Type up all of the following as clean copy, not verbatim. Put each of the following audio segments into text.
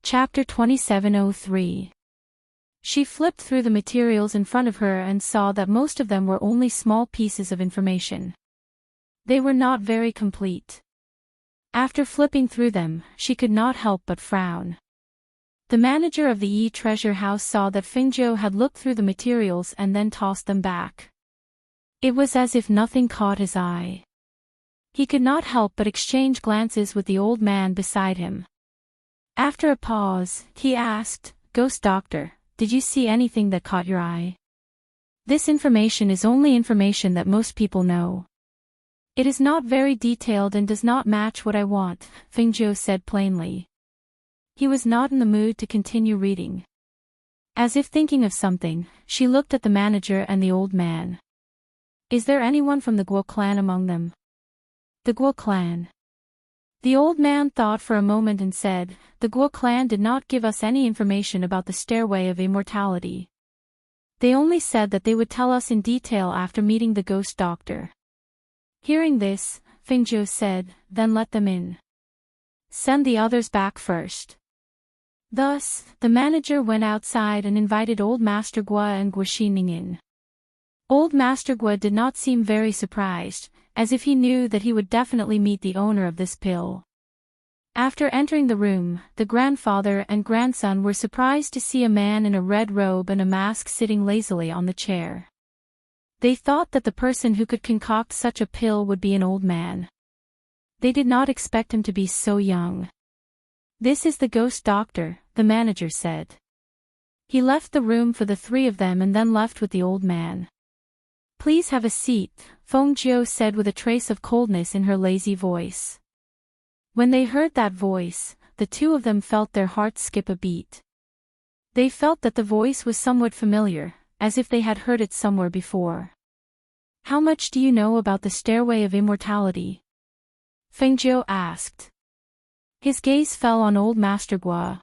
Chapter 2703. She flipped through the materials in front of her and saw that most of them were only small pieces of information. They were not very complete. After flipping through them, she could not help but frown. The manager of the treasure house saw that Fingzhou had looked through the materials and then tossed them back. It was as if nothing caught his eye. He could not help but exchange glances with the old man beside him. After a pause, he asked, "Ghost Doctor, did you see anything that caught your eye? This information is only information that most people know. It is not very detailed and does not match what I want," Fingzhou said plainly. He was not in the mood to continue reading. As if thinking of something, she looked at the manager and the old man. "Is there anyone from the Guo clan among them?" "The Guo clan?" The old man thought for a moment and said, "The Guo clan did not give us any information about the Stairway of Immortality. They only said that they would tell us in detail after meeting the Ghost Doctor." Hearing this, Fingzhou said, "Then let them in. Send the others back first." Thus, the manager went outside and invited Old Master Guo and Guoxining in. Old Master Guo did not seem very surprised, as if he knew that he would definitely meet the owner of this pill. After entering the room, the grandfather and grandson were surprised to see a man in a red robe and a mask sitting lazily on the chair. They thought that the person who could concoct such a pill would be an old man. They did not expect him to be so young. "This is the Ghost Doctor," the manager said. He left the room for the three of them and then left with the old man. "Please have a seat," Fengzhou said with a trace of coldness in her lazy voice. When they heard that voice, the two of them felt their hearts skip a beat. They felt that the voice was somewhat familiar, as if they had heard it somewhere before. "How much do you know about the Stairway of Immortality?" Fengzhou asked. His gaze fell on Old Master Guo.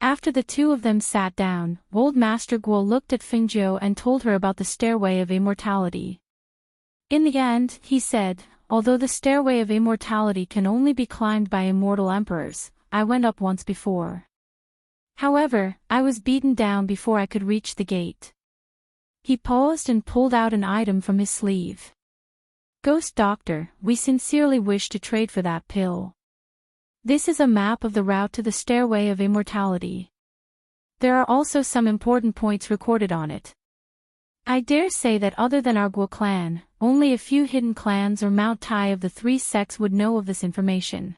After the two of them sat down, Old Master Guo looked at Fengzhou and told her about the Stairway of Immortality. In the end, he said, "Although the Stairway of Immortality can only be climbed by immortal emperors, I went up once before. However, I was beaten down before I could reach the gate." He paused and pulled out an item from his sleeve. "Ghost Doctor, we sincerely wish to trade for that pill. This is a map of the route to the Stairway of Immortality. There are also some important points recorded on it. I dare say that other than our Guo clan, only a few hidden clans or Mount Tai of the three sects would know of this information."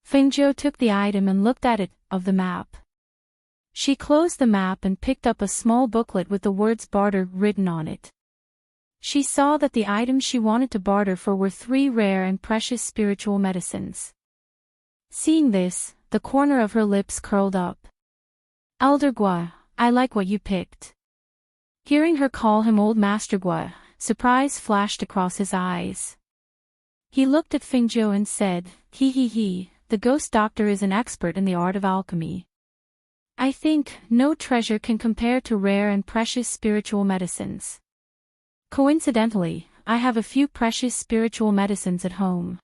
Fengzhou took the item and looked at it, of the map. She closed the map and picked up a small booklet with the words barter written on it. She saw that the items she wanted to barter for were 3 rare and precious spiritual medicines. Seeing this, the corner of her lips curled up. "Elder Guo, I like what you picked." Hearing her call him Old Master Guo, surprise flashed across his eyes. He looked at Fengzhou and said, "He, the Ghost Doctor is an expert in the art of alchemy. I think no treasure can compare to rare and precious spiritual medicines. Coincidentally, I have a few precious spiritual medicines at home.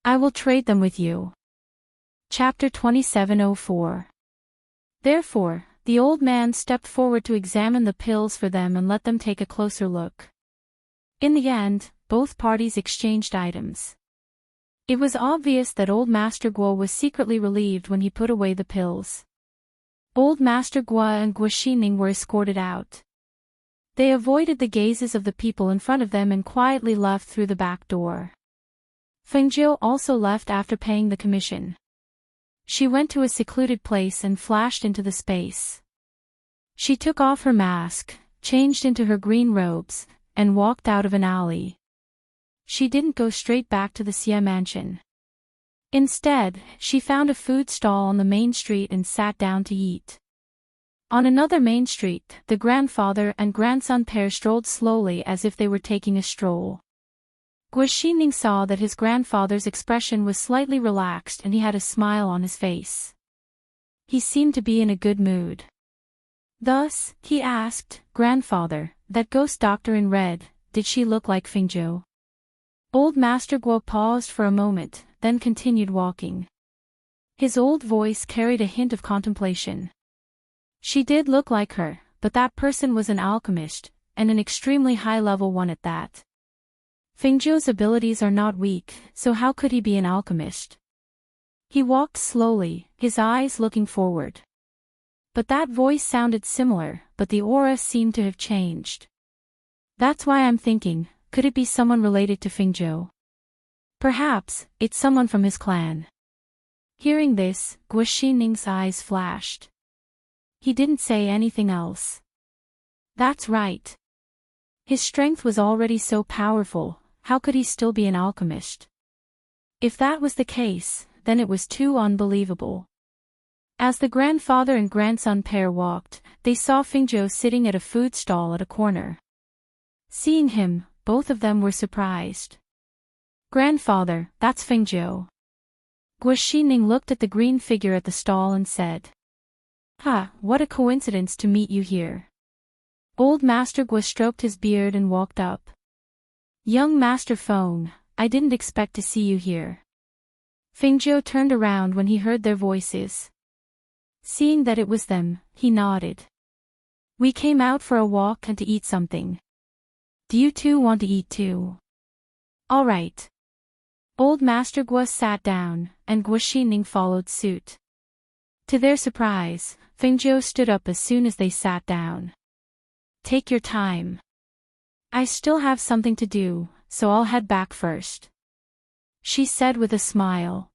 I will trade them with you." Chapter 2704. Therefore, the old man stepped forward to examine the pills for them and let them take a closer look. In the end, both parties exchanged items. It was obvious that Old Master Guo was secretly relieved when he put away the pills. Old Master Guo and Guoxining were escorted out. They avoided the gazes of the people in front of them and quietly left through the back door. Fengzhou also left after paying the commission. She went to a secluded place and flashed into the space. She took off her mask, changed into her green robes, and walked out of an alley. She didn't go straight back to the Xie mansion. Instead, she found a food stall on the main street and sat down to eat. On another main street, the grandfather and grandson pair strolled slowly as if they were taking a stroll. Guoxining saw that his grandfather's expression was slightly relaxed and he had a smile on his face. He seemed to be in a good mood. Thus, he asked, "Grandfather, that Ghost Doctor in red, did she look like Fengzhou?" Old Master Guo paused for a moment, then continued walking. His old voice carried a hint of contemplation. She did look like her, but that person was an alchemist, and an extremely high-level one at that. Fengzhou's abilities are not weak, so how could he be an alchemist? He walked slowly, his eyes looking forward. But that voice sounded similar, but the aura seemed to have changed. That's why I'm thinking, could it be someone related to Fengzhou? Perhaps, it's someone from his clan. Hearing this, Guoxining's eyes flashed. He didn't say anything else. That's right. His strength was already so powerful, how could he still be an alchemist? If that was the case, then it was too unbelievable. As the grandfather and grandson pair walked, they saw Fengzhou sitting at a food stall at a corner. Seeing him, both of them were surprised. Grandfather, that's Fengzhou. Guoxining looked at the green figure at the stall and said. What a coincidence to meet you here. Old Master Guo stroked his beard and walked up. Young Master Feng, I didn't expect to see you here. Fengzhou turned around when he heard their voices. Seeing that it was them, he nodded. We came out for a walk and to eat something. Do you two want to eat too? All right. Old Master Guo sat down, and Guoxining followed suit. To their surprise, Fengzhou stood up as soon as they sat down. Take your time. I still have something to do, so I'll head back first. She said with a smile.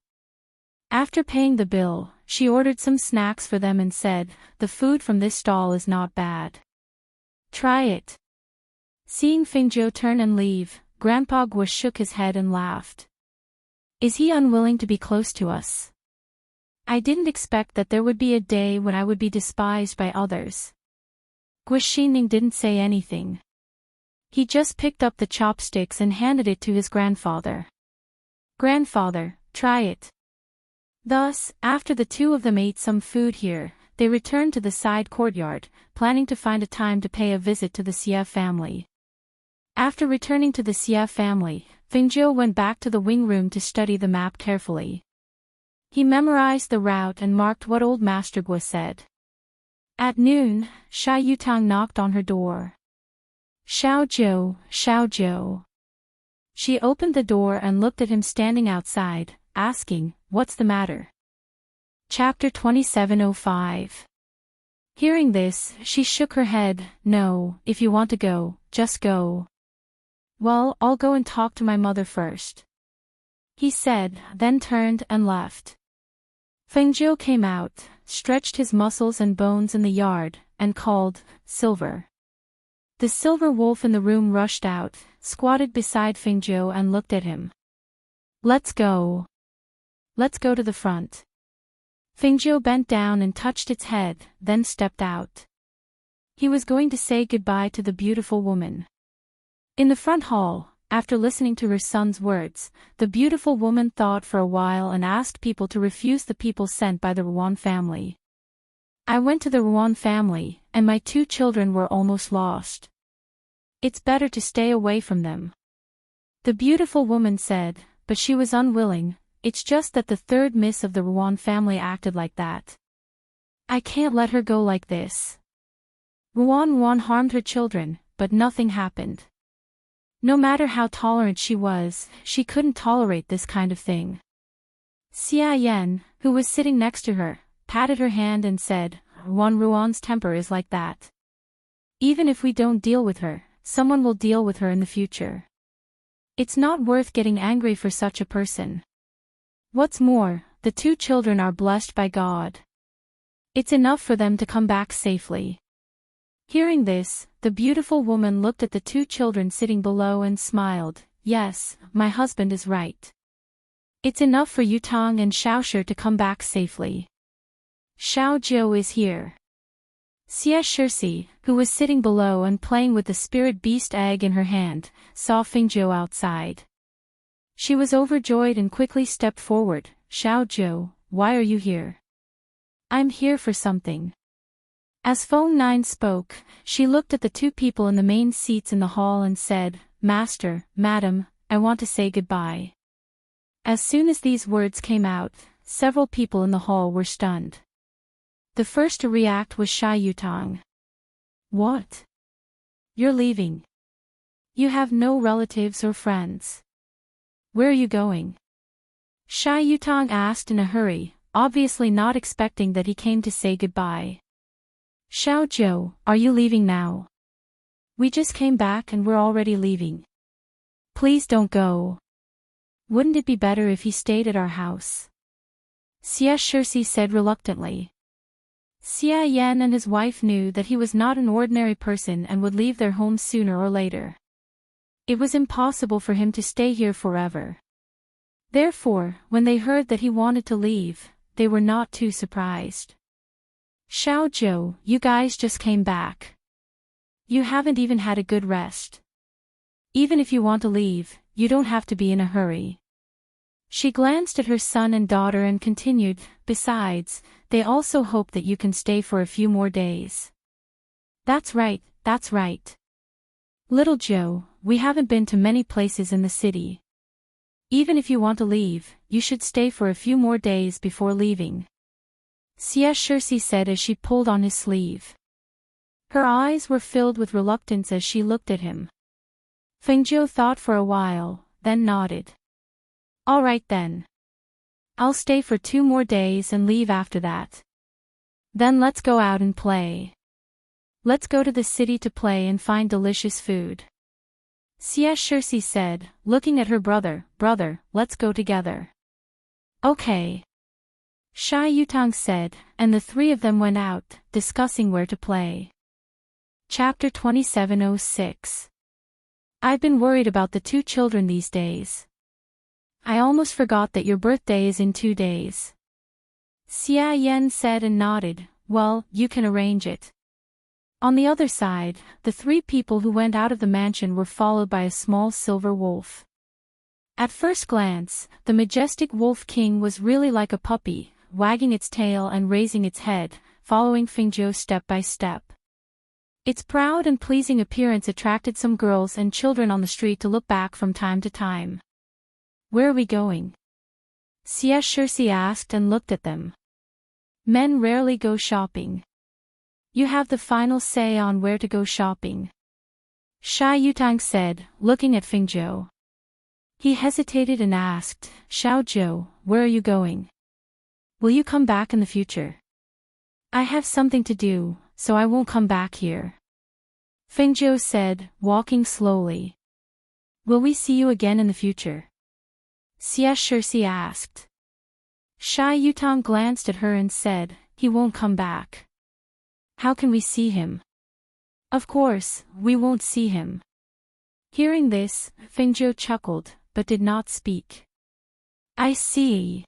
After paying the bill, she ordered some snacks for them and said, the food from this stall is not bad. Try it. Seeing Fengzhou turn and leave, Grandpa Guo shook his head and laughed. Is he unwilling to be close to us? I didn't expect that there would be a day when I would be despised by others. Guoxining didn't say anything. He just picked up the chopsticks and handed it to his grandfather. Grandfather, try it. Thus, after the two of them ate some food here, they returned to the side courtyard, planning to find a time to pay a visit to the Xie family. After returning to the Xie family, Fengzhou went back to the wing room to study the map carefully. He memorized the route and marked what old Master Guo said. At noon, Sha Yutang knocked on her door. Xiao Zhou, Xiao Zhou. She opened the door and looked at him standing outside, asking, what's the matter? Chapter 2705. Hearing this, she shook her head. No, if you want to go, just go. Well, I'll go and talk to my mother first. He said, then turned and left. Fengzhou came out, stretched his muscles and bones in the yard, and called, Silver. The silver wolf in the room rushed out, squatted beside Fengzhou and looked at him. Let's go. Let's go to the front. Fengzhou bent down and touched its head, then stepped out. He was going to say goodbye to the beautiful woman. In the front hall, after listening to her son's words, the beautiful woman thought for a while and asked people to refuse the people sent by the Ruan family. I went to the Ruan family, and my 2 children were almost lost. It's better to stay away from them. The beautiful woman said, but she was unwilling. It's just that the 3rd miss of the Ruan family acted like that. I can't let her go like this. Ruan harmed her children, but nothing happened. No matter how tolerant she was, she couldn't tolerate this kind of thing. Xia Yan, who was sitting next to her, patted her hand and said, Ruan's temper is like that. Even if we don't deal with her, someone will deal with her in the future. It's not worth getting angry for such a person. What's more, the 2 children are blessed by God. It's enough for them to come back safely. Hearing this, the beautiful woman looked at the 2 children sitting below and smiled. Yes, my husband is right. It's enough for Yutang and Xiaoshi to come back safely. Xiao Zhou is here. Xie Shirsi, who was sitting below and playing with the spirit beast egg in her hand, saw Fengzhou outside. She was overjoyed and quickly stepped forward. Xiao Zhou, why are you here? I'm here for something. As Feng Nine spoke, she looked at the 2 people in the main seats in the hall and said, Master, Madam, I want to say goodbye. As soon as these words came out, several people in the hall were stunned. The first to react was Sha Yutang. What? You're leaving? You have no relatives or friends. Where are you going? Sha Yutang asked in a hurry, obviously not expecting that he came to say goodbye. Xiao Zhou, are you leaving now? We just came back and we're already leaving. Please don't go. Wouldn't it be better if he stayed at our house? Xia Shirsi said reluctantly. Xia Yan and his wife knew that he was not an ordinary person and would leave their home sooner or later. It was impossible for him to stay here forever. Therefore, when they heard that he wanted to leave, they were not too surprised. Xiao Zhou, you guys just came back. You haven't even had a good rest. Even if you want to leave, you don't have to be in a hurry. She glanced at her son and daughter and continued, besides, they also hope that you can stay for a few more days. That's right, that's right. Little Joe, we haven't been to many places in the city. Even if you want to leave, you should stay for a few more days before leaving. Xia Shirsi said as she pulled on his sleeve. Her eyes were filled with reluctance as she looked at him. Fengzhou thought for a while, then nodded. All right then. I'll stay for 2 more days and leave after that. Then let's go out and play. Let's go to the city to play and find delicious food. Xia Shirsi said, looking at her brother, let's go together. Okay. Sha Yutang said, and the 3 of them went out, discussing where to play. Chapter 2706. I've been worried about the 2 children these days. I almost forgot that your birthday is in 2 days. Xia Yan said and nodded, well, you can arrange it. On the other side, the 3 people who went out of the mansion were followed by a small silver wolf. At first glance, the majestic wolf king was really like a puppy, wagging its tail and raising its head, following Fengzhou step by step. Its proud and pleasing appearance attracted some girls and children on the street to look back from time to time. Where are we going? Xia Shirsi asked and looked at them. Men rarely go shopping. You have the final say on where to go shopping. Sha Yutang said, looking at Fengzhou. He hesitated and asked, Xiao Zhou, where are you going? Will you come back in the future? I have something to do, so I won't come back here. Fengzhou said, walking slowly. Will we see you again in the future? Xia Shirsi asked. Sha Yutang glanced at her and said, he won't come back. How can we see him? Of course, we won't see him. Hearing this, Fengzhou chuckled, but did not speak. I see.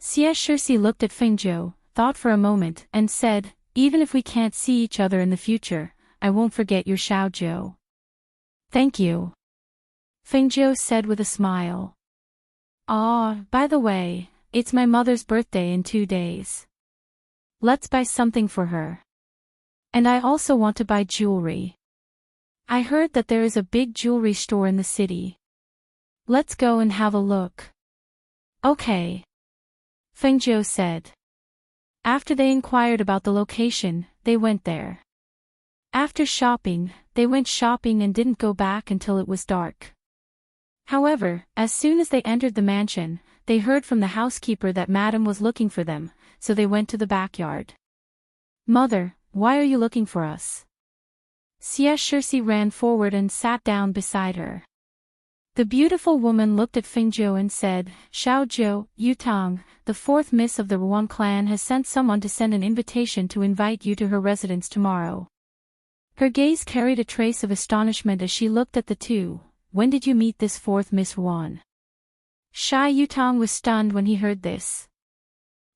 Xia Shirsi looked at Fengzhou, thought for a moment, and said, even if we can't see each other in the future, I won't forget your Xiao Zhou. Thank you. Fengzhou said with a smile. By the way, it's my mother's birthday in 2 days. Let's buy something for her. And I also want to buy jewelry. I heard that there is a big jewelry store in the city. Let's go and have a look. Okay. Fengzhou said. After they inquired about the location, they went there. After shopping, they went shopping and didn't go back until it was dark. However, as soon as they entered the mansion, they heard from the housekeeper that Madame was looking for them, so they went to the backyard. Mother, why are you looking for us? Xia Shirsi ran forward and sat down beside her. The beautiful woman looked at Fengzhou and said, Xiao Zhou, Yutang, the 4th Miss of the Ruan clan has sent someone to send an invitation to invite you to her residence tomorrow. Her gaze carried a trace of astonishment as she looked at the 2. When did you meet this 4th Miss Ruan? Sha Yutang was stunned when he heard this.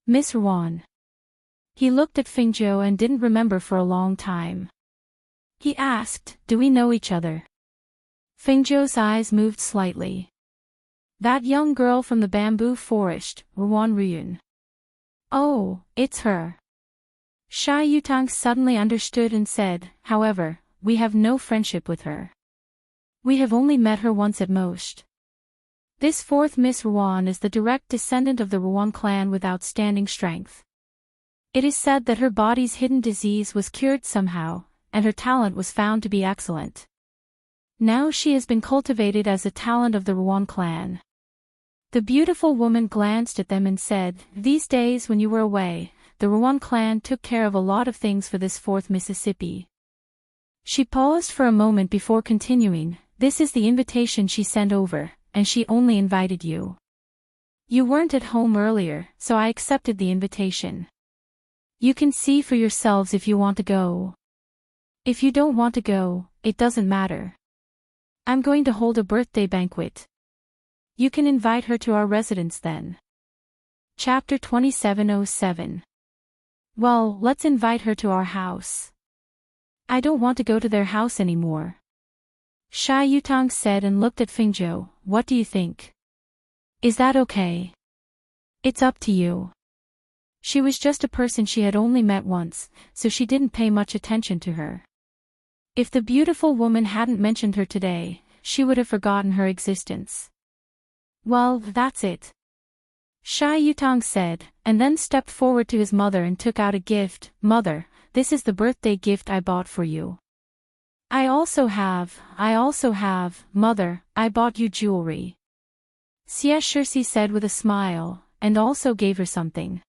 Miss Ruan. He looked at Fengzhou and didn't remember for a long time. He asked, do we know each other? Fengzhou's eyes moved slightly. That young girl from the bamboo forest, Ruan Ruyun. Oh, it's her. Sha Yutang suddenly understood and said, however, we have no friendship with her. We have only met her once at most. This fourth Miss Ruan is the direct descendant of the Ruan clan with outstanding strength. It is said that her body's hidden disease was cured somehow, and her talent was found to be excellent. Now she has been cultivated as a talent of the Ruan clan. The beautiful woman glanced at them and said, "These days when you were away, the Ruan clan took care of a lot of things for this fourth Mississippi." She paused for a moment before continuing, "This is the invitation she sent over, and she only invited you. You weren't at home earlier, so I accepted the invitation. You can see for yourselves if you want to go. If you don't want to go, it doesn't matter. I'm going to hold a birthday banquet. You can invite her to our residence then." Chapter 2707. "Well, let's invite her to our house." "I don't want to go to their house anymore," Sha Yutang said and looked at Fingzhou. "What do you think? Is that okay?" "It's up to you." She was just a person she had only met once, so she didn't pay much attention to her. If the beautiful woman hadn't mentioned her today, she would have forgotten her existence. "Well, that's it," Sha Yutang said, and then stepped forward to his mother and took out a gift. "Mother, this is the birthday gift I bought for you." I also have, Mother, I bought you jewelry," Xie Shirsi said with a smile, and also gave her something.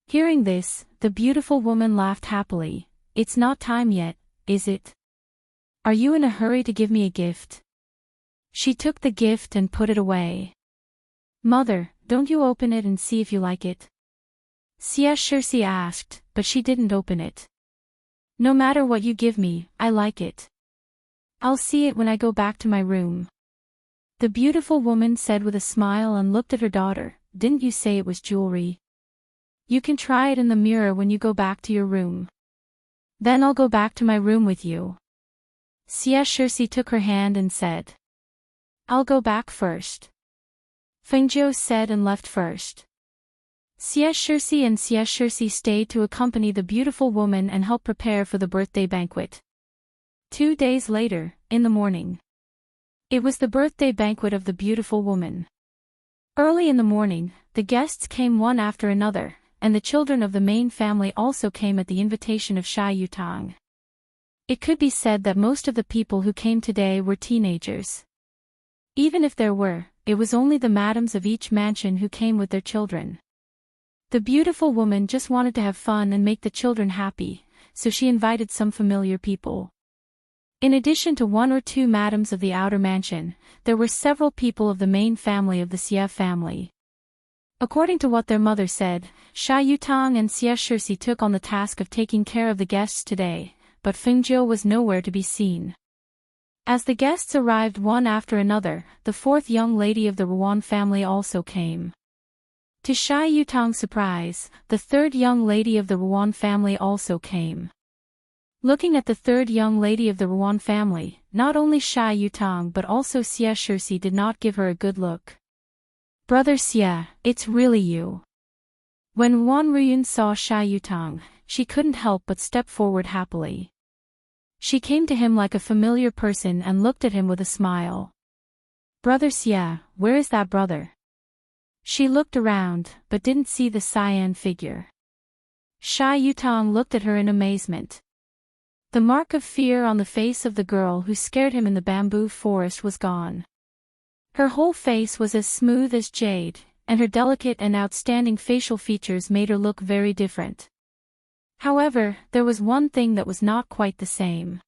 Hearing this, the beautiful woman laughed happily. "It's not time yet, is it? Are you in a hurry to give me a gift?" She took the gift and put it away. "Mother, don't you open it and see if you like it?" Xie Shirsi asked, but she didn't open it. "No matter what you give me, I like it. I'll see it when I go back to my room," the beautiful woman said with a smile and looked at her daughter. "Didn't you say it was jewelry? You can try it in the mirror when you go back to your room. Then I'll go back to my room with you." Xie Shirsi took her hand and said, "I'll go back first," Fengjiu said and left first. Xie Shirsi and Xie Shirsi stayed to accompany the beautiful woman and help prepare for the birthday banquet. 2 days later, in the morning. It was the birthday banquet of the beautiful woman. Early in the morning, the guests came one after another, and the children of the main family also came at the invitation of Sha Yutang. It could be said that most of the people who came today were teenagers. Even if there were, it was only the madams of each mansion who came with their children. The beautiful woman just wanted to have fun and make the children happy, so she invited some familiar people. In addition to 1 or 2 madams of the outer mansion, there were several people of the main family of the Xie family. According to what their mother said, Sha Yutang and Xie Shirsi took on the task of taking care of the guests today, but Fengjiu was nowhere to be seen. As the guests arrived one after another, the 4th young lady of the Ruan family also came. To Sha Yutang's surprise, the 3rd young lady of the Ruan family also came. Looking at the 3rd young lady of the Ruan family, not only Sha Yutang but also Xie Shirsi did not give her a good look. "Brother Xie, it's really you." When Ruan Ruyun saw Sha Yutang, she couldn't help but step forward happily. She came to him like a familiar person and looked at him with a smile. "Brother Xie, where is that brother?" She looked around, but didn't see the cyan figure. Sha Yutang looked at her in amazement. The mark of fear on the face of the girl who scared him in the bamboo forest was gone. Her whole face was as smooth as jade, and her delicate and outstanding facial features made her look very different. However, there was one thing that was not quite the same.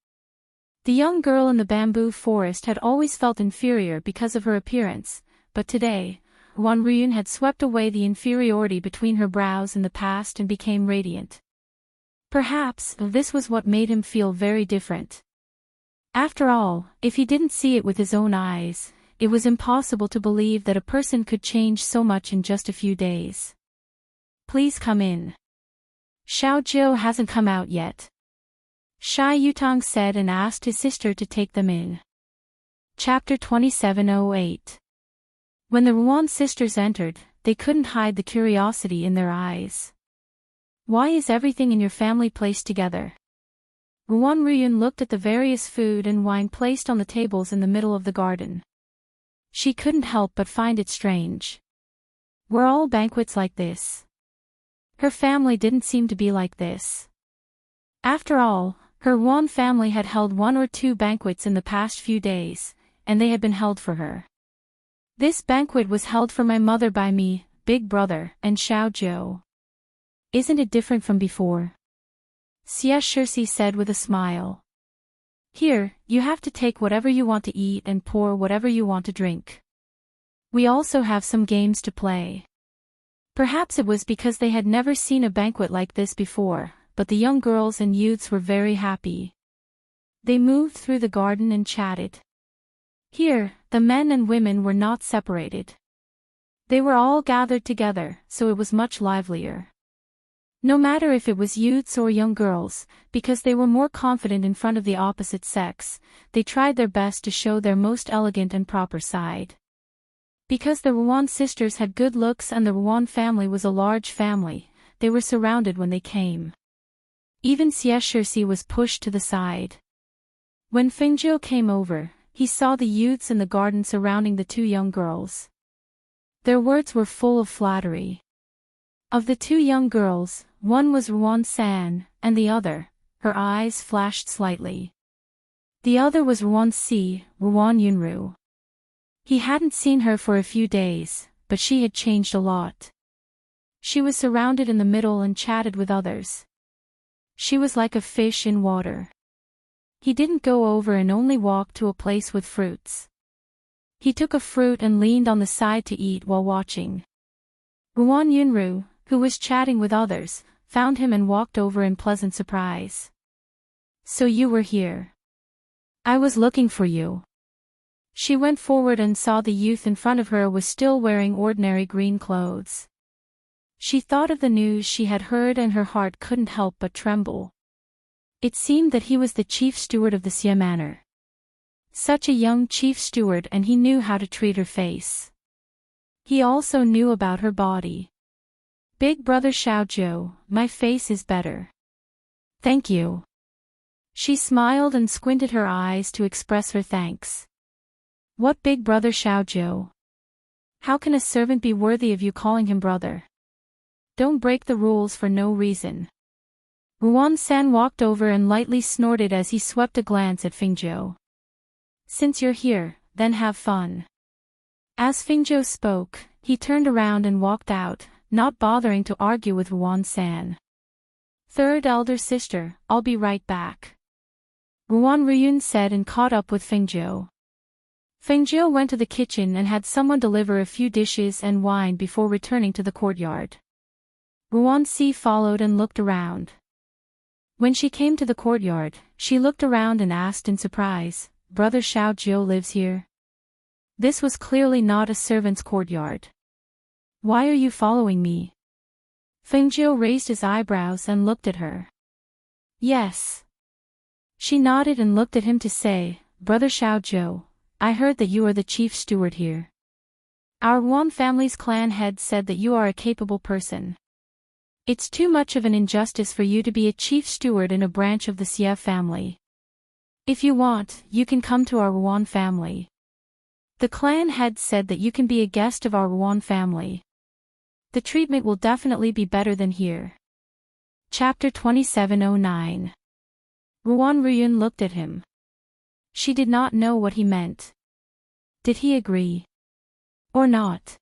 The young girl in the bamboo forest had always felt inferior because of her appearance, but today, Ruan Ruyun had swept away the inferiority between her brows in the past and became radiant. Perhaps this was what made him feel very different. After all, if he didn't see it with his own eyes, it was impossible to believe that a person could change so much in just a few days. "Please come in. Xiao Jiu hasn't come out yet," Sha Yutang said and asked his sister to take them in. Chapter 2708. When the Ruan sisters entered, they couldn't hide the curiosity in their eyes. "Why is everything in your family placed together?" Ruan Ruyun looked at the various food and wine placed on the tables in the middle of the garden. She couldn't help but find it strange. Were all banquets like this? Her family didn't seem to be like this. After all, her one family had held 1 or 2 banquets in the past few days, and they had been held for her. This banquet was held for my mother by me, Big Brother, and Xiao Zhou. Isn't it different from before? Xie Shirsi said with a smile. Here, you have to take whatever you want to eat and pour whatever you want to drink. We also have some games to play. Perhaps it was because they had never seen a banquet like this before, but the young girls and youths were very happy. They moved through the garden and chatted. Here, the men and women were not separated. They were all gathered together, so it was much livelier. No matter if it was youths or young girls, because they were more confident in front of the opposite sex, they tried their best to show their most elegant and proper side. Because the Ruan sisters had good looks and the Ruan family was a large family, they were surrounded when they came. Even Xie Shirsi was pushed to the side. When Fengzhou came over, he saw the youths in the garden surrounding the 2 young girls. Their words were full of flattery. Of the 2 young girls, one was Ruan San, and the other, her eyes flashed slightly. The other was Ruan Si, Ruan Yunru. He hadn't seen her for a few days, but she had changed a lot. She was surrounded in the middle and chatted with others. She was like a fish in water. He didn't go over and only walked to a place with fruits. He took a fruit and leaned on the side to eat while watching. Ruan Yunru, who was chatting with others, found him and walked over in pleasant surprise. So you were here. I was looking for you. She went forward and saw the youth in front of her was still wearing ordinary green clothes. She thought of the news she had heard and her heart couldn't help but tremble. It seemed that he was the chief steward of the Xie Manor. Such a young chief steward, and he knew how to treat her face. He also knew about her body. Big Brother Xiaozhou, my face is better. Thank you. She smiled and squinted her eyes to express her thanks. What Big Brother Xiaozhou? How can a servant be worthy of you calling him brother? Don't break the rules for no reason. Ruan San walked over and lightly snorted as he swept a glance at Fengzhou. Since you're here, then have fun. As Fengzhou spoke, he turned around and walked out, not bothering to argue with Ruan San. Third elder sister, I'll be right back. Ruan Ruyun said and caught up with Fengzhou. Fengzhou went to the kitchen and had someone deliver a few dishes and wine before returning to the courtyard. Ruan Si followed and looked around. When she came to the courtyard, she looked around and asked in surprise, Brother Xiaozhou lives here? This was clearly not a servant's courtyard. Why are you following me? Fengzhou raised his eyebrows and looked at her. Yes. She nodded and looked at him to say, Brother Xiaozhou, I heard that you are the chief steward here. Our Ruan family's clan head said that you are a capable person. It's too much of an injustice for you to be a chief steward in a branch of the Xie family. If you want, you can come to our Ruan family. The clan head said that you can be a guest of our Ruan family. The treatment will definitely be better than here. Chapter 2709. Ruan Ruyun looked at him. She did not know what he meant. Did he agree? Or not?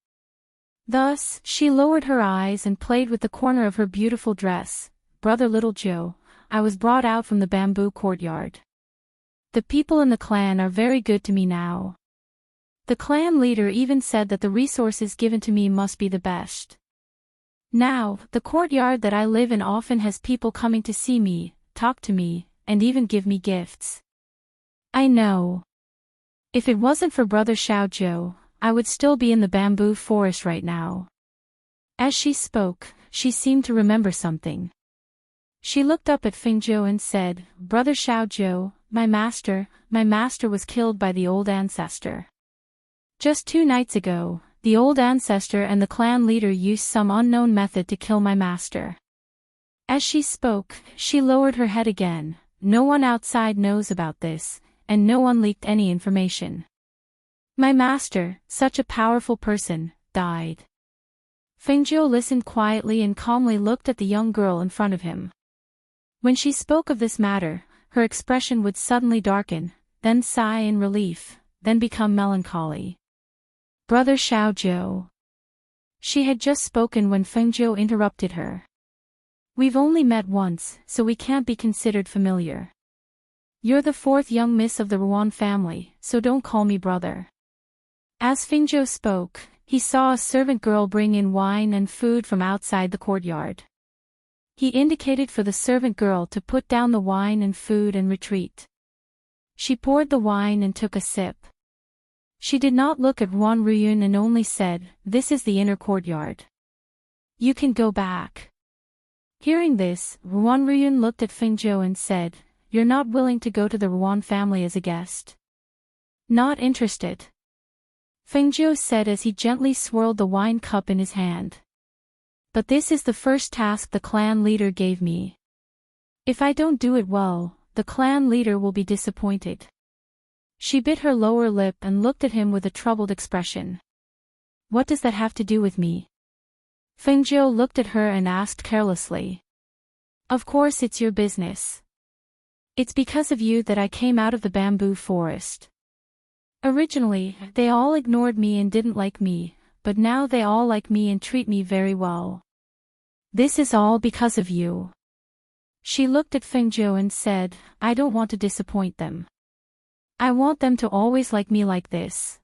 Thus, she lowered her eyes and played with the corner of her beautiful dress. Brother Little Joe, I was brought out from the bamboo courtyard. The people in the clan are very good to me now. The clan leader even said that the resources given to me must be the best. Now, the courtyard that I live in often has people coming to see me, talk to me, and even give me gifts. I know. If it wasn't for Brother Xiaozhou, I would still be in the bamboo forest right now. As she spoke, she seemed to remember something. She looked up at Fengzhou and said, Brother Xiaozhou, my master was killed by the old ancestor. Just 2 nights ago, the old ancestor and the clan leader used some unknown method to kill my master. As she spoke, she lowered her head again. No one outside knows about this, and no one leaked any information. My master, such a powerful person, died. Fengjiu listened quietly and calmly looked at the young girl in front of him. When she spoke of this matter, her expression would suddenly darken, then sigh in relief, then become melancholy. Brother Xiaozhou. She had just spoken when Fengjiu interrupted her. We've only met once, so we can't be considered familiar. You're the fourth young miss of the Ruan family, so don't call me brother. As Fengjiu spoke, he saw a servant girl bring in wine and food from outside the courtyard. He indicated for the servant girl to put down the wine and food and retreat. She poured the wine and took a sip. She did not look at Ruan Ruyun and only said, "This is the inner courtyard. You can go back." Hearing this, Ruan Ruyun looked at Fengjiu and said, "You're not willing to go to the Ruan family as a guest?" "Not interested," Fengjiu said as he gently swirled the wine cup in his hand. "But this is the first task the clan leader gave me. If I don't do it well, the clan leader will be disappointed." She bit her lower lip and looked at him with a troubled expression. "What does that have to do with me?" Fengjiu looked at her and asked carelessly. "Of course it's your business. It's because of you that I came out of the bamboo forest. Originally, they all ignored me and didn't like me, but now they all like me and treat me very well. This is all because of you." She looked at Fengjiu and said, "I don't want to disappoint them. I want them to always like me like this."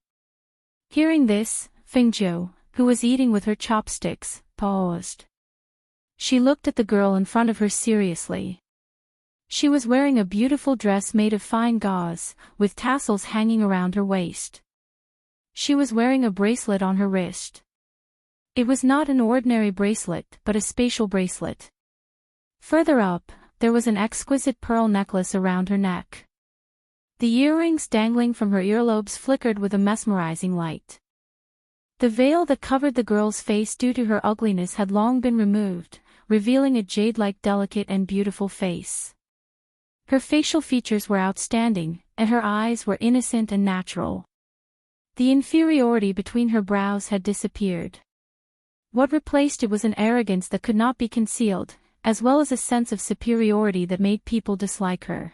Hearing this, Fengjiu, who was eating with her chopsticks, paused. She looked at the girl in front of her seriously. She was wearing a beautiful dress made of fine gauze, with tassels hanging around her waist. She was wearing a bracelet on her wrist. It was not an ordinary bracelet but a spatial bracelet. Further up, there was an exquisite pearl necklace around her neck. The earrings dangling from her earlobes flickered with a mesmerizing light. The veil that covered the girl's face due to her ugliness had long been removed, revealing a jade-like delicate and beautiful face. Her facial features were outstanding, and her eyes were innocent and natural. The inferiority between her brows had disappeared. What replaced it was an arrogance that could not be concealed, as well as a sense of superiority that made people dislike her.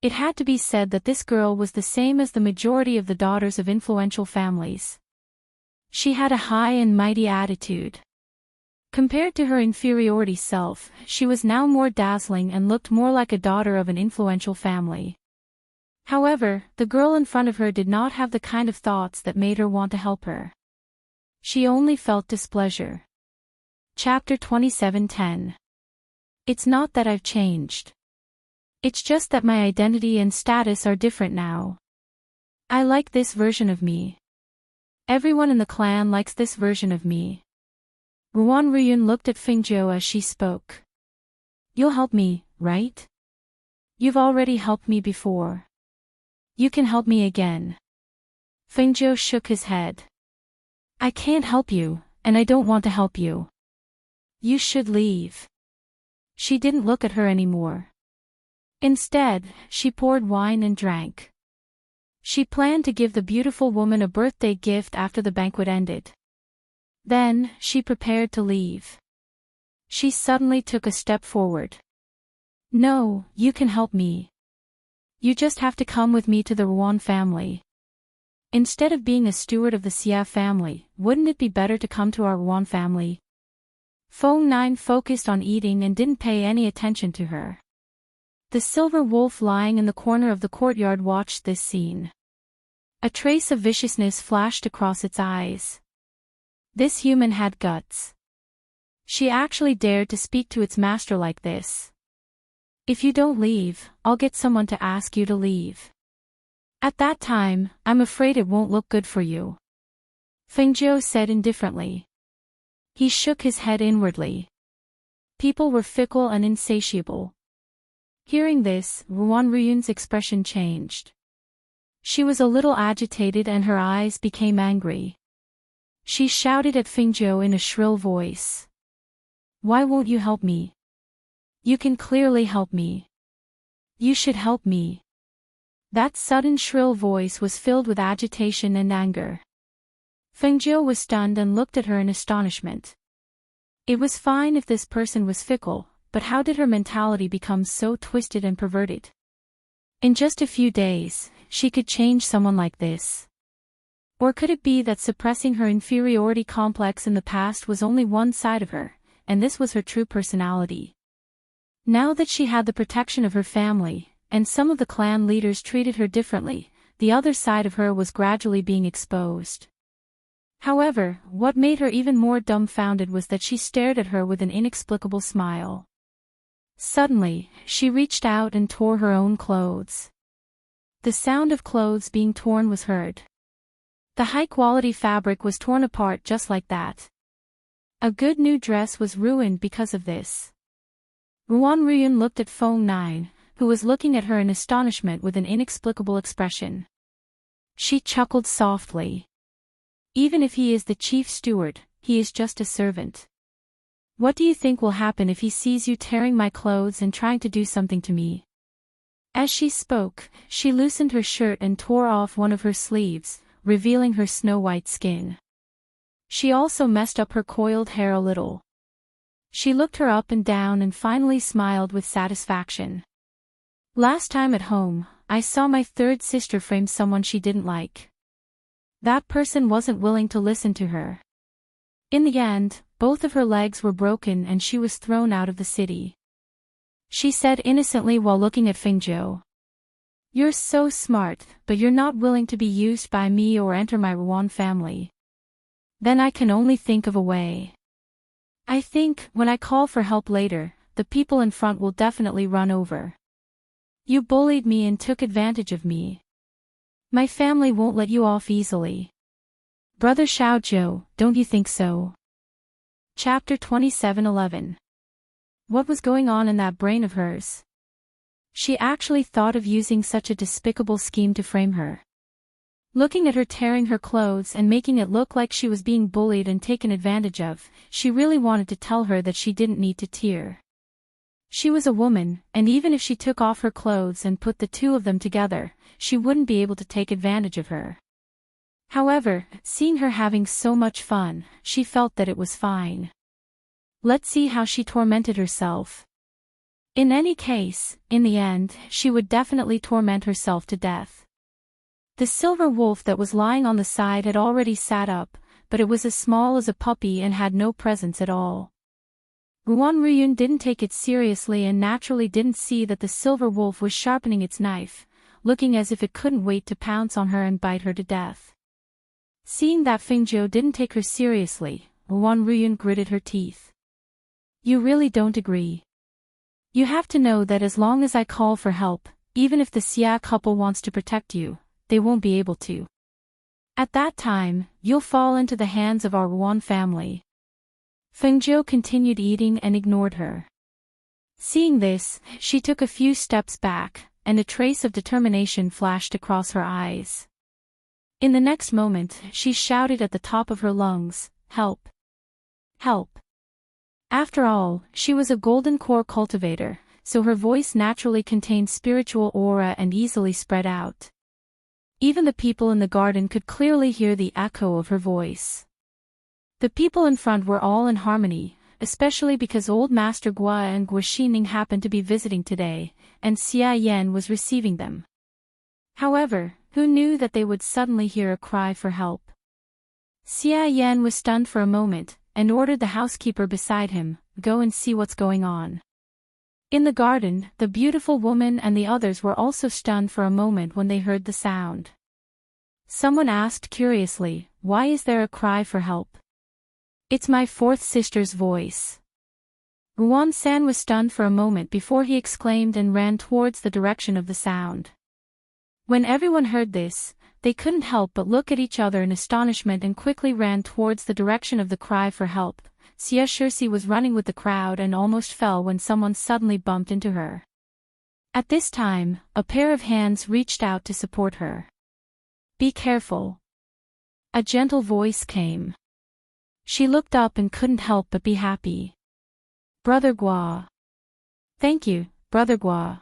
It had to be said that this girl was the same as the majority of the daughters of influential families. She had a high and mighty attitude. Compared to her inferiority self, she was now more dazzling and looked more like a daughter of an influential family. However, the girl in front of her did not have the kind of thoughts that made her want to help her. She only felt displeasure. Chapter 27:10. It's not that I've changed. It's just that my identity and status are different now. I like this version of me. Everyone in the clan likes this version of me. Ruan Ruyun looked at Fengjiu as she spoke. You'll help me, right? You've already helped me before. You can help me again. Fengjiu shook his head. I can't help you, and I don't want to help you. You should leave. She didn't look at her anymore. Instead, she poured wine and drank. She planned to give the beautiful woman a birthday gift after the banquet ended. Then, she prepared to leave. She suddenly took a step forward. No, you can help me. You just have to come with me to the Ruan family. Instead of being a steward of the Xia family, wouldn't it be better to come to our Ruan family? Feng Nine focused on eating and didn't pay any attention to her. The silver wolf lying in the corner of the courtyard watched this scene. A trace of viciousness flashed across its eyes. This human had guts. She actually dared to speak to its master like this. If you don't leave, I'll get someone to ask you to leave. At that time, I'm afraid it won't look good for you. Fengjiu said indifferently. He shook his head inwardly. People were fickle and insatiable. Hearing this, Ruan Ruyun's expression changed. She was a little agitated and her eyes became angry. She shouted at Fengjiu in a shrill voice. Why won't you help me? You can clearly help me. You should help me. That sudden shrill voice was filled with agitation and anger. Fengjiu was stunned and looked at her in astonishment. It was fine if this person was fickle, but how did her mentality become so twisted and perverted? In just a few days, she could change someone like this. Or could it be that suppressing her inferiority complex in the past was only one side of her, and this was her true personality? Now that she had the protection of her family, and some of the clan leaders treated her differently, the other side of her was gradually being exposed. However, what made her even more dumbfounded was that she stared at her with an inexplicable smile. Suddenly, she reached out and tore her own clothes. The sound of clothes being torn was heard. The high-quality fabric was torn apart just like that. A good new dress was ruined because of this. Ruan Ruyun looked at Feng Nine, who was looking at her in astonishment with an inexplicable expression. She chuckled softly. Even if he is the chief steward, he is just a servant. What do you think will happen if he sees you tearing my clothes and trying to do something to me? As she spoke, she loosened her shirt and tore off one of her sleeves, revealing her snow-white skin. She also messed up her coiled hair a little. She looked her up and down and finally smiled with satisfaction. Last time at home, I saw my third sister frame someone she didn't like. That person wasn't willing to listen to her. In the end, both of her legs were broken and she was thrown out of the city. She said innocently while looking at Fengjiu. You're so smart, but you're not willing to be used by me or enter my Ruan family. Then I can only think of a way. I think, when I call for help later, the people in front will definitely run over. You bullied me and took advantage of me. My family won't let you off easily. Brother Xiaozhou, don't you think so? Chapter 27:11. What was going on in that brain of hers? She actually thought of using such a despicable scheme to frame her. Looking at her tearing her clothes and making it look like she was being bullied and taken advantage of, she really wanted to tell her that she didn't need to tear. She was a woman, and even if she took off her clothes and put the two of them together, she wouldn't be able to take advantage of her. However, seeing her having so much fun, she felt that it was fine. Let's see how she tormented herself. In any case, in the end, she would definitely torment herself to death. The silver wolf that was lying on the side had already sat up, but it was as small as a puppy and had no presence at all. Ruan Ruyun didn't take it seriously and naturally didn't see that the silver wolf was sharpening its knife, looking as if it couldn't wait to pounce on her and bite her to death. Seeing that Fengjiu didn't take her seriously, Ruan Ruyun gritted her teeth. You really don't agree. You have to know that as long as I call for help, even if the Xia couple wants to protect you, they won't be able to. At that time, you'll fall into the hands of our Ruan family. Fengjiu continued eating and ignored her. Seeing this, she took a few steps back, and a trace of determination flashed across her eyes. In the next moment, she shouted at the top of her lungs, "Help! Help!" After all, she was a golden core cultivator, so her voice naturally contained spiritual aura and easily spread out. Even the people in the garden could clearly hear the echo of her voice. The people in front were all in harmony, especially because Old Master Gua and Guaxining happened to be visiting today, and Xia Yan was receiving them. However, who knew that they would suddenly hear a cry for help? Xia Yan was stunned for a moment, and ordered the housekeeper beside him, "Go and see what's going on." In the garden, the beautiful woman and the others were also stunned for a moment when they heard the sound. Someone asked curiously, "Why is there a cry for help?" "It's my fourth sister's voice." Ruan San was stunned for a moment before he exclaimed and ran towards the direction of the sound. When everyone heard this, they couldn't help but look at each other in astonishment and quickly ran towards the direction of the cry for help. Xia Shirsi was running with the crowd and almost fell when someone suddenly bumped into her. At this time, a pair of hands reached out to support her. "Be careful." A gentle voice came. She looked up and couldn't help but be happy. "Brother Gua." "Thank you, Brother Gua."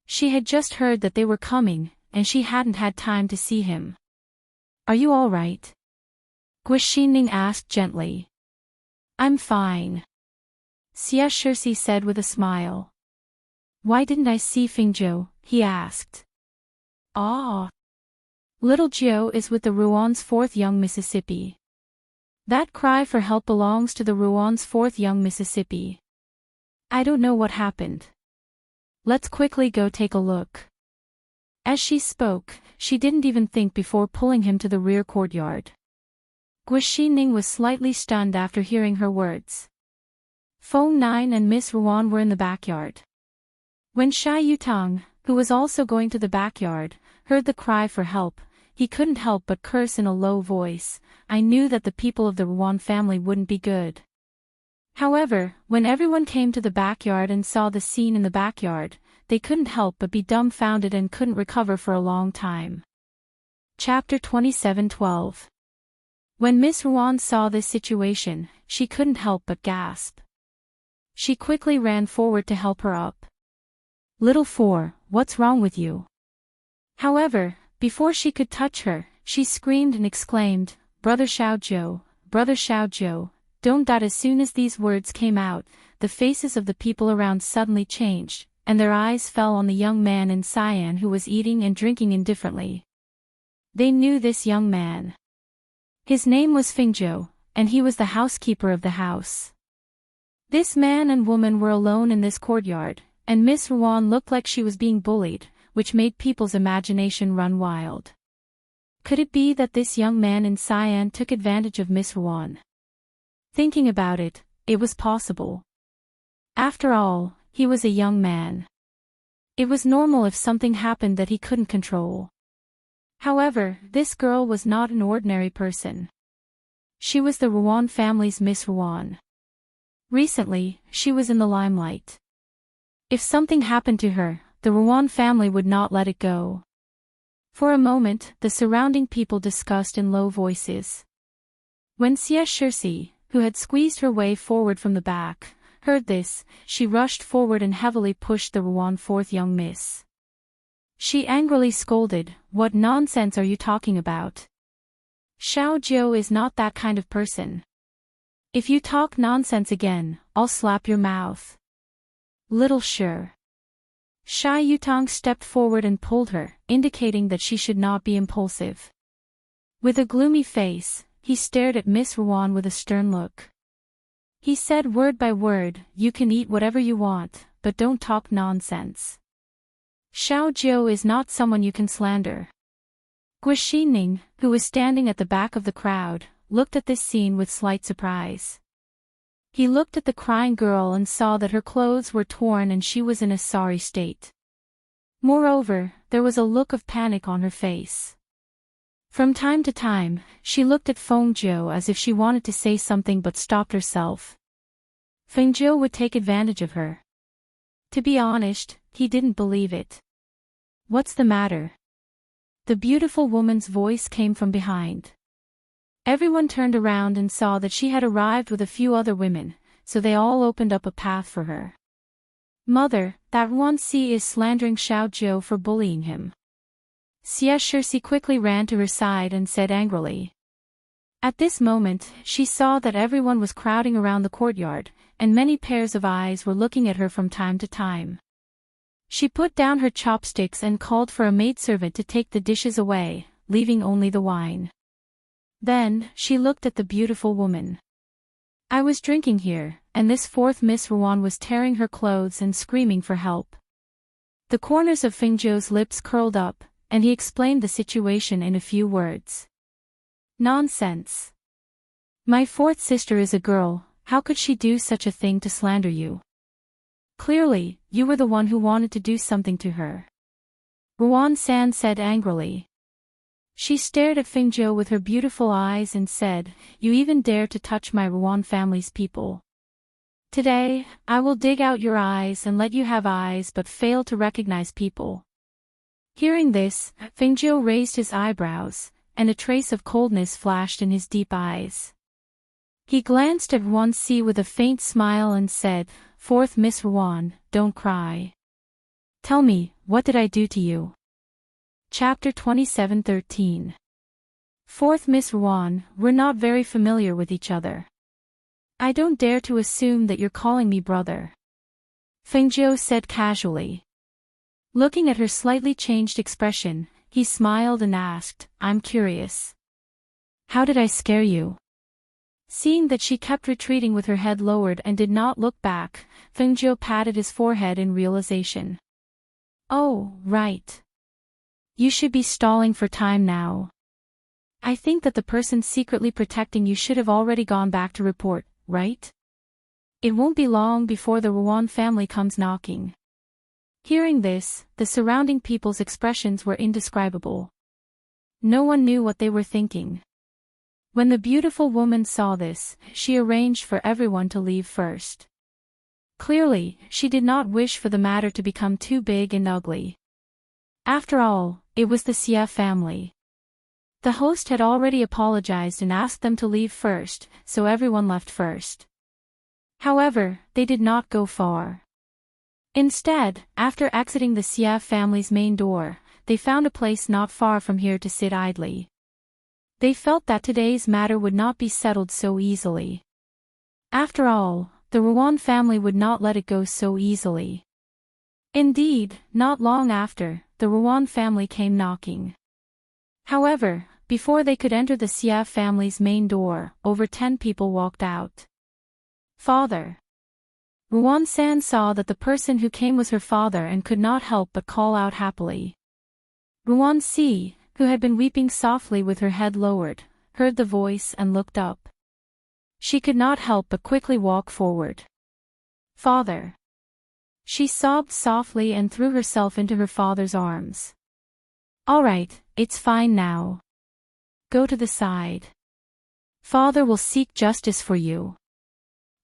She had just heard that they were coming, and she hadn't had time to see him. "Are you all right?" Guixining asked gently. "I'm fine," Xia Shirsi said with a smile. "Why didn't I see Fingzhou?" he asked. "Ah. Little Jiu is with the Ruan's fourth young Mississippi. That cry for help belongs to the Ruan's fourth young Mississippi. I don't know what happened. Let's quickly go take a look." As she spoke, she didn't even think before pulling him to the rear courtyard. Guixining was slightly stunned after hearing her words. Feng Nine and Miss Ruan were in the backyard. When Shai Yutang, who was also going to the backyard, heard the cry for help, he couldn't help but curse in a low voice. "I knew that the people of the Ruan family wouldn't be good." However, when everyone came to the backyard and saw the scene in the backyard, they couldn't help but be dumbfounded and couldn't recover for a long time. Chapter 27:12. When Miss Ruan saw this situation, she couldn't help but gasp. She quickly ran forward to help her up. "Little Four, what's wrong with you?" However, before she could touch her, she screamed and exclaimed, "Brother Xiaozhou, Brother Xiaozhou, don't die." As soon as these words came out, the faces of the people around suddenly changed, and their eyes fell on the young man in cyan who was eating and drinking indifferently. They knew this young man. His name was Fingzhou, and he was the housekeeper of the house. This man and woman were alone in this courtyard, and Miss Ruan looked like she was being bullied, which made people's imagination run wild. Could it be that this young man in cyan took advantage of Miss Ruan? Thinking about it, it was possible. After all, he was a young man. It was normal if something happened that he couldn't control. However, this girl was not an ordinary person. She was the Ruan family's Miss Ruan. Recently, she was in the limelight. If something happened to her, the Ruan family would not let it go. For a moment, the surrounding people discussed in low voices. When Xia Shirsi, who had squeezed her way forward from the back, heard this, she rushed forward and heavily pushed the Ruan fourth young miss. She angrily scolded, "What nonsense are you talking about? Xiao Jiu is not that kind of person. If you talk nonsense again, I'll slap your mouth." "Little sure." Shai Yutang stepped forward and pulled her, indicating that she should not be impulsive. With a gloomy face, he stared at Miss Ruan with a stern look. He said word by word, "You can eat whatever you want, but don't talk nonsense. Xiao Jiu is not someone you can slander." Guixining, who was standing at the back of the crowd, looked at this scene with slight surprise. He looked at the crying girl and saw that her clothes were torn and she was in a sorry state. Moreover, there was a look of panic on her face. From time to time, she looked at Fengzhou as if she wanted to say something but stopped herself. Fengzhou would take advantage of her. To be honest, he didn't believe it. "What's the matter?" The beautiful woman's voice came from behind. Everyone turned around and saw that she had arrived with a few other women, so they all opened up a path for her. "Mother, that Ruan Si is slandering Xiao Jiu for bullying him." Xia Shirsi quickly ran to her side and said angrily. At this moment, she saw that everyone was crowding around the courtyard, and many pairs of eyes were looking at her from time to time. She put down her chopsticks and called for a maidservant to take the dishes away, leaving only the wine. Then, she looked at the beautiful woman. "I was drinking here, and this fourth Miss Ruan was tearing her clothes and screaming for help." The corners of Fengzhou's lips curled up, and he explained the situation in a few words. "Nonsense. My fourth sister is a girl, how could she do such a thing to slander you? Clearly, you were the one who wanted to do something to her." Ruan San said angrily. She stared at Fengzhou with her beautiful eyes and said, "You even dare to touch my Ruan family's people. Today, I will dig out your eyes and let you have eyes but fail to recognize people." Hearing this, Fengzhou raised his eyebrows, and a trace of coldness flashed in his deep eyes. He glanced at Ruan Si with a faint smile and said, "Fourth Miss Ruan, don't cry. Tell me, what did I do to you?" Chapter 27:13. Fourth Miss Ruan, we're not very familiar with each other. I don't dare to assume that you're calling me brother. Fengjiu said casually. Looking at her slightly changed expression, he smiled and asked, I'm curious. How did I scare you? Seeing that she kept retreating with her head lowered and did not look back, Fengjiu patted his forehead in realization. Oh, right. You should be stalling for time now. I think that the person secretly protecting you should have already gone back to report, right? It won't be long before the Ruan family comes knocking. Hearing this, the surrounding people's expressions were indescribable. No one knew what they were thinking. When the beautiful woman saw this, she arranged for everyone to leave first. Clearly, she did not wish for the matter to become too big and ugly. After all, it was the Xia family. The host had already apologized and asked them to leave first, so everyone left first. However, they did not go far. Instead, after exiting the Xia family's main door, they found a place not far from here to sit idly. They felt that today's matter would not be settled so easily. After all, the Ruan family would not let it go so easily. Indeed, not long after, the Ruan family came knocking. However, before they could enter the Xia family's main door, over 10 people walked out. Father. Ruan-san saw that the person who came was her father and could not help but call out happily. Ruan-si, who had been weeping softly with her head lowered, heard the voice and looked up. She could not help but quickly walk forward. Father. She sobbed softly and threw herself into her father's arms. All right, it's fine now. Go to the side. Father will seek justice for you.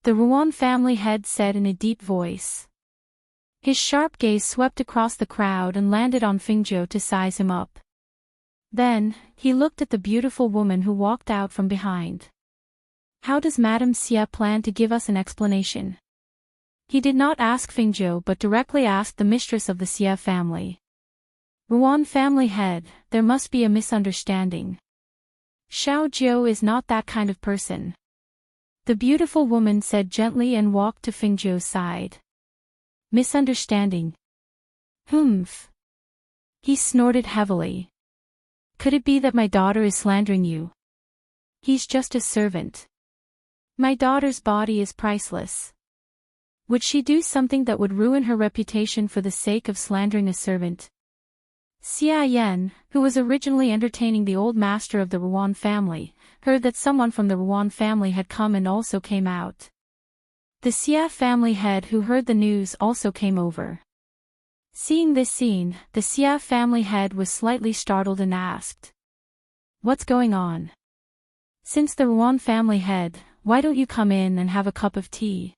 The Ruan family head said in a deep voice. His sharp gaze swept across the crowd and landed on Fengjiu to size him up. Then, he looked at the beautiful woman who walked out from behind. How does Madame Xia plan to give us an explanation? He did not ask Fengjiu but directly asked the mistress of the Xia family. Ruan family head, there must be a misunderstanding. Xiao Jiu is not that kind of person. The beautiful woman said gently and walked to Fengjiu's side. Misunderstanding. Humph. He snorted heavily. Could it be that my daughter is slandering you? He's just a servant. My daughter's body is priceless. Would she do something that would ruin her reputation for the sake of slandering a servant? Xia Yan, who was originally entertaining the old master of the Ruan family, heard that someone from the Ruan family had come and also came out. The Xia family head who heard the news also came over. Seeing this scene, the Xia family head was slightly startled and asked. What's going on? Since the Ruan family head, why don't you come in and have a cup of tea?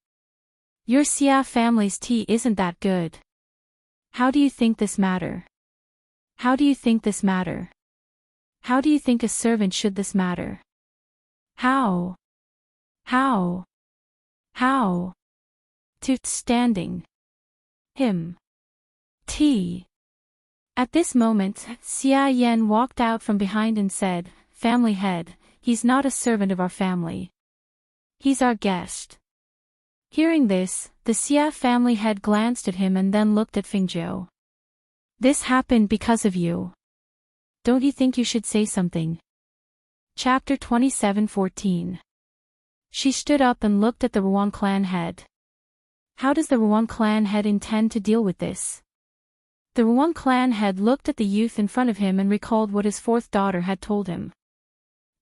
Your Xia family's tea isn't that good. How do you think this matter? How do you think this matter? How do you think a servant should this matter? How? How? How? To standing. Him. Tea. At this moment, Xia Yan walked out from behind and said, Family head, he's not a servant of our family. He's our guest. Hearing this, the Xia family head glanced at him and then looked at Fengjiu. This happened because of you. Don't you think you should say something? Chapter 27:14. She stood up and looked at the Ruan clan head. How does the Ruan clan head intend to deal with this? The Ruan clan head looked at the youth in front of him and recalled what his fourth daughter had told him.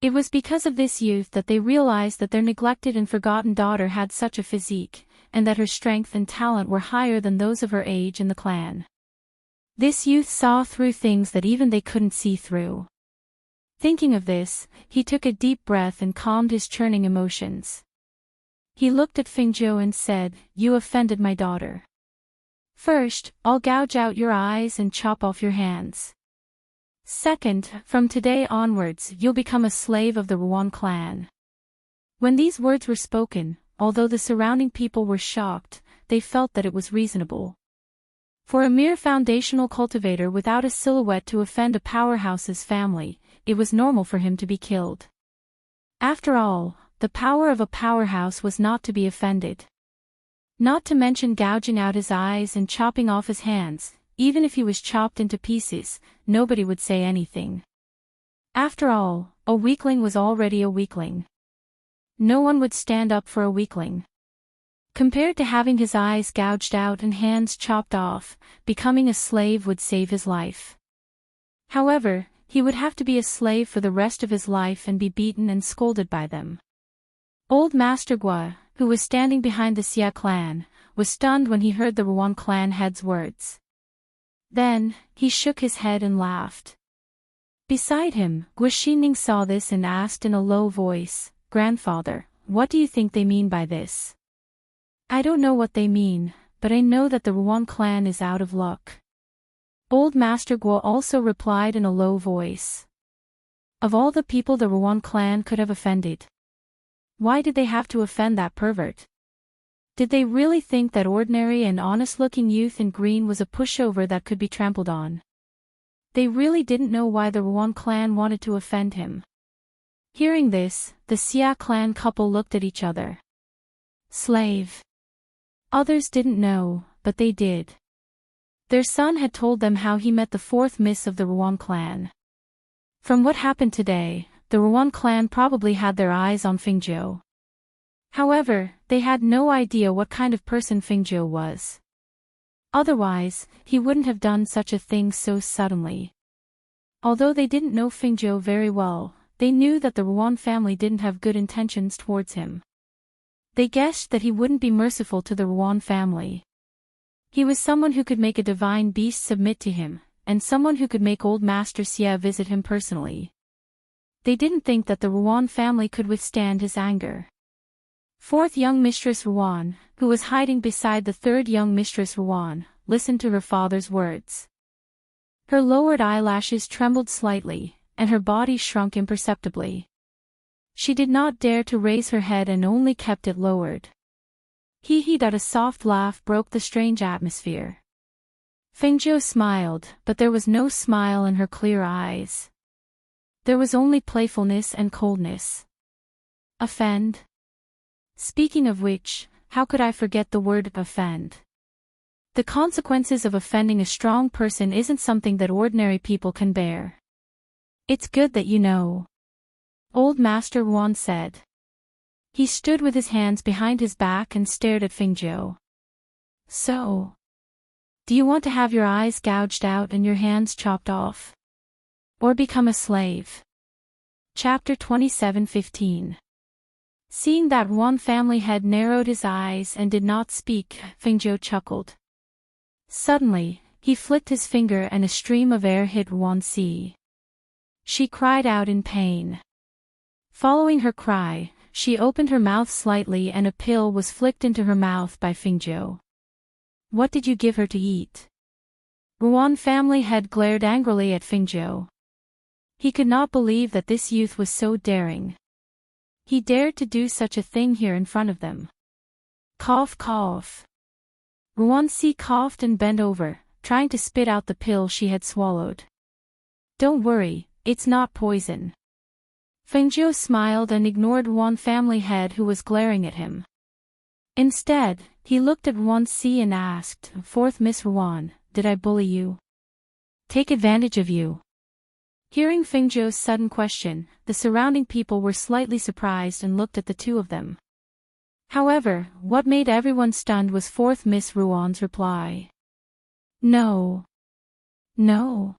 It was because of this youth that they realized that their neglected and forgotten daughter had such a physique, and that her strength and talent were higher than those of her age in the clan. This youth saw through things that even they couldn't see through. Thinking of this, he took a deep breath and calmed his churning emotions. He looked at Fengjiu and said, You offended my daughter. First, I'll gouge out your eyes and chop off your hands. Second, from today onwards you'll become a slave of the Ruan clan. When these words were spoken, although the surrounding people were shocked, they felt that it was reasonable. For a mere foundational cultivator without a silhouette to offend a powerhouse's family, it was normal for him to be killed. After all, the power of a powerhouse was not to be offended. Not to mention gouging out his eyes and chopping off his hands, even if he was chopped into pieces, nobody would say anything. After all, a weakling was already a weakling. No one would stand up for a weakling. Compared to having his eyes gouged out and hands chopped off, becoming a slave would save his life. However, he would have to be a slave for the rest of his life and be beaten and scolded by them. Old Master Gua, who was standing behind the Xia clan, was stunned when he heard the Ruan clan head's words. Then, he shook his head and laughed. Beside him, Gua Xining saw this and asked in a low voice, "Grandfather, what do you think they mean by this?" "I don't know what they mean, but I know that the Ruan clan is out of luck." Old Master Gua also replied in a low voice. Of all the people the Ruan clan could have offended, why did they have to offend that pervert? Did they really think that ordinary and honest-looking youth in green was a pushover that could be trampled on? They really didn't know why the Ruan clan wanted to offend him. Hearing this, the Xia clan couple looked at each other. Slave. Others didn't know, but they did. Their son had told them how he met the fourth miss of the Ruan clan. From what happened today, the Ruan clan probably had their eyes on Fingzhou. However, they had no idea what kind of person Fingzhou was. Otherwise, he wouldn't have done such a thing so suddenly. Although they didn't know Fingzhou very well, they knew that the Ruan family didn't have good intentions towards him. They guessed that he wouldn't be merciful to the Ruan family. He was someone who could make a divine beast submit to him, and someone who could make old Master Xia visit him personally. They didn't think that the Ruan family could withstand his anger. Fourth young Mistress Ruan, who was hiding beside the third young Mistress Ruan, listened to her father's words. Her lowered eyelashes trembled slightly, and her body shrunk imperceptibly. She did not dare to raise her head and only kept it lowered. A soft laugh broke the strange atmosphere. Fingzhou smiled, but there was no smile in her clear eyes. There was only playfulness and coldness. Offend? Speaking of which, how could I forget the word offend? The consequences of offending a strong person isn't something that ordinary people can bear. It's good that you know. Old Master Ruan said. He stood with his hands behind his back and stared at Fingzhou. So, do you want to have your eyes gouged out and your hands chopped off? Or become a slave? Chapter 27:15. Seeing that Ruan family head narrowed his eyes and did not speak, Fingzhou chuckled. Suddenly, he flicked his finger and a stream of air hit Ruan Si. She cried out in pain. Following her cry, she opened her mouth slightly and a pill was flicked into her mouth by Fingzhou. What did you give her to eat? Ruan family head glared angrily at Fingzhou. He could not believe that this youth was so daring. He dared to do such a thing here in front of them. Cough cough. Ruan Si coughed and bent over, trying to spit out the pill she had swallowed. Don't worry, it's not poison. Fingzhou smiled and ignored Ruan family head who was glaring at him. Instead, he looked at Ruan Si and asked, Fourth Miss Ruan, did I bully you? Take advantage of you? Hearing Fingzhou's sudden question, the surrounding people were slightly surprised and looked at the two of them. However, what made everyone stunned was Fourth Miss Ruan's reply. No. No.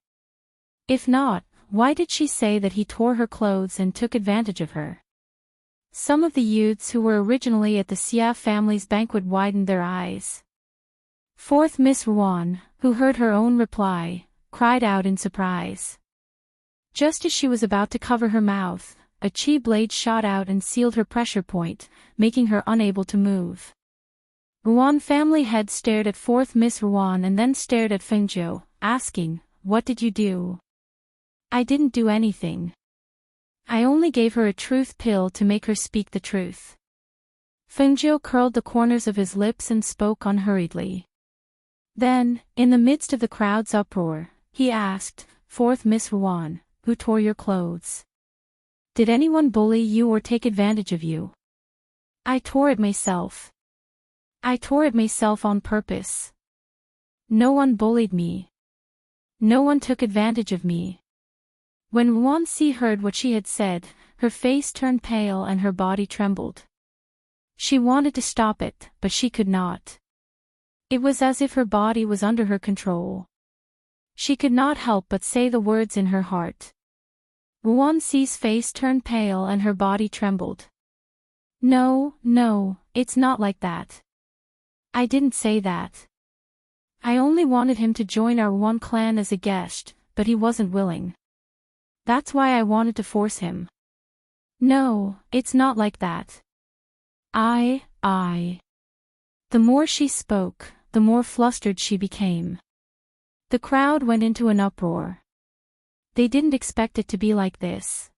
If not, why did she say that he tore her clothes and took advantage of her? Some of the youths who were originally at the Xia family's banquet widened their eyes. Fourth Miss Ruan, who heard her own reply, cried out in surprise. Just as she was about to cover her mouth, a chi blade shot out and sealed her pressure point, making her unable to move. Ruan family head stared at Fourth Miss Ruan and then stared at Fingzhou, asking, What did you do? I didn't do anything. I only gave her a truth pill to make her speak the truth. Fingzhou curled the corners of his lips and spoke unhurriedly. Then, in the midst of the crowd's uproar, he asked, "Fourth Miss Ruan, who tore your clothes? Did anyone bully you or take advantage of you?" "I tore it myself. I tore it myself on purpose. No one bullied me. No one took advantage of me." When Ruan-si heard what she had said, her face turned pale and her body trembled. She wanted to stop it, but she could not. It was as if her body was under her control. She could not help but say the words in her heart. Ruan-si's face turned pale and her body trembled. "No, no, it's not like that. I didn't say that. I only wanted him to join our Ruan clan as a guest, but he wasn't willing. That's why I wanted to force him. No, it's not like that. I. The more she spoke, the more flustered she became. The crowd went into an uproar. They didn't expect it to be like this.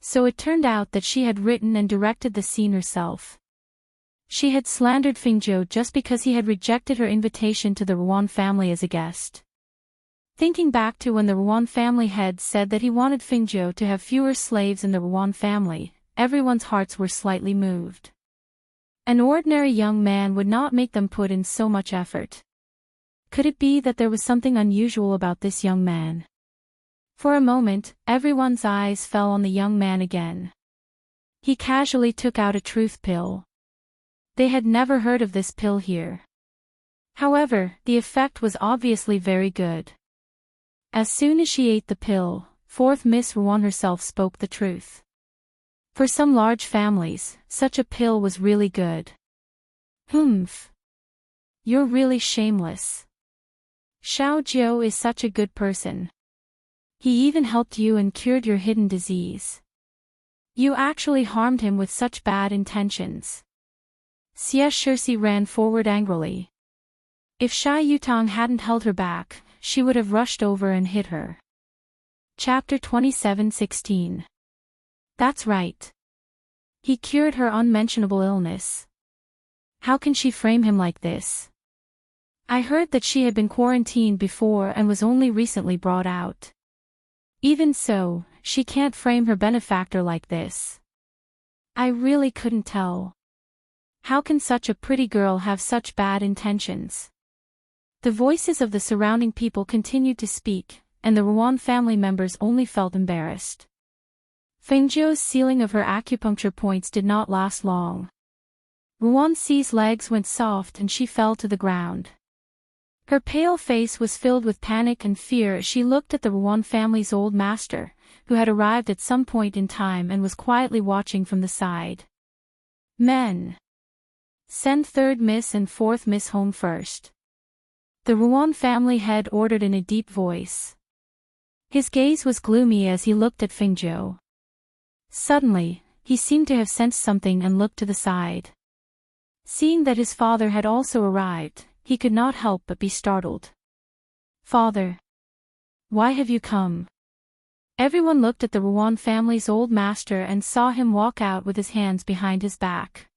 So it turned out that she had written and directed the scene herself. She had slandered Fingzhou just because he had rejected her invitation to the Ruan family as a guest. Thinking back to when the Ruan family head said that he wanted Fingzhou to have fewer slaves in the Ruan family, everyone's hearts were slightly moved. An ordinary young man would not make them put in so much effort. Could it be that there was something unusual about this young man? For a moment, everyone's eyes fell on the young man again. He casually took out a truth pill. They had never heard of this pill here. However, the effect was obviously very good. As soon as she ate the pill, fourth Miss Ruan herself spoke the truth. For some large families, such a pill was really good. Humph. You're really shameless. Xiao Jiu is such a good person. He even helped you and cured your hidden disease. You actually harmed him with such bad intentions. Xie Shirsi ran forward angrily. If Shai Yutang hadn't held her back, she would have rushed over and hit her. Chapter 27:16. That's right. He cured her unmentionable illness. How can she frame him like this? I heard that she had been quarantined before and was only recently brought out. Even so, she can't frame her benefactor like this. I really couldn't tell. How can such a pretty girl have such bad intentions? The voices of the surrounding people continued to speak, and the Ruan family members only felt embarrassed. Fengzhou's sealing of her acupuncture points did not last long. Ruan-si's legs went soft and she fell to the ground. Her pale face was filled with panic and fear as she looked at the Ruan family's old master, who had arrived at some point in time and was quietly watching from the side. Men. Send third miss and fourth miss home first. The Ruan family head ordered in a deep voice. His gaze was gloomy as he looked at Fengzhou. Suddenly, he seemed to have sensed something and looked to the side. Seeing that his father had also arrived, he could not help but be startled. Father. Why have you come? Everyone looked at the Ruan family's old master and saw him walk out with his hands behind his back.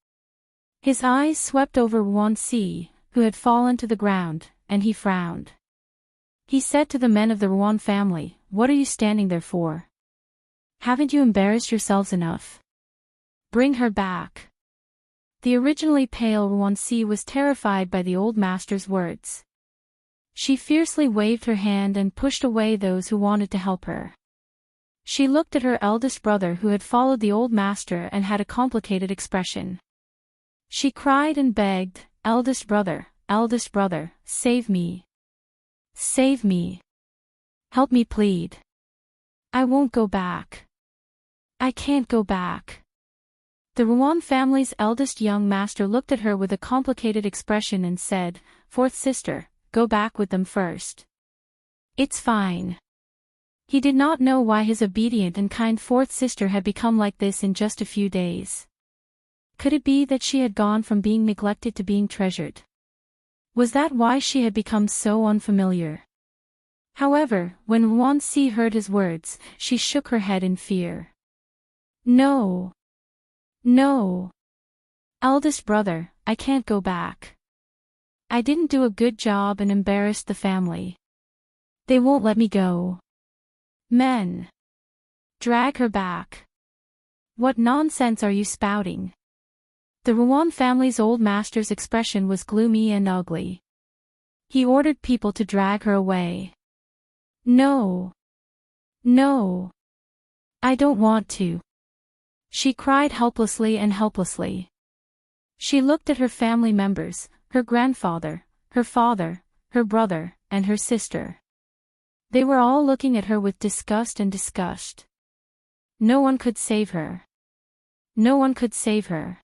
His eyes swept over Ruan-si, who had fallen to the ground, and he frowned. He said to the men of the Ruan family, "What are you standing there for? Haven't you embarrassed yourselves enough? Bring her back." The originally pale Ruan-si was terrified by the old master's words. She fiercely waved her hand and pushed away those who wanted to help her. She looked at her eldest brother who had followed the old master and had a complicated expression. She cried and begged, eldest brother, save me. Save me. Help me plead. I won't go back. I can't go back." The Ruan family's eldest young master looked at her with a complicated expression and said, "Fourth sister, go back with them first. It's fine." He did not know why his obedient and kind fourth sister had become like this in just a few days. Could it be that she had gone from being neglected to being treasured? Was that why she had become so unfamiliar? However, when Ruan-si heard his words, she shook her head in fear. No. No. Eldest brother, I can't go back. I didn't do a good job and embarrassed the family. They won't let me go. Men. Drag her back. What nonsense are you spouting? The Ruan family's old master's expression was gloomy and ugly. He ordered people to drag her away. No. No. I don't want to. She cried helplessly and helplessly. She looked at her family members, her grandfather, her father, her brother, and her sister. They were all looking at her with disgust and disgust. No one could save her. No one could save her.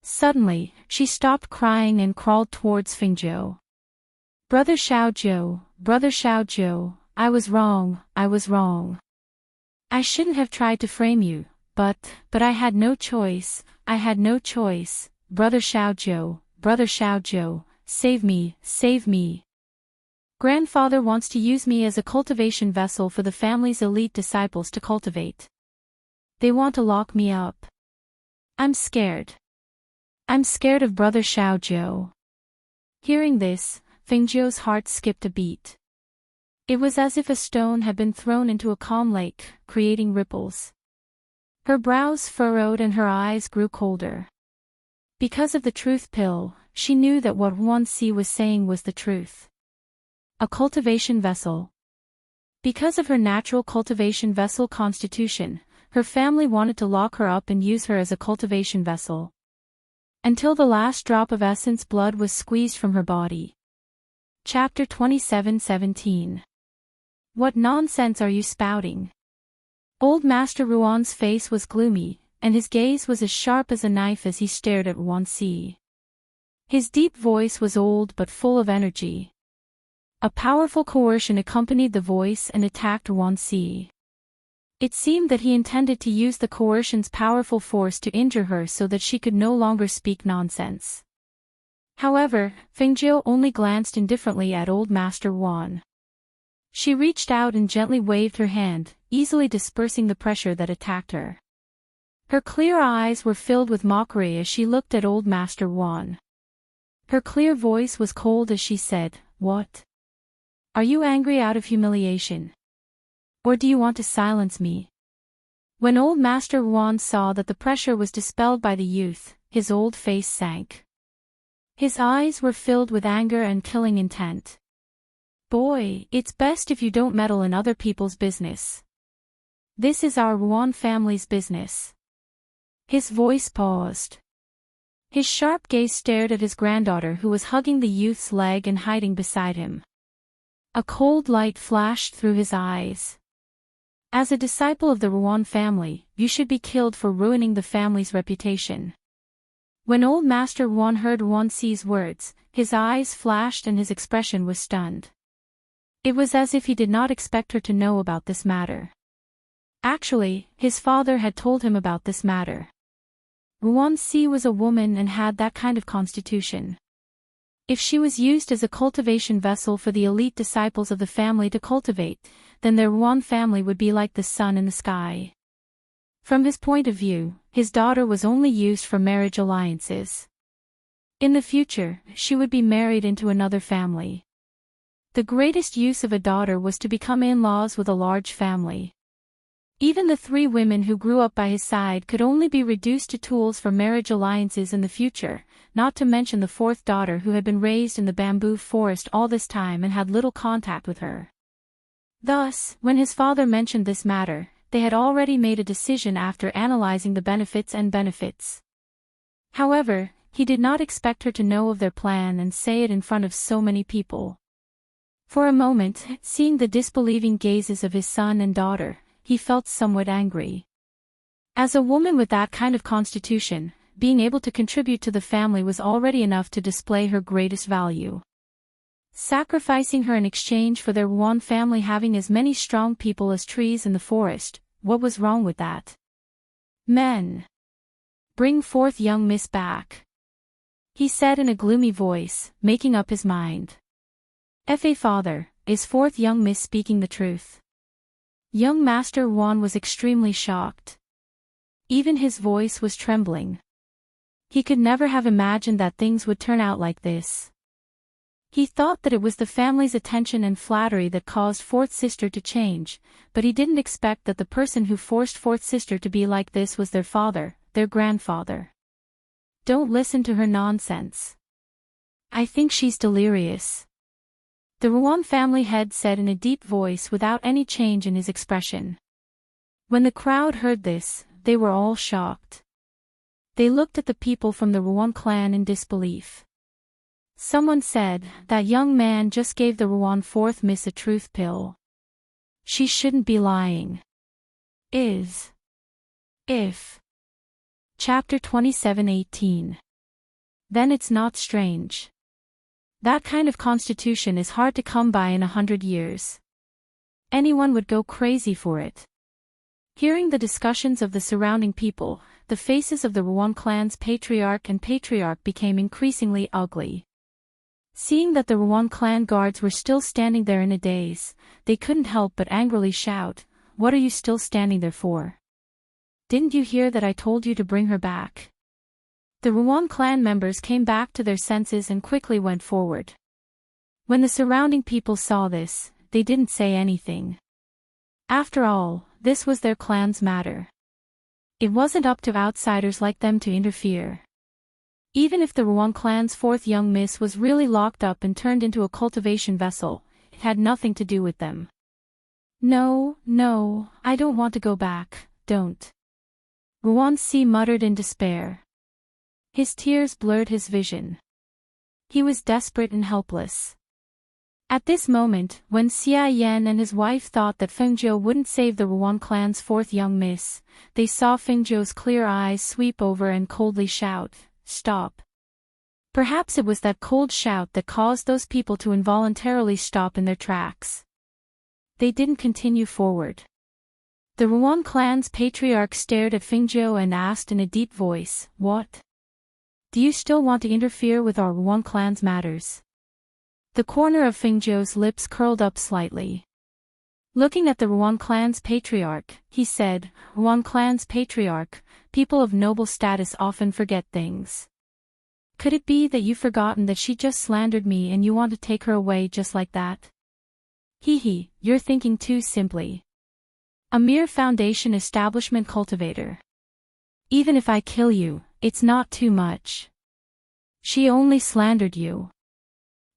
Suddenly, she stopped crying and crawled towards Fingzhou. Brother Xiaozhou, I was wrong, I was wrong. I shouldn't have tried to frame you, but I had no choice, I had no choice. Brother Xiaozhou, save me, save me. Grandfather wants to use me as a cultivation vessel for the family's elite disciples to cultivate. They want to lock me up. I'm scared. I'm scared of Brother Xiaozhou. Hearing this, Fingzhou's heart skipped a beat. It was as if a stone had been thrown into a calm lake, creating ripples. Her brows furrowed and her eyes grew colder. Because of the truth pill, she knew that what Huan Si was saying was the truth. A cultivation vessel. Because of her natural cultivation vessel constitution, her family wanted to lock her up and use her as a cultivation vessel. Until the last drop of essence blood was squeezed from her body. Chapter 27:17. What nonsense are you spouting? Old Master Ruan's face was gloomy, and his gaze was as sharp as a knife as he stared at Huan Si. His deep voice was old but full of energy. A powerful coercion accompanied the voice and attacked Huan Si. It seemed that he intended to use the coercion's powerful force to injure her so that she could no longer speak nonsense. However, Fingzhou only glanced indifferently at Old Master Huan. She reached out and gently waved her hand, easily dispersing the pressure that attacked her. Her clear eyes were filled with mockery as she looked at Old Master Huan. Her clear voice was cold as she said, "What? Are you angry out of humiliation? Or do you want to silence me?" When Old Master Huan saw that the pressure was dispelled by the youth, his old face sank. His eyes were filled with anger and killing intent. "Boy, it's best if you don't meddle in other people's business. This is our Huan family's business." His voice paused. His sharp gaze stared at his granddaughter who was hugging the youth's leg and hiding beside him. A cold light flashed through his eyes. "As a disciple of the Ruan family, you should be killed for ruining the family's reputation." When Old Master Huan heard Huan Si's words, his eyes flashed and his expression was stunned. It was as if he did not expect her to know about this matter. Actually, his father had told him about this matter. Huan Si was a woman and had that kind of constitution. If she was used as a cultivation vessel for the elite disciples of the family to cultivate, then their Huan family would be like the sun in the sky. From his point of view, his daughter was only used for marriage alliances. In the future, she would be married into another family. The greatest use of a daughter was to become in-laws with a large family. Even the three women who grew up by his side could only be reduced to tools for marriage alliances in the future, not to mention the fourth daughter who had been raised in the bamboo forest all this time and had little contact with her. Thus, when his father mentioned this matter, they had already made a decision after analyzing the benefits. However, he did not expect her to know of their plan and say it in front of so many people. For a moment, seeing the disbelieving gazes of his son and daughter, he felt somewhat angry. As a woman with that kind of constitution, being able to contribute to the family was already enough to display her greatest value. Sacrificing her in exchange for their Huan family having as many strong people as trees in the forest, what was wrong with that? "Men! Bring forth young Miss back," he said in a gloomy voice, making up his mind. Father, is fourth young Miss speaking the truth?" Young Master Huan was extremely shocked. Even his voice was trembling. He could never have imagined that things would turn out like this. He thought that it was the family's attention and flattery that caused fourth sister to change, but he didn't expect that the person who forced fourth sister to be like this was their father, their grandfather. Don't listen to her nonsense. I think she's delirious. The Rouen family head said in a deep voice without any change in his expression. When the crowd heard this, they were all shocked. They looked at the people from the Rouen clan in disbelief. Someone said, that young man just gave the Rouen fourth miss a truth pill. She shouldn't be lying. If. Chapter 27:18. Then it's not strange. That kind of constitution is hard to come by in 100 years. Anyone would go crazy for it. Hearing the discussions of the surrounding people, the faces of the Rouen clan's patriarch and patriarch became increasingly ugly. Seeing that the Rouen clan guards were still standing there in a daze, they couldn't help but angrily shout, "What are you still standing there for? Didn't you hear that I told you to bring her back?" The Rouen clan members came back to their senses and quickly went forward. When the surrounding people saw this, they didn't say anything. After all, this was their clan's matter. It wasn't up to outsiders like them to interfere. Even if the Rouen clan's fourth young miss was really locked up and turned into a cultivation vessel, it had nothing to do with them. No, I don't want to go back, don't. Rouen C muttered in despair. His tears blurred his vision. He was desperate and helpless. At this moment, when Xia Yan and his wife thought that Feng Zhou wouldn't save the Rouen clan's fourth young miss, they saw Feng Zhou's clear eyes sweep over and coldly shout, "Stop." Perhaps it was that cold shout that caused those people to involuntarily stop in their tracks. They didn't continue forward. The Rouen clan's patriarch stared at Feng Zhou and asked in a deep voice, "What? Do you still want to interfere with our Rouen clan's matters?" The corner of Feng Zhou's lips curled up slightly. Looking at the Rouen clan's patriarch, he said, "Rouen clan's patriarch, people of noble status often forget things. Could it be that you've forgotten that she just slandered me and you want to take her away just like that? You're thinking too simply. A mere foundation establishment cultivator. Even if I kill you, it's not too much. She only slandered you.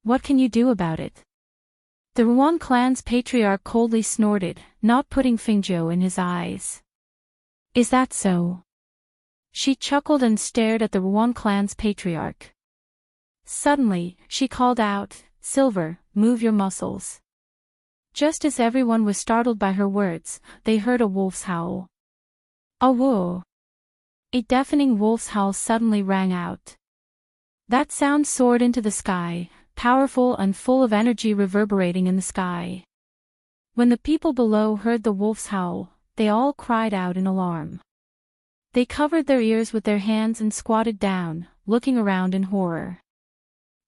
What can you do about it?" The Rouen clan's patriarch coldly snorted, not putting Feng Zhou in his eyes. "Is that so?" She chuckled and stared at the Rouen clan's patriarch. Suddenly, she called out, "Silver, move your muscles." Just as everyone was startled by her words, they heard a wolf's howl. A whoa! A deafening wolf's howl suddenly rang out. That sound soared into the sky, powerful and full of energy reverberating in the sky. When the people below heard the wolf's howl, they all cried out in alarm. They covered their ears with their hands and squatted down, looking around in horror.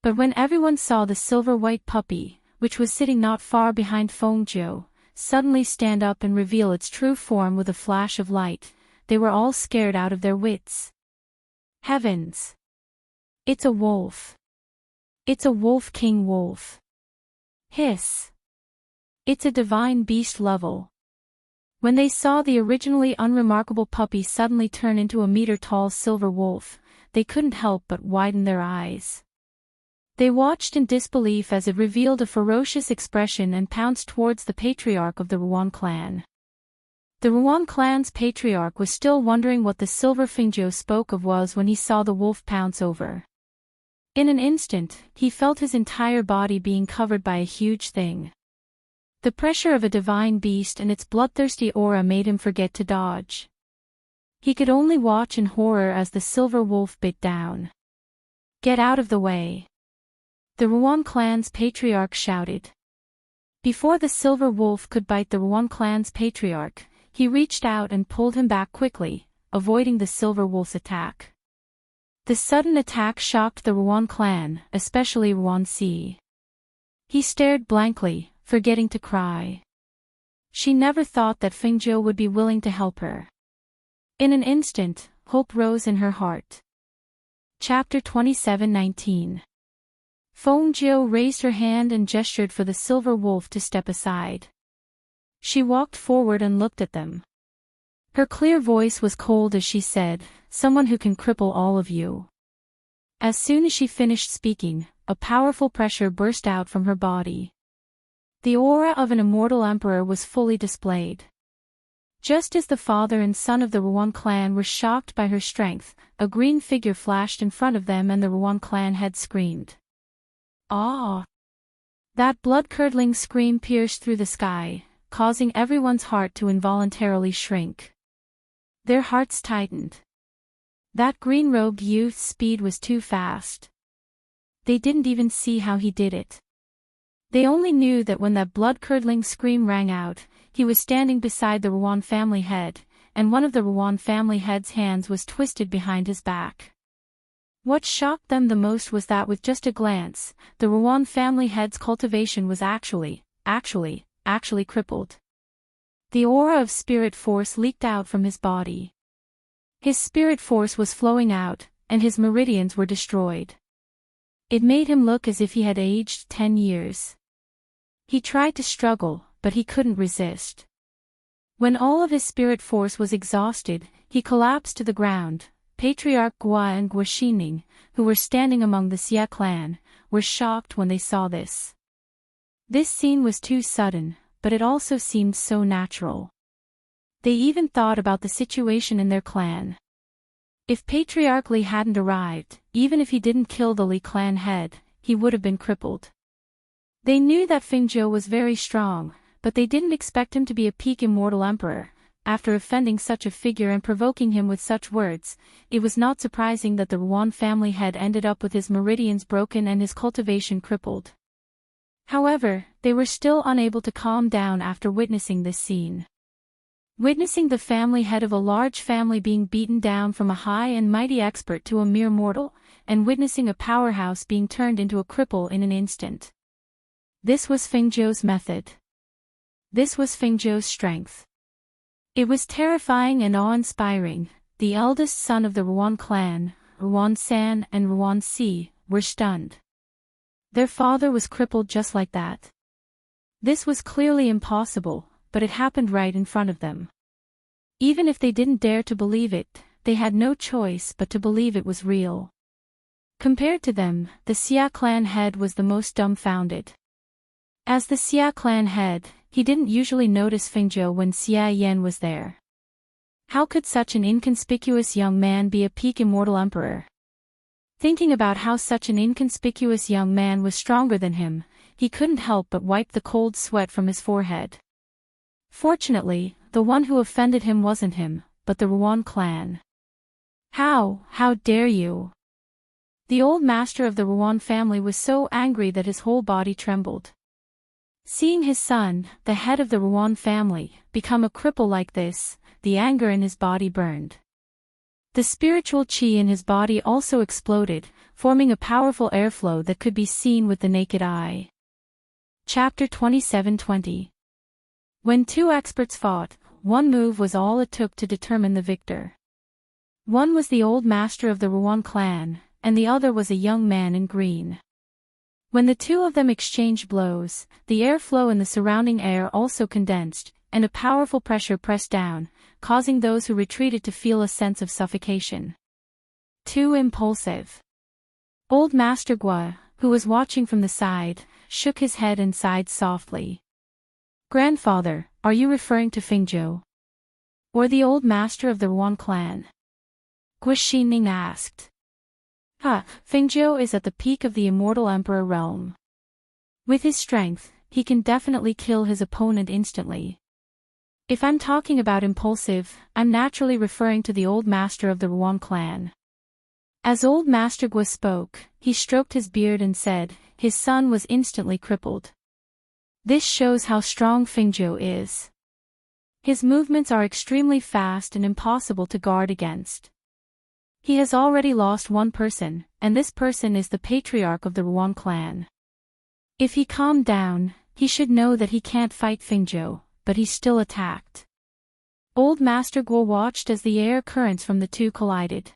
But when everyone saw the silver-white puppy, which was sitting not far behind Feng Zhou, suddenly stand up and reveal its true form with a flash of light, they were all scared out of their wits. Heavens! It's a wolf! It's a wolf, King Wolf. Hiss! It's a divine beast level. When they saw the originally unremarkable puppy suddenly turn into a meter-tall silver wolf, they couldn't help but widen their eyes. They watched in disbelief as it revealed a ferocious expression and pounced towards the patriarch of the Rouen clan. The Rouen clan's patriarch was still wondering what the silver Feng Zhou spoke of was when he saw the wolf pounce over. In an instant, he felt his entire body being covered by a huge thing. The pressure of a divine beast and its bloodthirsty aura made him forget to dodge. He could only watch in horror as the silver wolf bit down. "Get out of the way!" The Rouen clan's patriarch shouted. Before the silver wolf could bite the Rouen clan's patriarch, he reached out and pulled him back quickly, avoiding the silver wolf's attack. The sudden attack shocked the Rouen clan, especially Rouen C. He stared blankly, forgetting to cry. She never thought that Feng Zhou would be willing to help her. In an instant, hope rose in her heart. Chapter 27:19. Fengjiu raised her hand and gestured for the silver wolf to step aside. She walked forward and looked at them. Her clear voice was cold as she said, "Someone who can cripple all of you." As soon as she finished speaking, a powerful pressure burst out from her body. The aura of an immortal emperor was fully displayed. Just as the father and son of the Ruan clan were shocked by her strength, a green figure flashed in front of them and the Ruan clan head screamed. "Ah!" That blood-curdling scream pierced through the sky, causing everyone's heart to involuntarily shrink. Their hearts tightened. That green-robed youth's speed was too fast. They didn't even see how he did it. They only knew that when that blood-curdling scream rang out, he was standing beside the Ruan family head, and one of the Ruan family head's hands was twisted behind his back. What shocked them the most was that with just a glance, the Ruan family head's cultivation was actually crippled. The aura of spirit force leaked out from his body. His spirit force was flowing out, and his meridians were destroyed. It made him look as if he had aged 10 years. He tried to struggle, but he couldn't resist. When all of his spirit force was exhausted, he collapsed to the ground. Patriarch Gua and Guaxining, who were standing among the Xia clan, were shocked when they saw this. This scene was too sudden, but it also seemed so natural. They even thought about the situation in their clan. If Patriarch Li hadn't arrived, even if he didn't kill the Li clan head, he would have been crippled. They knew that Fengjiu was very strong, but they didn't expect him to be a peak immortal emperor. After offending such a figure and provoking him with such words, it was not surprising that the Ruan family head ended up with his meridians broken and his cultivation crippled. However, they were still unable to calm down after witnessing this scene. Witnessing the family head of a large family being beaten down from a high and mighty expert to a mere mortal, and witnessing a powerhouse being turned into a cripple in an instant. This was Fengjiu's method. This was Fengjiu's strength. It was terrifying and awe-inspiring. The eldest son of the Ruan clan, Ruan San and Ruan Si, were stunned. Their father was crippled just like that. This was clearly impossible, but it happened right in front of them. Even if they didn't dare to believe it, they had no choice but to believe it was real. Compared to them, the Xia clan head was the most dumbfounded. As the Xia clan head, he didn't usually notice Fengjiu when Xia Yan was there. How could such an inconspicuous young man be a peak immortal emperor? Thinking about how such an inconspicuous young man was stronger than him, he couldn't help but wipe the cold sweat from his forehead. Fortunately, the one who offended him wasn't him, but the Ruan clan. How dare you? The old master of the Ruan family was so angry that his whole body trembled. Seeing his son, the head of the Ruan family, become a cripple like this, the anger in his body burned. The spiritual qi in his body also exploded, forming a powerful airflow that could be seen with the naked eye. Chapter 27:20. When two experts fought, one move was all it took to determine the victor. One was the old master of the Ruan clan, and the other was a young man in green. When the two of them exchanged blows, the airflow in the surrounding air also condensed, and a powerful pressure pressed down, causing those who retreated to feel a sense of suffocation. Too impulsive. Old Master Gua, who was watching from the side, shook his head and sighed softly. "Grandfather, are you referring to Fengjiu? Or the old master of the Ruan clan?" Guaxining asked. Fengjiu is at the peak of the immortal emperor realm. With his strength, he can definitely kill his opponent instantly. If I'm talking about impulsive, I'm naturally referring to the old master of the Ruan clan. As old Master Gua spoke, he stroked his beard and said, his son was instantly crippled. This shows how strong Fengjiu is. His movements are extremely fast and impossible to guard against. He has already lost one person, and this person is the patriarch of the Ruan clan. If he calmed down, he should know that he can't fight Fengjiu, but he still attacked. Old Master Guo watched as the air currents from the two collided.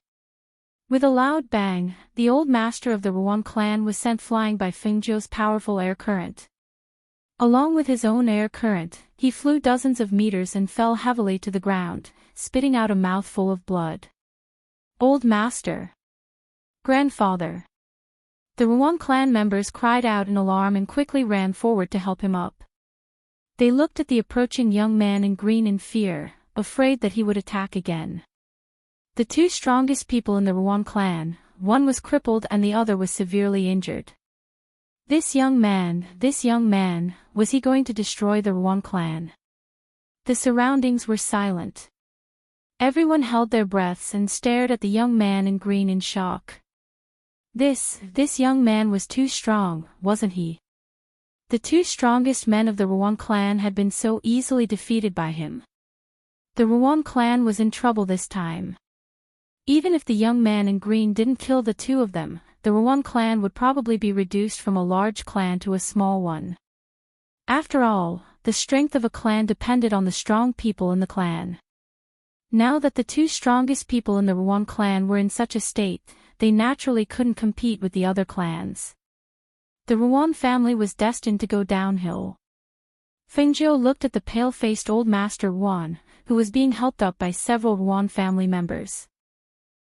With a loud bang, the old master of the Ruan clan was sent flying by Fengzhou's powerful air current. Along with his own air current, he flew dozens of meters and fell heavily to the ground, spitting out a mouthful of blood. Old master! Grandfather! The Ruan clan members cried out in alarm and quickly ran forward to help him up. They looked at the approaching young man in green in fear, afraid that he would attack again. The two strongest people in the Ruan clan, one was crippled and the other was severely injured. This young man, was he going to destroy the Ruan clan? The surroundings were silent. Everyone held their breaths and stared at the young man in green in shock. This young man was too strong, wasn't he? The two strongest men of the Ruan clan had been so easily defeated by him. The Ruan clan was in trouble this time. Even if the young man in green didn't kill the two of them, the Ruan clan would probably be reduced from a large clan to a small one. After all, the strength of a clan depended on the strong people in the clan. Now that the two strongest people in the Ruan clan were in such a state, they naturally couldn't compete with the other clans. The Ruan family was destined to go downhill. Fengzhou looked at the pale-faced old master Ruan, who was being helped up by several Ruan family members.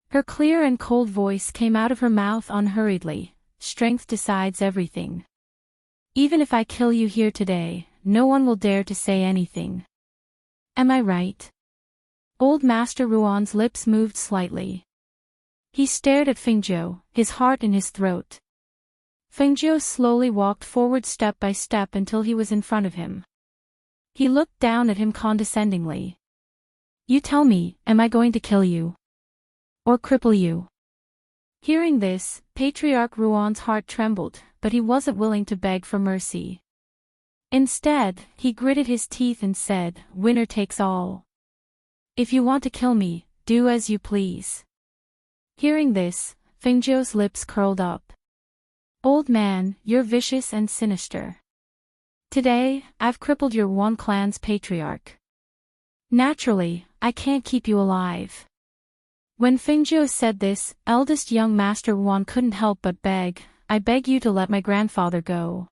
Her clear and cold voice came out of her mouth unhurriedly. Strength decides everything. Even if I kill you here today, no one will dare to say anything. Am I right? Old Master Ruan's lips moved slightly. He stared at Fengzhou, his heart in his throat. Fengzhou slowly walked forward step by step until he was in front of him. He looked down at him condescendingly. You tell me, am I going to kill you? Or cripple you? Hearing this, Patriarch Ruan's heart trembled, but he wasn't willing to beg for mercy. Instead, he gritted his teeth and said, winner takes all. If you want to kill me, do as you please. Hearing this, Fengzhou's lips curled up. Old man, you're vicious and sinister. Today, I've crippled your Ruan clan's patriarch. Naturally, I can't keep you alive. When Fengzhou said this, eldest young Master Ruan couldn't help but beg, I beg you to let my grandfather go.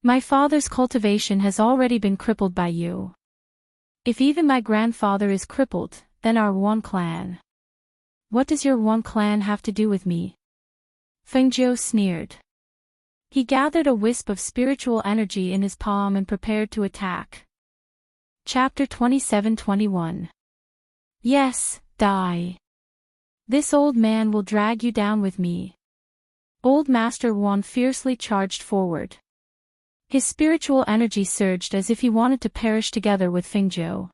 My father's cultivation has already been crippled by you. If even my grandfather is crippled, then our Ruan clan. What does your Ruan clan have to do with me? Fengzhou sneered. He gathered a wisp of spiritual energy in his palm and prepared to attack. Chapter 27-21. Yes, die. This old man will drag you down with me. Old Master Ruan fiercely charged forward. His spiritual energy surged as if he wanted to perish together with Fengzhou.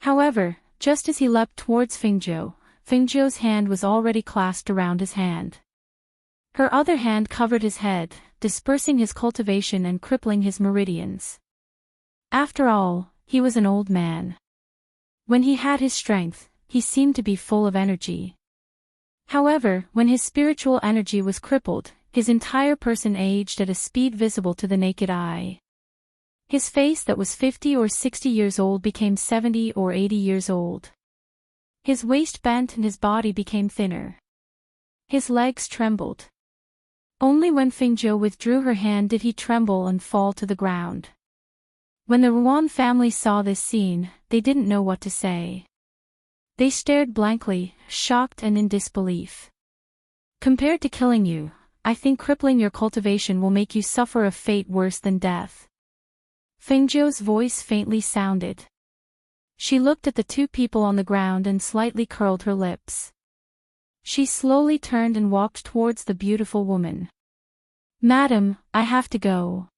However, just as he leapt towards Fengzhou's hand was already clasped around his hand. Her other hand covered his head, dispersing his cultivation and crippling his meridians. After all, he was an old man. When he had his strength, he seemed to be full of energy. However, when his spiritual energy was crippled, his entire person aged at a speed visible to the naked eye. His face that was 50 or 60 years old became 70 or 80 years old. His waist bent and his body became thinner. His legs trembled. Only when Fengzhou withdrew her hand did he tremble and fall to the ground. When the Ruan family saw this scene, they didn't know what to say. They stared blankly, shocked and in disbelief. Compared to killing you, I think crippling your cultivation will make you suffer a fate worse than death. Fengzhou's voice faintly sounded. She looked at the two people on the ground and slightly curled her lips. She slowly turned and walked towards the beautiful woman. Madam, I have to go.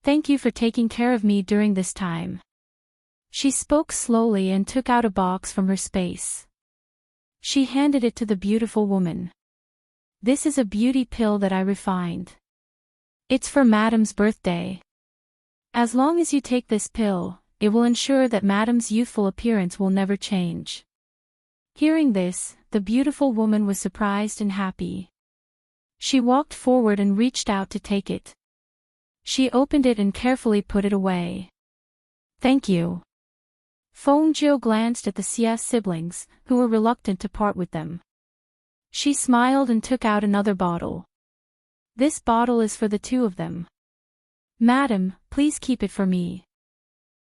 Thank you for taking care of me during this time. She spoke slowly and took out a box from her space. She handed it to the beautiful woman. This is a beauty pill that I refined. It's for Madam's birthday. As long as you take this pill, it will ensure that Madam's youthful appearance will never change. Hearing this, the beautiful woman was surprised and happy. She walked forward and reached out to take it. She opened it and carefully put it away. Thank you. Fengzhou glanced at the Xia siblings, who were reluctant to part with them. She smiled and took out another bottle. This bottle is for the two of them. Madam, please keep it for me.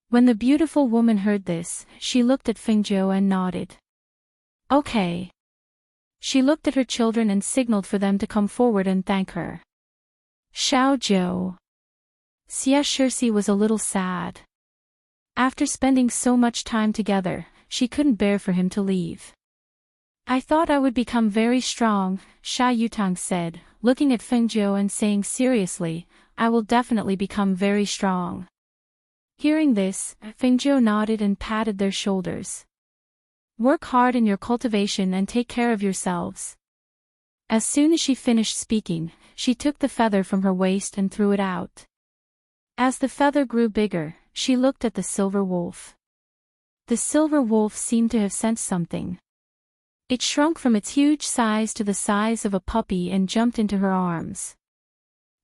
When the beautiful woman heard this, she looked at Fengzhou and nodded. Okay. She looked at her children and signaled for them to come forward and thank her. Xiao Zhou. Xia Shirsi was a little sad. After spending so much time together, she couldn't bear for him to leave. I thought I would become very strong, Xia Yutang said, looking at Fengzhou and saying seriously, I will definitely become very strong. Hearing this, Fengzhou nodded and patted their shoulders. Work hard in your cultivation and take care of yourselves. As soon as she finished speaking, she took the feather from her waist and threw it out. As the feather grew bigger, she looked at the silver wolf. The silver wolf seemed to have sensed something. It shrunk from its huge size to the size of a puppy and jumped into her arms.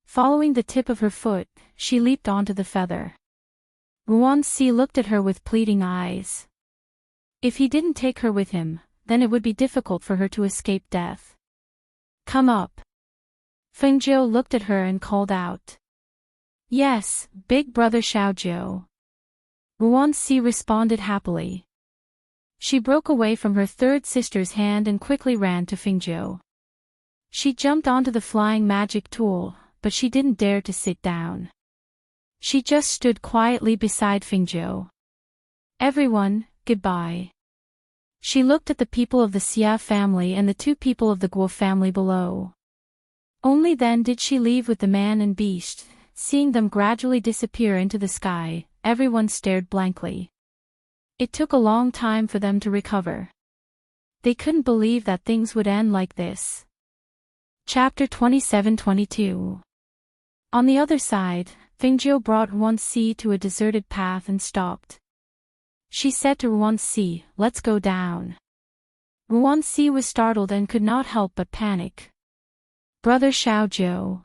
Following the tip of her foot, she leaped onto the feather. Ruanxi looked at her with pleading eyes. If he didn't take her with him, then it would be difficult for her to escape death. Come up. Fengzhou looked at her and called out. Yes, big brother Xiaozhou. Ruanxi responded happily. She broke away from her third sister's hand and quickly ran to Fengzhou. She jumped onto the flying magic tool, but she didn't dare to sit down. She just stood quietly beside Fengzhou. Everyone, goodbye. She looked at the people of the Xia family and the two people of the Guo family below. Only then did she leave with the man and beast. Seeing them gradually disappear into the sky, everyone stared blankly. It took a long time for them to recover. They couldn't believe that things would end like this. Chapter 27-22. On the other side, Fengzhou brought Ruanxi to a deserted path and stopped. She said to Ruanxi, let's go down. Ruanxi was startled and could not help but panic. Brother Xiaozhou.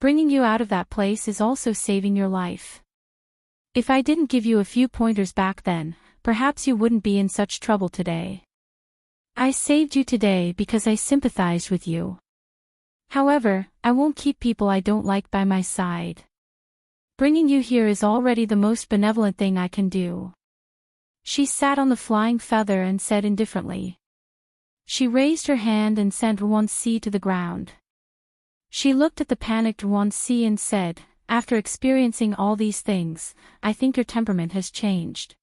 Bringing you out of that place is also saving your life. If I didn't give you a few pointers back then, perhaps you wouldn't be in such trouble today. I saved you today because I sympathized with you. However, I won't keep people I don't like by my side. Bringing you here is already the most benevolent thing I can do. She sat on the flying feather and said indifferently. She raised her hand and sent Ruanxi to the ground. She looked at the panicked Ruanxi and said, after experiencing all these things, I think your temperament has changed.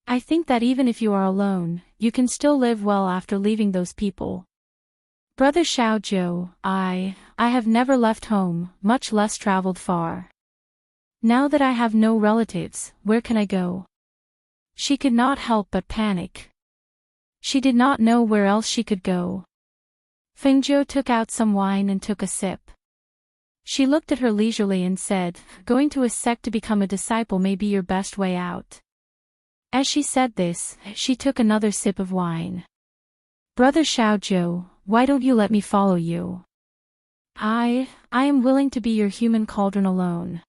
I think that even if you are alone, you can still live well after leaving those people. Brother Xiaozhou, I have never left home, much less traveled far. Now that I have no relatives, where can I go? She could not help but panic. She did not know where else she could go. Fengzhou took out some wine and took a sip. She looked at her leisurely and said, going to a sect to become a disciple may be your best way out. As she said this, she took another sip of wine. Brother Xiaozhou, why don't you let me follow you? I am willing to be your human cauldron alone.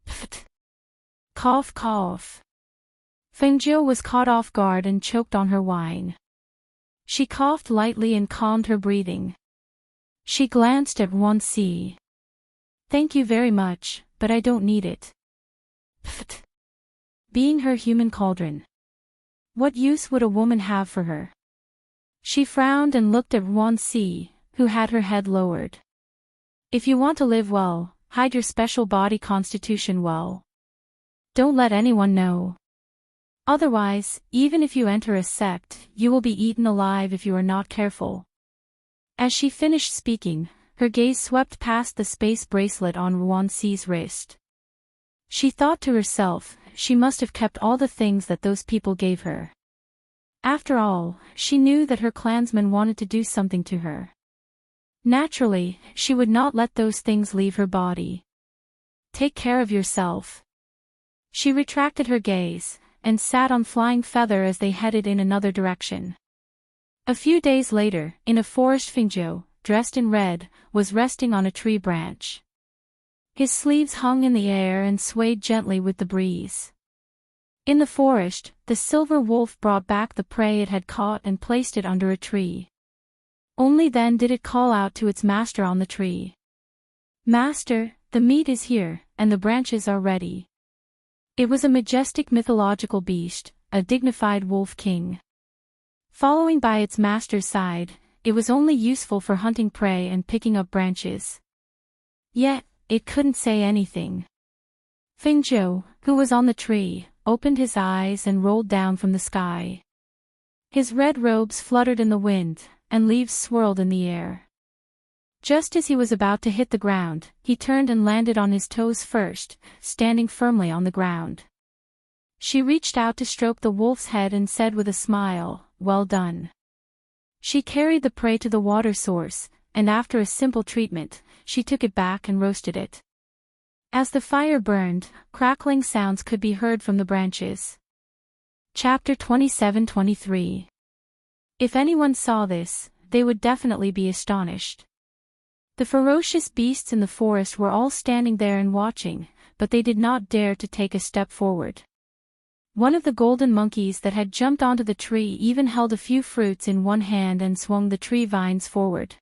Pft. Cough cough. Fengzhou was caught off guard and choked on her wine. She coughed lightly and calmed her breathing. She glanced at Ruanxi. Thank you very much, but I don't need it. Pfft. Being her human cauldron. What use would a woman have for her? She frowned and looked at Ruanxi, who had her head lowered. If you want to live well, hide your special body constitution well. Don't let anyone know. Otherwise, even if you enter a sect, you will be eaten alive if you are not careful. As she finished speaking, her gaze swept past the space bracelet on Ruanxi's wrist. She thought to herself, she must have kept all the things that those people gave her. After all, she knew that her clansmen wanted to do something to her. Naturally, she would not let those things leave her body. Take care of yourself. She retracted her gaze, and sat on Flying Feather as they headed in another direction. A few days later, in a forest, Fengzhou, dressed in red, was resting on a tree branch. His sleeves hung in the air and swayed gently with the breeze. In the forest, the silver wolf brought back the prey it had caught and placed it under a tree. Only then did it call out to its master on the tree. "Master, the meat is here, and the branches are ready." It was a majestic mythological beast, a dignified wolf king. Following by its master's side, it was only useful for hunting prey and picking up branches. Yet, it couldn't say anything. Fingzhou, who was on the tree, opened his eyes and rolled down from the sky. His red robes fluttered in the wind, and leaves swirled in the air. Just as he was about to hit the ground, he turned and landed on his toes first, standing firmly on the ground. She reached out to stroke the wolf's head and said with a smile, "Well done." She carried the prey to the water source, and after a simple treatment, she took it back and roasted it. As the fire burned, crackling sounds could be heard from the branches. Chapter 27-23. If anyone saw this, they would definitely be astonished. The ferocious beasts in the forest were all standing there and watching, but they did not dare to take a step forward. One of the golden monkeys that had jumped onto the tree even held a few fruits in one hand and swung the tree vines forward.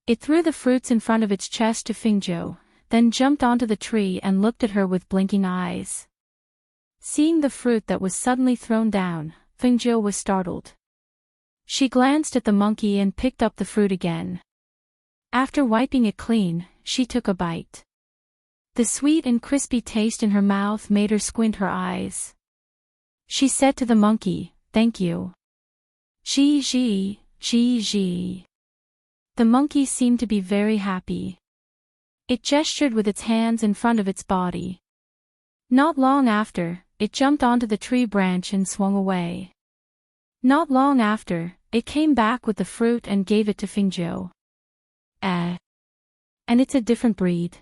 It threw the fruits in front of its chest to Fingzhou, then jumped onto the tree and looked at her with blinking eyes. Seeing the fruit that was suddenly thrown down, Fingzhou was startled. She glanced at the monkey and picked up the fruit again. After wiping it clean, she took a bite. The sweet and crispy taste in her mouth made her squint her eyes. She said to the monkey, "Thank you." "Ji. The monkey seemed to be very happy. It gestured with its hands in front of its body. Not long after, it jumped onto the tree branch and swung away. Not long after, it came back with the fruit and gave it to Fingzhou. And it's a different breed.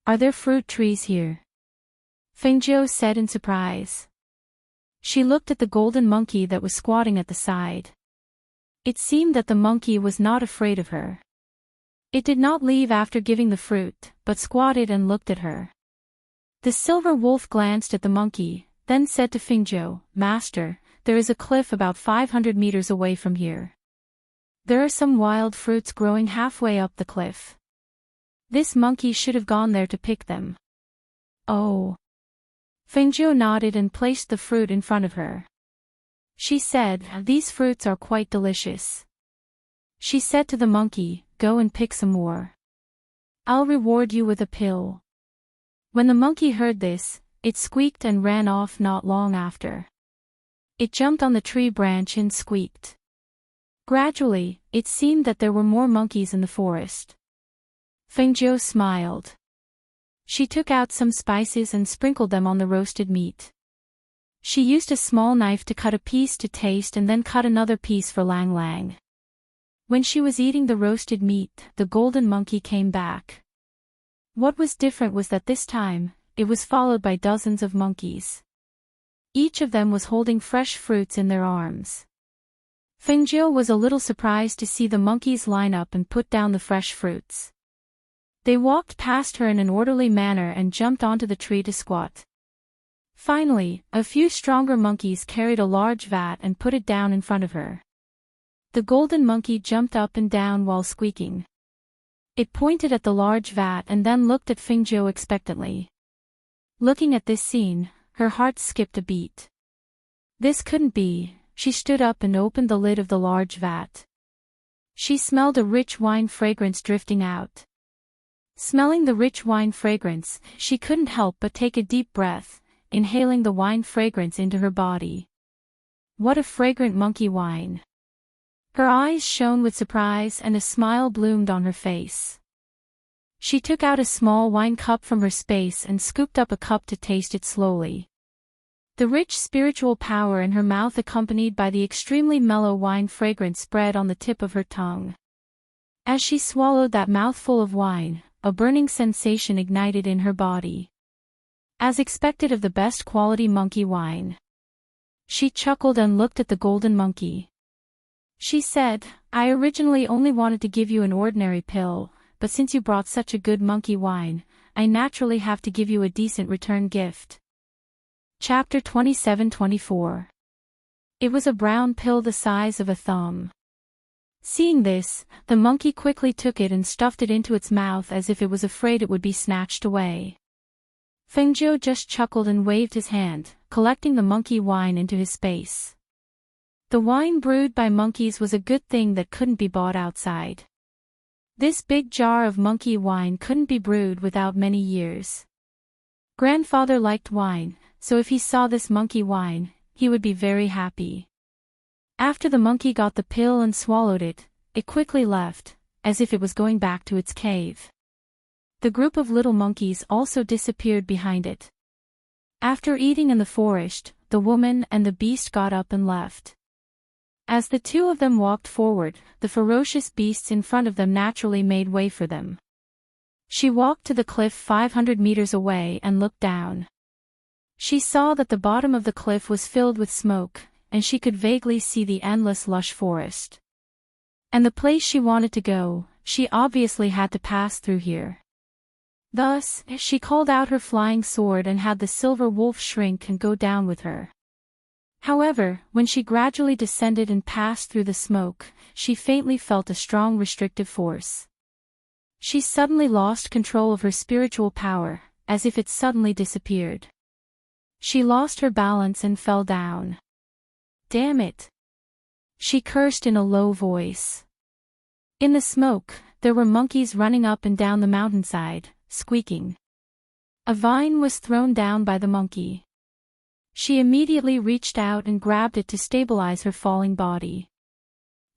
Are there fruit trees here?" Fingzhou said in surprise. She looked at the golden monkey that was squatting at the side. It seemed that the monkey was not afraid of her. It did not leave after giving the fruit, but squatted and looked at her. The silver wolf glanced at the monkey, then said to Fingzhou, "Master, there is a cliff about 500 meters away from here. There are some wild fruits growing halfway up the cliff. This monkey should have gone there to pick them." "Oh." Fingzhou nodded and placed the fruit in front of her. She said, "These fruits are quite delicious." She said to the monkey, "Go and pick some more. I'll reward you with a pill." When the monkey heard this, it squeaked and ran off not long after. It jumped on the tree branch and squeaked. Gradually, it seemed that there were more monkeys in the forest. Fingzhou smiled. She took out some spices and sprinkled them on the roasted meat. She used a small knife to cut a piece to taste and then cut another piece for Lang Lang. When she was eating the roasted meat, the golden monkey came back. What was different was that this time, it was followed by dozens of monkeys. Each of them was holding fresh fruits in their arms. Fingzhou was a little surprised to see the monkeys line up and put down the fresh fruits. They walked past her in an orderly manner and jumped onto the tree to squat. Finally, a few stronger monkeys carried a large vat and put it down in front of her. The golden monkey jumped up and down while squeaking. It pointed at the large vat and then looked at Fingzhou expectantly. Looking at this scene, her heart skipped a beat. This couldn't be. She stood up and opened the lid of the large vat. She smelled a rich wine fragrance drifting out. Smelling the rich wine fragrance, she couldn't help but take a deep breath, inhaling the wine fragrance into her body. What a fragrant monkey wine! Her eyes shone with surprise and a smile bloomed on her face. She took out a small wine cup from her space and scooped up a cup to taste it slowly. The rich spiritual power in her mouth accompanied by the extremely mellow wine fragrance spread on the tip of her tongue. As she swallowed that mouthful of wine, a burning sensation ignited in her body. As expected of the best quality monkey wine. She chuckled and looked at the golden monkey. She said, "I originally only wanted to give you an ordinary pill, but since you brought such a good monkey wine, I naturally have to give you a decent return gift." Chapter 27-24. It was a brown pill the size of a thumb. Seeing this, the monkey quickly took it and stuffed it into its mouth as if it was afraid it would be snatched away. Fengzhou just chuckled and waved his hand, collecting the monkey wine into his space. The wine brewed by monkeys was a good thing that couldn't be bought outside. This big jar of monkey wine couldn't be brewed without many years. Grandfather liked wine, so if he saw this monkey wine, he would be very happy. After the monkey got the pill and swallowed it, it quickly left, as if it was going back to its cave. The group of little monkeys also disappeared behind it. After eating in the forest, the woman and the beast got up and left. As the two of them walked forward, the ferocious beasts in front of them naturally made way for them. She walked to the cliff 500 meters away and looked down. She saw that the bottom of the cliff was filled with smoke, and she could vaguely see the endless lush forest. And the place she wanted to go, she obviously had to pass through here. Thus, she called out her flying sword and had the silver wolf shrink and go down with her. However, when she gradually descended and passed through the smoke, she faintly felt a strong restrictive force. She suddenly lost control of her spiritual power, as if it suddenly disappeared. She lost her balance and fell down. Damn it! She cursed in a low voice. In the smoke, there were monkeys running up and down the mountainside, squeaking. A vine was thrown down by the monkey. She immediately reached out and grabbed it to stabilize her falling body.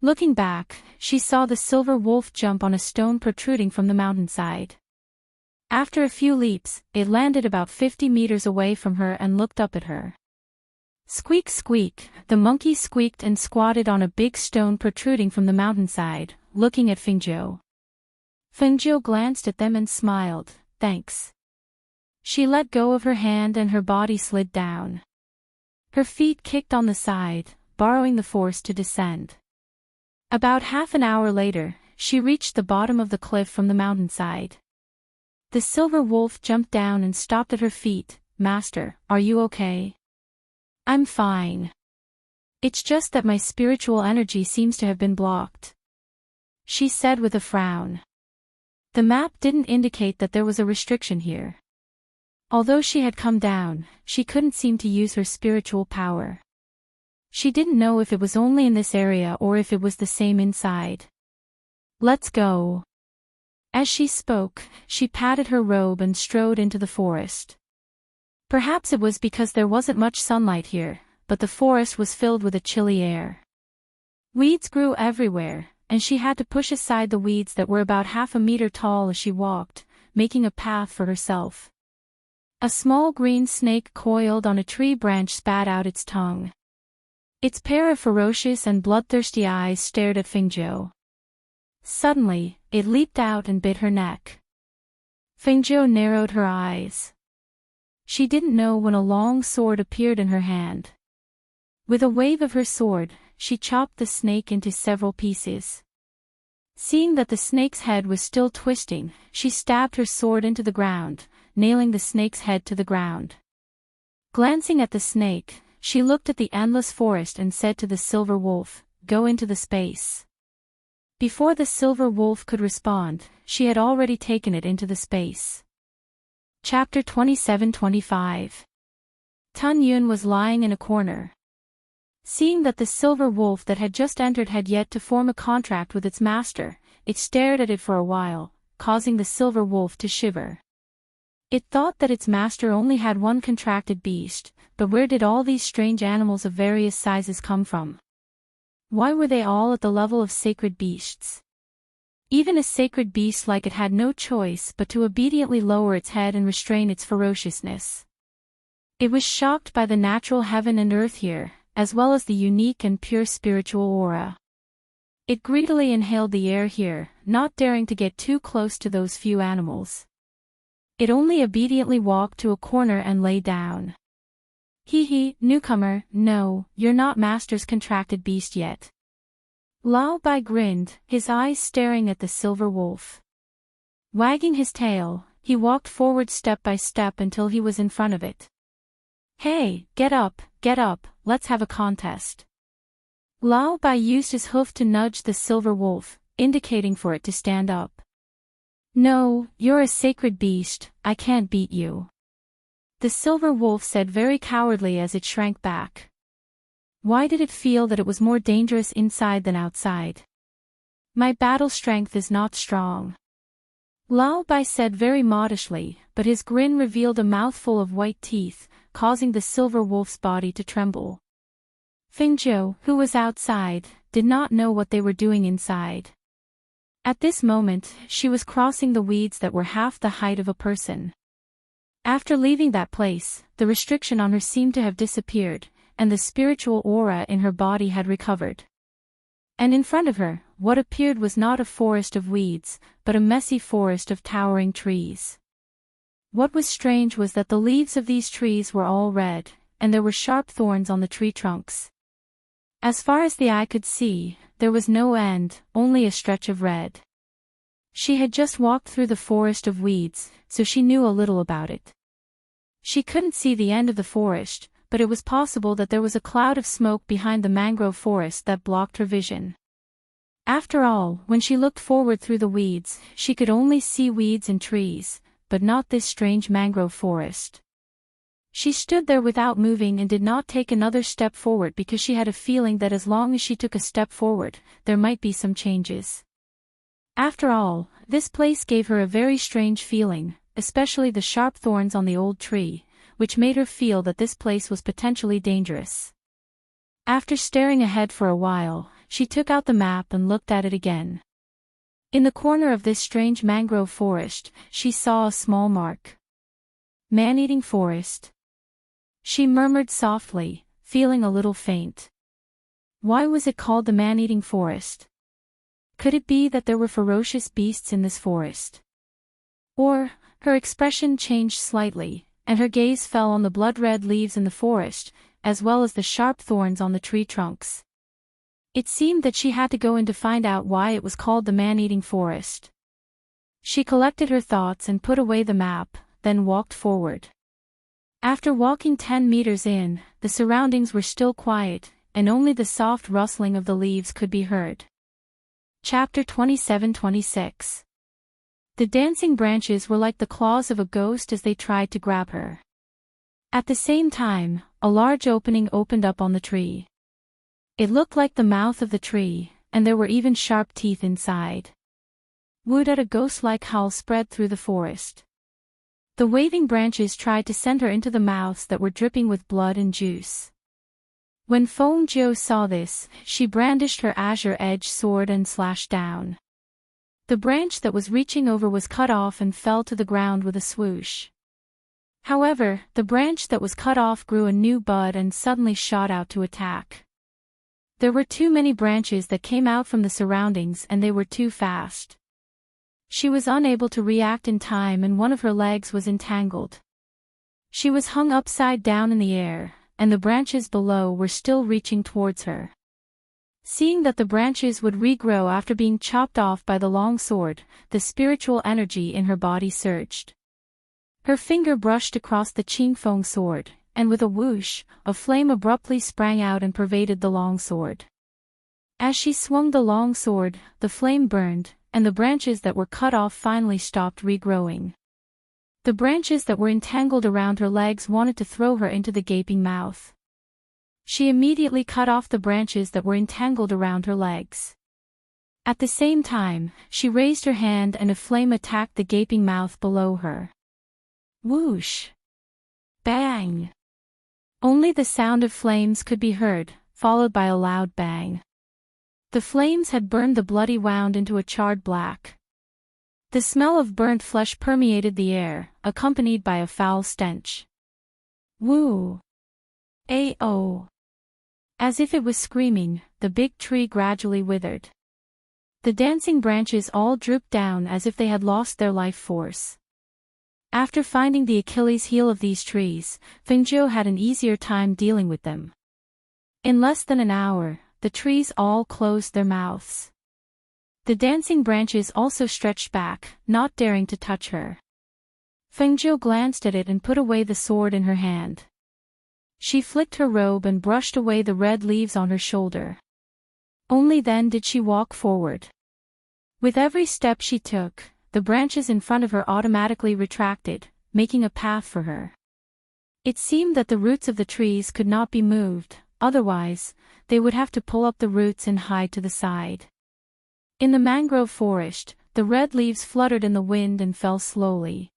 Looking back, she saw the silver wolf jump on a stone protruding from the mountainside. After a few leaps, it landed about 50 meters away from her and looked up at her. Squeak squeak, the monkey squeaked and squatted on a big stone protruding from the mountainside, looking at Fengzhou. Fengzhou glanced at them and smiled, thanks. She let go of her hand and her body slid down. Her feet kicked on the side, borrowing the force to descend. About half an hour later, she reached the bottom of the cliff from the mountainside. The silver wolf jumped down and stopped at her feet. Master, are you okay? I'm fine. It's just that my spiritual energy seems to have been blocked, she said with a frown. The map didn't indicate that there was a restriction here. Although she had come down, she couldn't seem to use her spiritual power. She didn't know if it was only in this area or if it was the same inside. Let's go. As she spoke, she patted her robe and strode into the forest. Perhaps it was because there wasn't much sunlight here, but the forest was filled with a chilly air. Weeds grew everywhere, and she had to push aside the weeds that were about half a meter tall as she walked, making a path for herself. A small green snake coiled on a tree branch spat out its tongue. Its pair of ferocious and bloodthirsty eyes stared at Fengzhou. Suddenly, it leaped out and bit her neck. Fengzhou narrowed her eyes. She didn't know when a long sword appeared in her hand. With a wave of her sword, she chopped the snake into several pieces. Seeing that the snake's head was still twisting, she stabbed her sword into the ground, nailing the snake's head to the ground. Glancing at the snake, she looked at the endless forest and said to the silver wolf, "Go into the space." Before the silver wolf could respond, she had already taken it into the space. Chapter 27-25. Tun Yun was lying in a corner. Seeing that the silver wolf that had just entered had yet to form a contract with its master, it stared at it for a while, causing the silver wolf to shiver. It thought that its master only had one contracted beast, but where did all these strange animals of various sizes come from? Why were they all at the level of sacred beasts? Even a sacred beast like it had no choice but to obediently lower its head and restrain its ferociousness. It was shocked by the natural heaven and earth here, as well as the unique and pure spiritual aura. It greedily inhaled the air here, not daring to get too close to those few animals. It only obediently walked to a corner and lay down. Hee, newcomer, no, you're not master's contracted beast yet. Lao Bai grinned, his eyes staring at the silver wolf. Wagging his tail, he walked forward step by step until he was in front of it. Hey, get up, let's have a contest. Lao Bai used his hoof to nudge the silver wolf, indicating for it to stand up. No, you're a sacred beast, I can't beat you. The silver wolf said very cowardly as it shrank back. Why did it feel that it was more dangerous inside than outside? My battle strength is not strong. Lao Bai said very modestly, but his grin revealed a mouthful of white teeth, causing the silver wolf's body to tremble. Fengzhou, who was outside, did not know what they were doing inside. At this moment, she was crossing the weeds that were half the height of a person. After leaving that place, the restriction on her seemed to have disappeared, and the spiritual aura in her body had recovered. And in front of her, what appeared was not a forest of weeds, but a messy forest of towering trees. What was strange was that the leaves of these trees were all red, and there were sharp thorns on the tree trunks. As far as the eye could see, there was no end, only a stretch of red. She had just walked through the forest of weeds, so she knew a little about it. She couldn't see the end of the forest, but it was possible that there was a cloud of smoke behind the mangrove forest that blocked her vision. After all, when she looked forward through the weeds, she could only see weeds and trees, but not this strange mangrove forest. She stood there without moving and did not take another step forward because she had a feeling that as long as she took a step forward, there might be some changes. After all, this place gave her a very strange feeling, especially the sharp thorns on the old tree, which made her feel that this place was potentially dangerous. After staring ahead for a while, she took out the map and looked at it again. In the corner of this strange mangrove forest, she saw a small mark. Man-eating forest. She murmured softly, feeling a little faint. Why was it called the man-eating forest? Could it be that there were ferocious beasts in this forest? Or, her expression changed slightly, and her gaze fell on the blood-red leaves in the forest, as well as the sharp thorns on the tree trunks. It seemed that she had to go in to find out why it was called the man-eating forest. She collected her thoughts and put away the map, then walked forward. After walking 10 meters in, the surroundings were still quiet, and only the soft rustling of the leaves could be heard. Chapter 27-26. The dancing branches were like the claws of a ghost as they tried to grab her. At the same time, a large opening opened up on the tree. It looked like the mouth of the tree, and there were even sharp teeth inside. Would a ghost-like howl spread through the forest. The waving branches tried to send her into the mouths that were dripping with blood and juice. When Feng Zhou saw this, she brandished her azure-edged sword and slashed down. The branch that was reaching over was cut off and fell to the ground with a swoosh. However, the branch that was cut off grew a new bud and suddenly shot out to attack. There were too many branches that came out from the surroundings and they were too fast. She was unable to react in time and one of her legs was entangled. She was hung upside down in the air, and the branches below were still reaching towards her. Seeing that the branches would regrow after being chopped off by the long sword, the spiritual energy in her body surged. Her finger brushed across the Qingfeng sword, and with a whoosh, a flame abruptly sprang out and pervaded the long sword. As she swung the long sword, the flame burned, and the branches that were cut off finally stopped regrowing. The branches that were entangled around her legs wanted to throw her into the gaping mouth. She immediately cut off the branches that were entangled around her legs. At the same time, she raised her hand and a flame attacked the gaping mouth below her. Whoosh! Bang! Only the sound of flames could be heard, followed by a loud bang. The flames had burned the bloody wound into a charred black. The smell of burnt flesh permeated the air, accompanied by a foul stench. Woo! A-oh! As if it was screaming, the big tree gradually withered. The dancing branches all drooped down as if they had lost their life force. After finding the Achilles heel of these trees, Fengzhou had an easier time dealing with them. In less than an hour, the trees all closed their mouths. The dancing branches also stretched back, not daring to touch her. Fengzhou glanced at it and put away the sword in her hand. She flicked her robe and brushed away the red leaves on her shoulder. Only then did she walk forward. With every step she took, the branches in front of her automatically retracted, making a path for her. It seemed that the roots of the trees could not be moved, otherwise, they would have to pull up the roots and hide to the side. In the mangrove forest, the red leaves fluttered in the wind and fell slowly.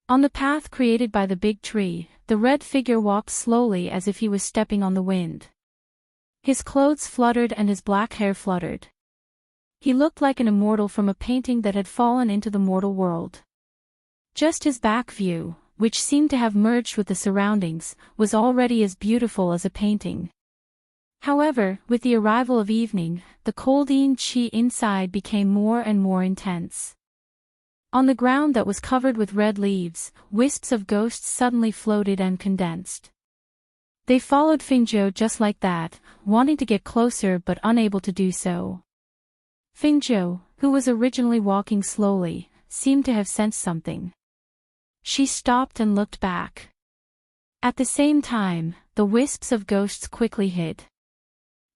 On the path created by the big tree, the red figure walked slowly as if he was stepping on the wind. His clothes fluttered and his black hair fluttered. He looked like an immortal from a painting that had fallen into the mortal world. Just his back view, which seemed to have merged with the surroundings, was already as beautiful as a painting. However, with the arrival of evening, the colding chi inside became more and more intense. On the ground that was covered with red leaves, wisps of ghosts suddenly floated and condensed. They followed Fingzhou just like that, wanting to get closer but unable to do so. Fingzhou, who was originally walking slowly, seemed to have sensed something. She stopped and looked back. At the same time, the wisps of ghosts quickly hid.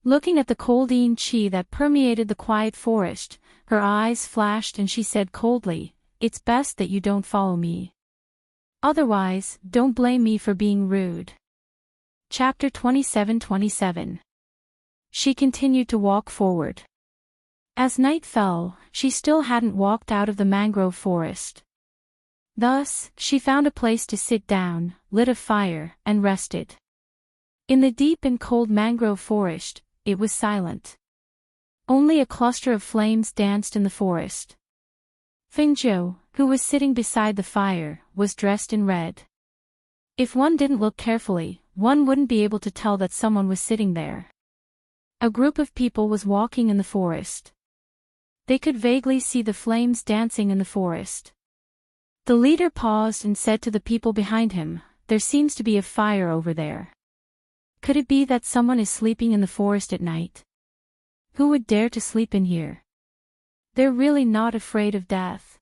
Looking at the colding chi that permeated the quiet forest, her eyes flashed and she said coldly, "It's best that you don't follow me. Otherwise, don't blame me for being rude." Chapter 27:27. She continued to walk forward. As night fell, she still hadn't walked out of the mangrove forest. Thus, she found a place to sit down, lit a fire, and rested. In the deep and cold mangrove forest, it was silent. Only a cluster of flames danced in the forest. Fingzhou, who was sitting beside the fire, was dressed in red. If one didn't look carefully, one wouldn't be able to tell that someone was sitting there. A group of people was walking in the forest. They could vaguely see the flames dancing in the forest. The leader paused and said to the people behind him, "There seems to be a fire over there. Could it be that someone is sleeping in the forest at night? Who would dare to sleep in here? They're really not afraid of death."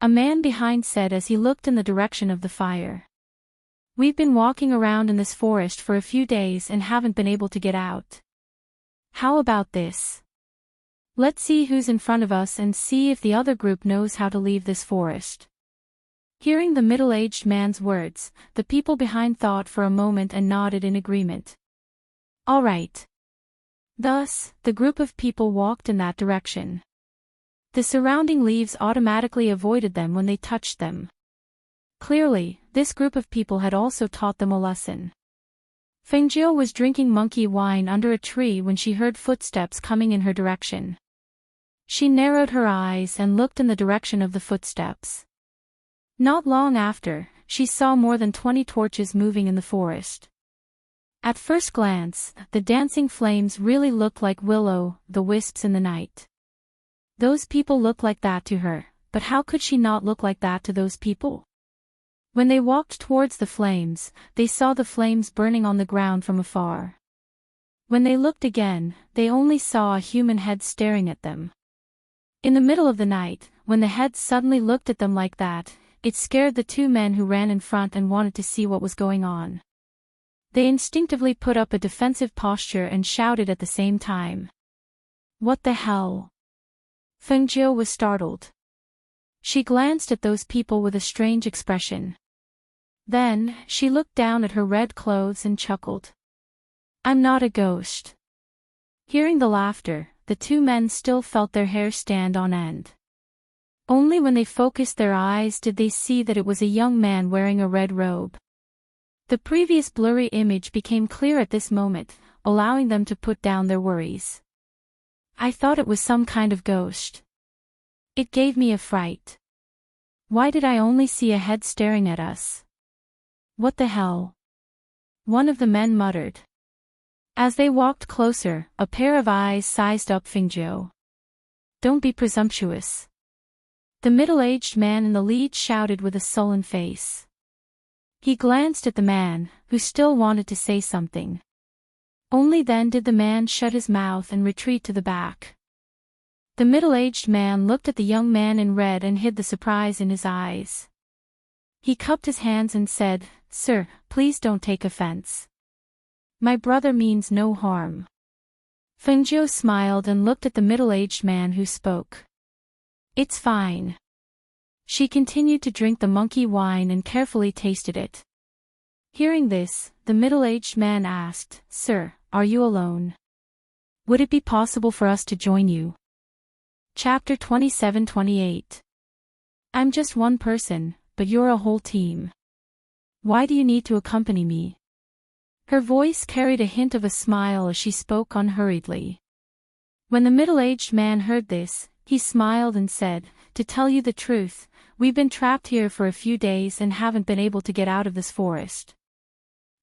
A man behind said as he looked in the direction of the fire. "We've been walking around in this forest for a few days and haven't been able to get out. How about this? Let's see who's in front of us and see if the other group knows how to leave this forest." Hearing the middle-aged man's words, the people behind thought for a moment and nodded in agreement. All right. Thus, the group of people walked in that direction. The surrounding leaves automatically avoided them when they touched them. Clearly, this group of people had also taught them a lesson. Fengjiu was drinking monkey wine under a tree when she heard footsteps coming in her direction. She narrowed her eyes and looked in the direction of the footsteps. Not long after, she saw more than 20 torches moving in the forest. At first glance, the dancing flames really looked like the wisps in the night. Those people looked like that to her, but how could she not look like that to those people? When they walked towards the flames, they saw the flames burning on the ground from afar. When they looked again, they only saw a human head staring at them. In the middle of the night, when the head suddenly looked at them like that, it scared the two men who ran in front and wanted to see what was going on. They instinctively put up a defensive posture and shouted at the same time. "What the hell?" Fengjiu was startled. She glanced at those people with a strange expression. Then, she looked down at her red clothes and chuckled. "I'm not a ghost." Hearing the laughter, the two men still felt their hair stand on end. Only when they focused their eyes did they see that it was a young man wearing a red robe. The previous blurry image became clear at this moment, allowing them to put down their worries. "I thought it was some kind of ghost. It gave me a fright. Why did I only see a head staring at us? What the hell?" One of the men muttered. As they walked closer, a pair of eyes sized up Fingjiu. "Don't be presumptuous." The middle-aged man in the lead shouted with a sullen face. He glanced at the man, who still wanted to say something. Only then did the man shut his mouth and retreat to the back. The middle-aged man looked at the young man in red and hid the surprise in his eyes. He cupped his hands and said, "Sir, please don't take offense. My brother means no harm." Fengjiu smiled and looked at the middle-aged man who spoke. It's fine. She continued to drink the monkey wine and carefully tasted it. Hearing this, the middle-aged man asked, Sir, are you alone? Would it be possible for us to join you? Chapter 27-28. I'm just one person, but you're a whole team. Why do you need to accompany me? Her voice carried a hint of a smile as she spoke unhurriedly. When the middle-aged man heard this, he smiled and said, To tell you the truth, we've been trapped here for a few days and haven't been able to get out of this forest.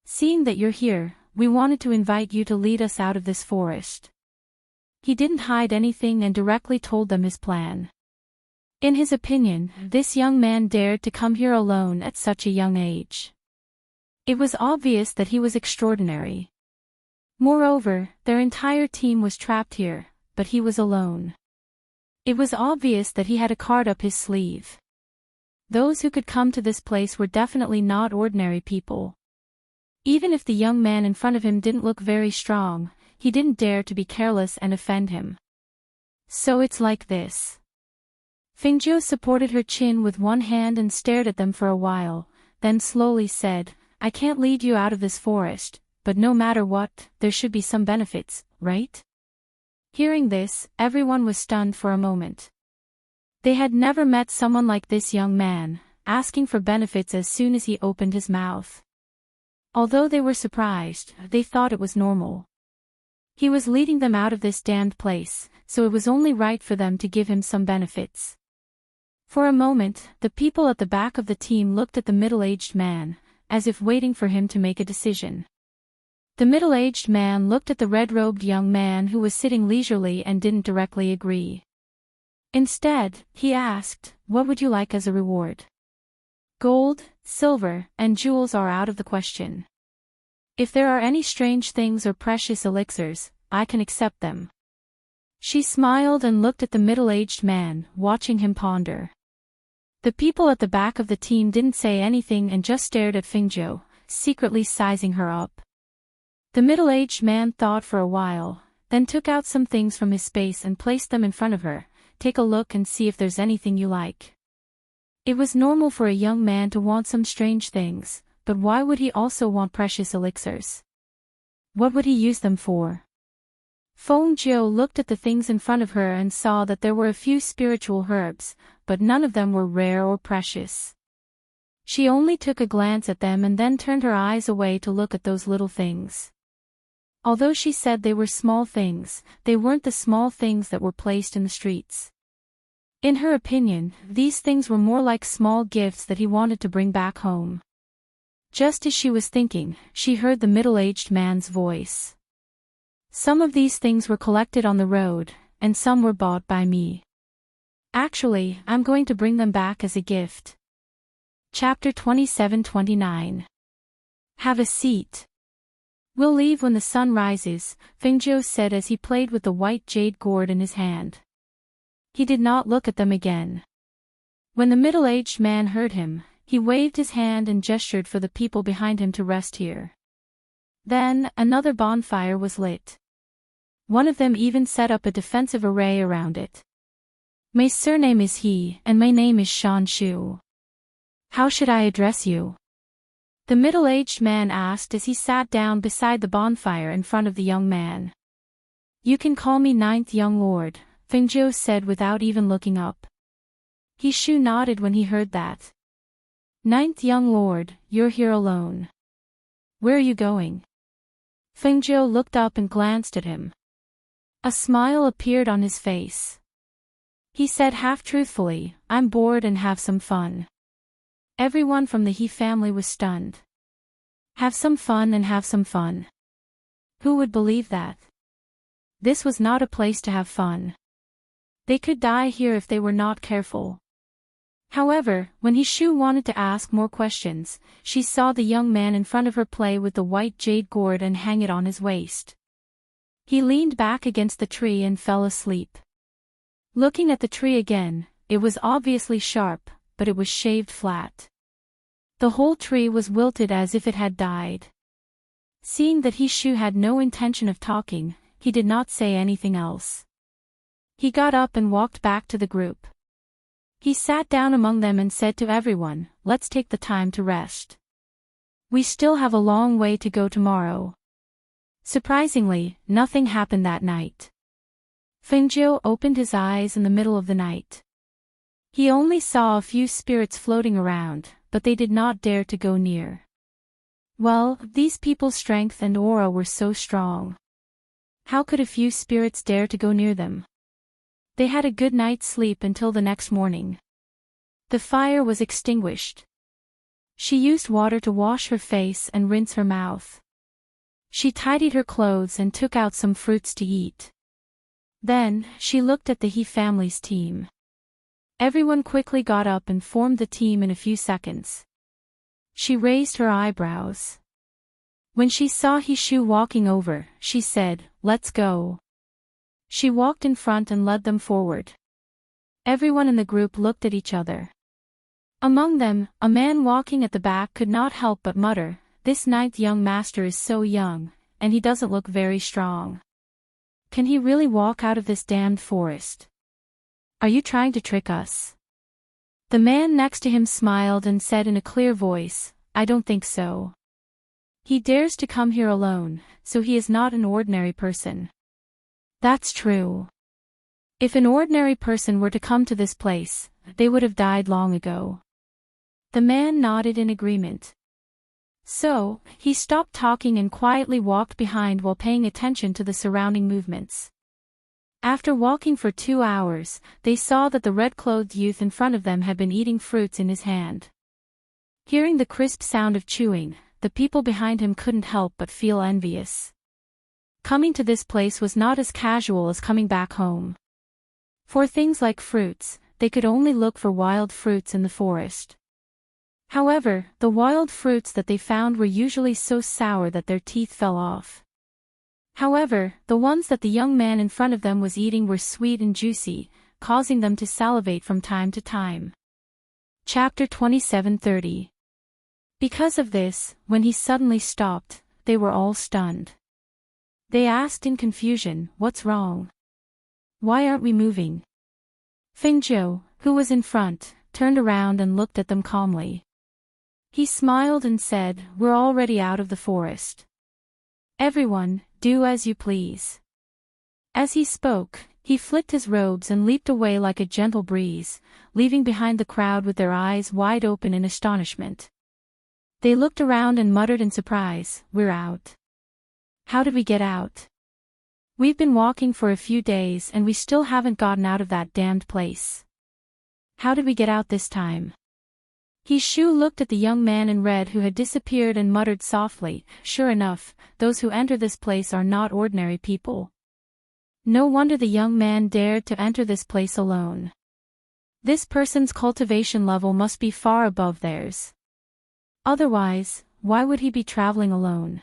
Seeing that you're here, we wanted to invite you to lead us out of this forest. He didn't hide anything and directly told them his plan. In his opinion, this young man dared to come here alone at such a young age. It was obvious that he was extraordinary. Moreover, their entire team was trapped here, but he was alone. It was obvious that he had a card up his sleeve. Those who could come to this place were definitely not ordinary people. Even if the young man in front of him didn't look very strong, he didn't dare to be careless and offend him. So it's like this. Fengjiu supported her chin with one hand and stared at them for a while, then slowly said, I can't lead you out of this forest, but no matter what, there should be some benefits, right? Hearing this, everyone was stunned for a moment. They had never met someone like this young man, asking for benefits as soon as he opened his mouth. Although they were surprised, they thought it was normal. He was leading them out of this damned place, so it was only right for them to give him some benefits. For a moment, the people at the back of the team looked at the middle-aged man, as if waiting for him to make a decision. The middle-aged man looked at the red-robed young man who was sitting leisurely and didn't directly agree. Instead, he asked, What would you like as a reward? Gold, silver, and jewels are out of the question. If there are any strange things or precious elixirs, I can accept them. She smiled and looked at the middle-aged man, watching him ponder. The people at the back of the team didn't say anything and just stared at Fengjiu, secretly sizing her up. The middle-aged man thought for a while, then took out some things from his space and placed them in front of her. Take a look and see if there's anything you like. It was normal for a young man to want some strange things, but why would he also want precious elixirs? What would he use them for? Fengjiu looked at the things in front of her and saw that there were a few spiritual herbs, but none of them were rare or precious. She only took a glance at them and then turned her eyes away to look at those little things. Although she said they were small things, they weren't the small things that were placed in the streets. In her opinion, these things were more like small gifts that he wanted to bring back home. Just as she was thinking, she heard the middle-aged man's voice. Some of these things were collected on the road, and some were bought by me. Actually, I'm going to bring them back as a gift. Chapter 27-29. Have a seat. We'll leave when the sun rises, Fengjiu said as he played with the white jade gourd in his hand. He did not look at them again. When the middle-aged man heard him, he waved his hand and gestured for the people behind him to rest here. Then, another bonfire was lit. One of them even set up a defensive array around it. My surname is He, and my name is Shan Shu. How should I address you? The middle-aged man asked as he sat down beside the bonfire in front of the young man. You can call me Ninth Young Lord, Fengjiu said without even looking up. He Shu nodded when he heard that. Ninth Young Lord, you're here alone. Where are you going? Fengjiu looked up and glanced at him. A smile appeared on his face. He said half-truthfully, I'm bored and have some fun. Everyone from the He family was stunned. Have some fun and have some fun. Who would believe that? This was not a place to have fun. They could die here if they were not careful. However, when He Shu wanted to ask more questions, she saw the young man in front of her play with the white jade gourd and hang it on his waist. He leaned back against the tree and fell asleep. Looking at the tree again, it was obviously sharp, but it was shaved flat. The whole tree was wilted as if it had died. Seeing that He Shu had no intention of talking, he did not say anything else. He got up and walked back to the group. He sat down among them and said to everyone, "Let's take the time to rest. We still have a long way to go tomorrow." Surprisingly, nothing happened that night. Fengjiu opened his eyes in the middle of the night. He only saw a few spirits floating around, but they did not dare to go near. Well, these people's strength and aura were so strong. How could a few spirits dare to go near them? They had a good night's sleep until the next morning. The fire was extinguished. She used water to wash her face and rinse her mouth. She tidied her clothes and took out some fruits to eat. Then, she looked at the He family's team. Everyone quickly got up and formed the team in a few seconds. She raised her eyebrows. When she saw He Shu walking over, she said, "Let's go." She walked in front and led them forward. Everyone in the group looked at each other. Among them, a man walking at the back could not help but mutter, "This ninth young master is so young, and he doesn't look very strong. Can he really walk out of this damned forest? Are you trying to trick us?" The man next to him smiled and said in a clear voice, "I don't think so. He dares to come here alone, so he is not an ordinary person." That's true. If an ordinary person were to come to this place, they would have died long ago. The man nodded in agreement. So, he stopped talking and quietly walked behind while paying attention to the surrounding movements. After walking for 2 hours, they saw that the red-clothed youth in front of them had been eating fruits in his hand. Hearing the crisp sound of chewing, the people behind him couldn't help but feel envious. Coming to this place was not as casual as coming back home. For things like fruits, they could only look for wild fruits in the forest. However, the wild fruits that they found were usually so sour that their teeth fell off. However, the ones that the young man in front of them was eating were sweet and juicy, causing them to salivate from time to time. Chapter 27:30. Because of this, when he suddenly stopped, they were all stunned. They asked in confusion, "What's wrong? Why aren't we moving?" Fengjiu, who was in front, turned around and looked at them calmly. He smiled and said, "We're already out of the forest. Everyone, do as you please." As he spoke, he flicked his robes and leaped away like a gentle breeze, leaving behind the crowd with their eyes wide open in astonishment. They looked around and muttered in surprise, "We're out. How did we get out? We've been walking for a few days and we still haven't gotten out of that damned place. How did we get out this time?" He Shu looked at the young man in red who had disappeared and muttered softly, "Sure enough, those who enter this place are not ordinary people. No wonder the young man dared to enter this place alone. This person's cultivation level must be far above theirs. Otherwise, why would he be traveling alone?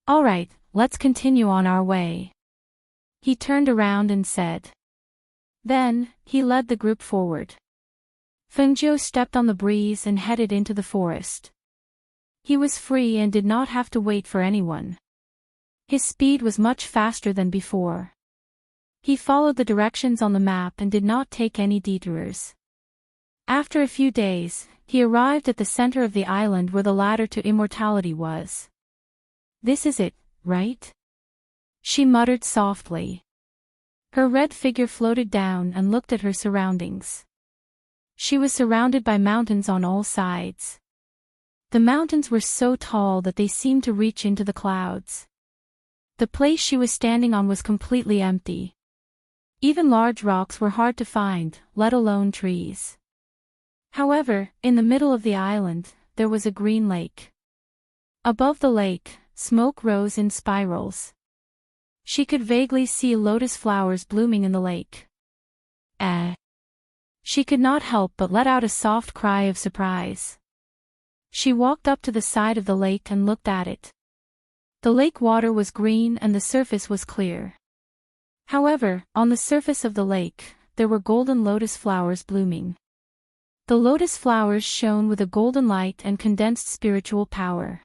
Alright, let's continue on our way." He turned around and said. Then, he led the group forward. Fengjiu stepped on the breeze and headed into the forest. He was free and did not have to wait for anyone. His speed was much faster than before. He followed the directions on the map and did not take any detours. After a few days, he arrived at the center of the island where the ladder to immortality was. "This is it, right?" she muttered softly. Her red figure floated down and looked at her surroundings. She was surrounded by mountains on all sides. The mountains were so tall that they seemed to reach into the clouds. The place she was standing on was completely empty. Even large rocks were hard to find, let alone trees. However, in the middle of the island, there was a green lake. Above the lake, smoke rose in spirals. She could vaguely see lotus flowers blooming in the lake. She could not help but let out a soft cry of surprise. She walked up to the side of the lake and looked at it. The lake water was green and the surface was clear. However, on the surface of the lake, there were golden lotus flowers blooming. The lotus flowers shone with a golden light and condensed spiritual power.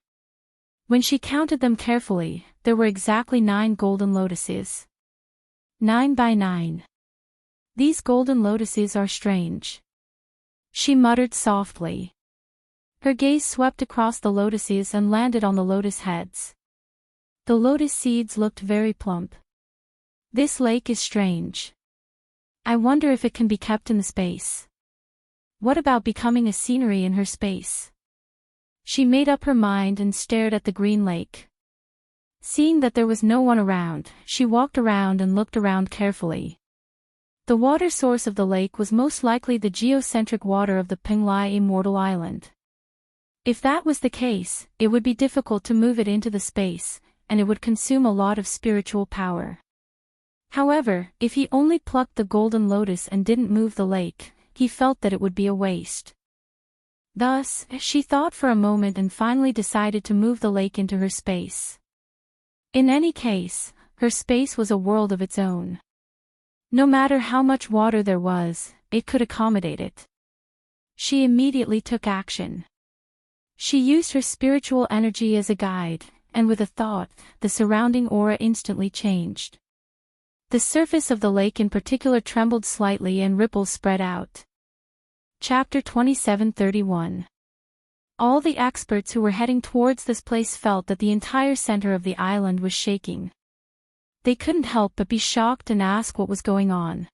When she counted them carefully, there were exactly 9 golden lotuses. 9 by 9. These golden lotuses are strange. She muttered softly. Her gaze swept across the lotuses and landed on the lotus heads. The lotus seeds looked very plump. This lake is strange. I wonder if it can be kept in the space. What about becoming a scenery in her space? She made up her mind and stared at the green lake. Seeing that there was no one around, she walked around and looked around carefully. The water source of the lake was most likely the geocentric water of the Penglai Immortal Island. If that was the case, it would be difficult to move it into the space, and it would consume a lot of spiritual power. However, if he only plucked the golden lotus and didn't move the lake, he felt that it would be a waste. Thus, she thought for a moment and finally decided to move the lake into her space. In any case, her space was a world of its own. No matter how much water there was, it could accommodate it. She immediately took action. She used her spiritual energy as a guide, and with a thought, the surrounding aura instantly changed. The surface of the lake in particular trembled slightly and ripples spread out. Chapter 27:31. All the experts who were heading towards this place felt that the entire center of the island was shaking. They couldn't help but be shocked and ask what was going on.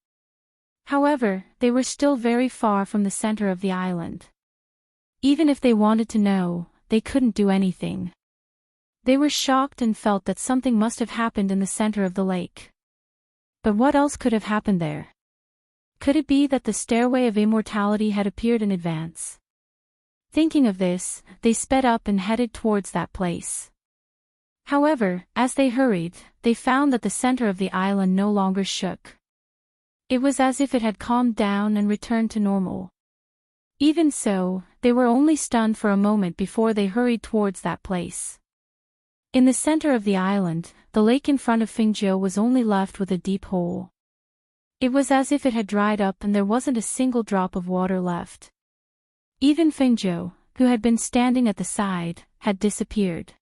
However, they were still very far from the center of the island. Even if they wanted to know, they couldn't do anything. They were shocked and felt that something must have happened in the center of the lake. But what else could have happened there? Could it be that the stairway of immortality had appeared in advance? Thinking of this, they sped up and headed towards that place. However, as they hurried, they found that the center of the island no longer shook. It was as if it had calmed down and returned to normal. Even so, they were only stunned for a moment before they hurried towards that place. In the center of the island, the lake in front of Fingzhou was only left with a deep hole. It was as if it had dried up and there wasn't a single drop of water left. Even Fingzhou, who had been standing at the side, had disappeared.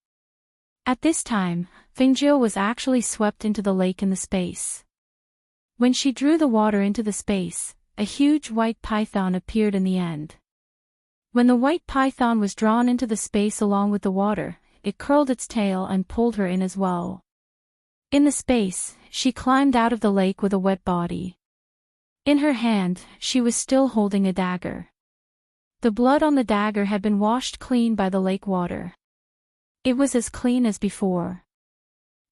At this time, Fingzhou was actually swept into the lake in the space. When she drew the water into the space, a huge white python appeared in the end. When the white python was drawn into the space along with the water, it curled its tail and pulled her in as well. In the space, she climbed out of the lake with a wet body. In her hand, she was still holding a dagger. The blood on the dagger had been washed clean by the lake water. It was as clean as before.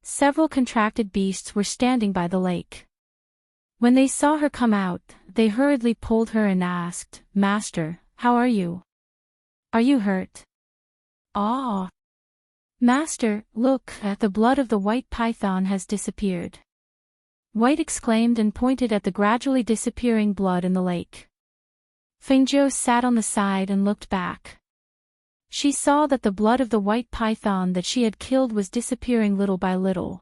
Several contracted beasts were standing by the lake. When they saw her come out, they hurriedly pulled her and asked, "Master, how are you? Are you hurt?" "Ah! Master, look, the blood of the white python has disappeared." White exclaimed and pointed at the gradually disappearing blood in the lake. Fingzhou sat on the side and looked back. She saw that the blood of the white python that she had killed was disappearing little by little.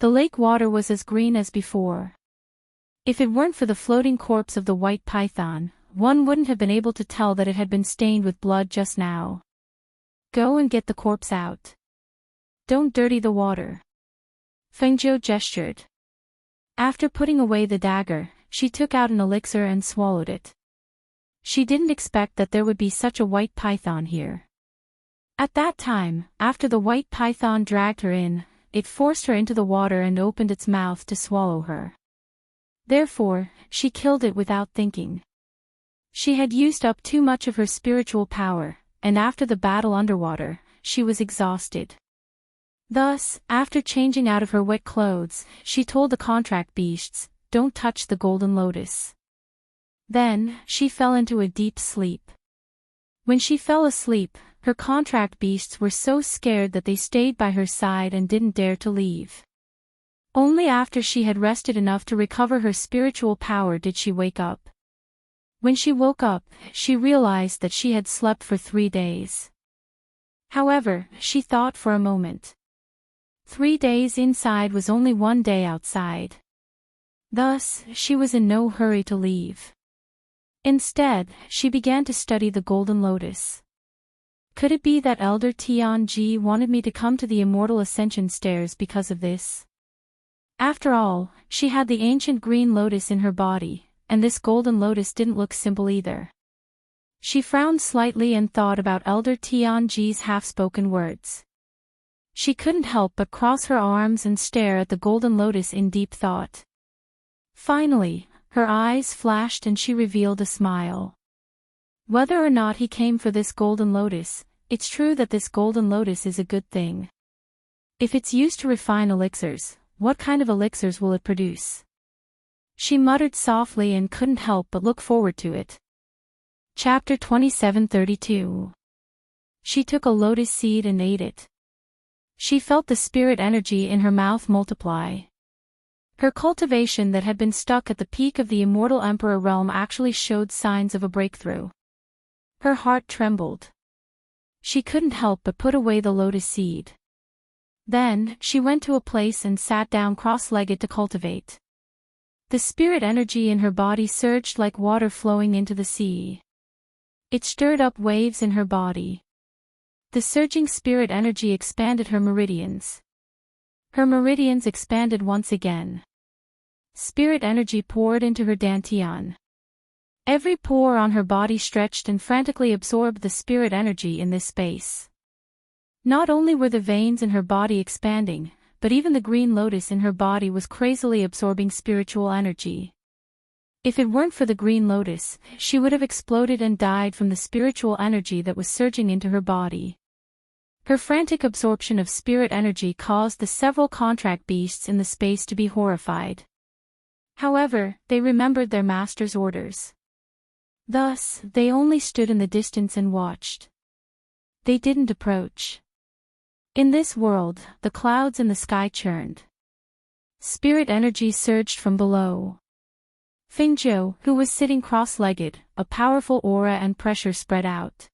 The lake water was as green as before. If it weren't for the floating corpse of the white python, one wouldn't have been able to tell that it had been stained with blood just now. "Go and get the corpse out. Don't dirty the water." Fengzhou gestured. After putting away the dagger, she took out an elixir and swallowed it. She didn't expect that there would be such a white python here. At that time, after the white python dragged her in, it forced her into the water and opened its mouth to swallow her. Therefore, she killed it without thinking. She had used up too much of her spiritual power, and after the battle underwater, she was exhausted. Thus, after changing out of her wet clothes, she told the contract beasts, "Don't touch the golden lotus." Then, she fell into a deep sleep. When she fell asleep, her contract beasts were so scared that they stayed by her side and didn't dare to leave. Only after she had rested enough to recover her spiritual power did she wake up. When she woke up, she realized that she had slept for 3 days. However, she thought for a moment. 3 days inside was only 1 day outside. Thus, she was in no hurry to leave. Instead, she began to study the golden lotus. Could it be that Elder Tianji wanted me to come to the Immortal Ascension Stairs because of this? After all, she had the ancient green lotus in her body, and this golden lotus didn't look simple either. She frowned slightly and thought about Elder Tianji's half-spoken words. She couldn't help but cross her arms and stare at the golden lotus in deep thought. Finally, her eyes flashed and she revealed a smile. Whether or not he came for this golden lotus, it's true that this golden lotus is a good thing. If it's used to refine elixirs, what kind of elixirs will it produce? She muttered softly and couldn't help but look forward to it. Chapter 27:32. She took a lotus seed and ate it. She felt the spirit energy in her mouth multiply. Her cultivation that had been stuck at the peak of the Immortal Emperor realm actually showed signs of a breakthrough. Her heart trembled. She couldn't help but put away the lotus seed. Then, she went to a place and sat down cross-legged to cultivate. The spirit energy in her body surged like water flowing into the sea. It stirred up waves in her body. The surging spirit energy expanded her meridians. Her meridians expanded once again. Spirit energy poured into her dantian. Every pore on her body stretched and frantically absorbed the spirit energy in this space. Not only were the veins in her body expanding, but even the green lotus in her body was crazily absorbing spiritual energy. If it weren't for the green lotus, she would have exploded and died from the spiritual energy that was surging into her body. Her frantic absorption of spirit energy caused the several contract beasts in the space to be horrified. However, they remembered their master's orders. Thus, they only stood in the distance and watched. They didn't approach. In this world, the clouds in the sky churned. Spirit energy surged from below. Fengzhou, who was sitting cross-legged, a powerful aura and pressure spread out.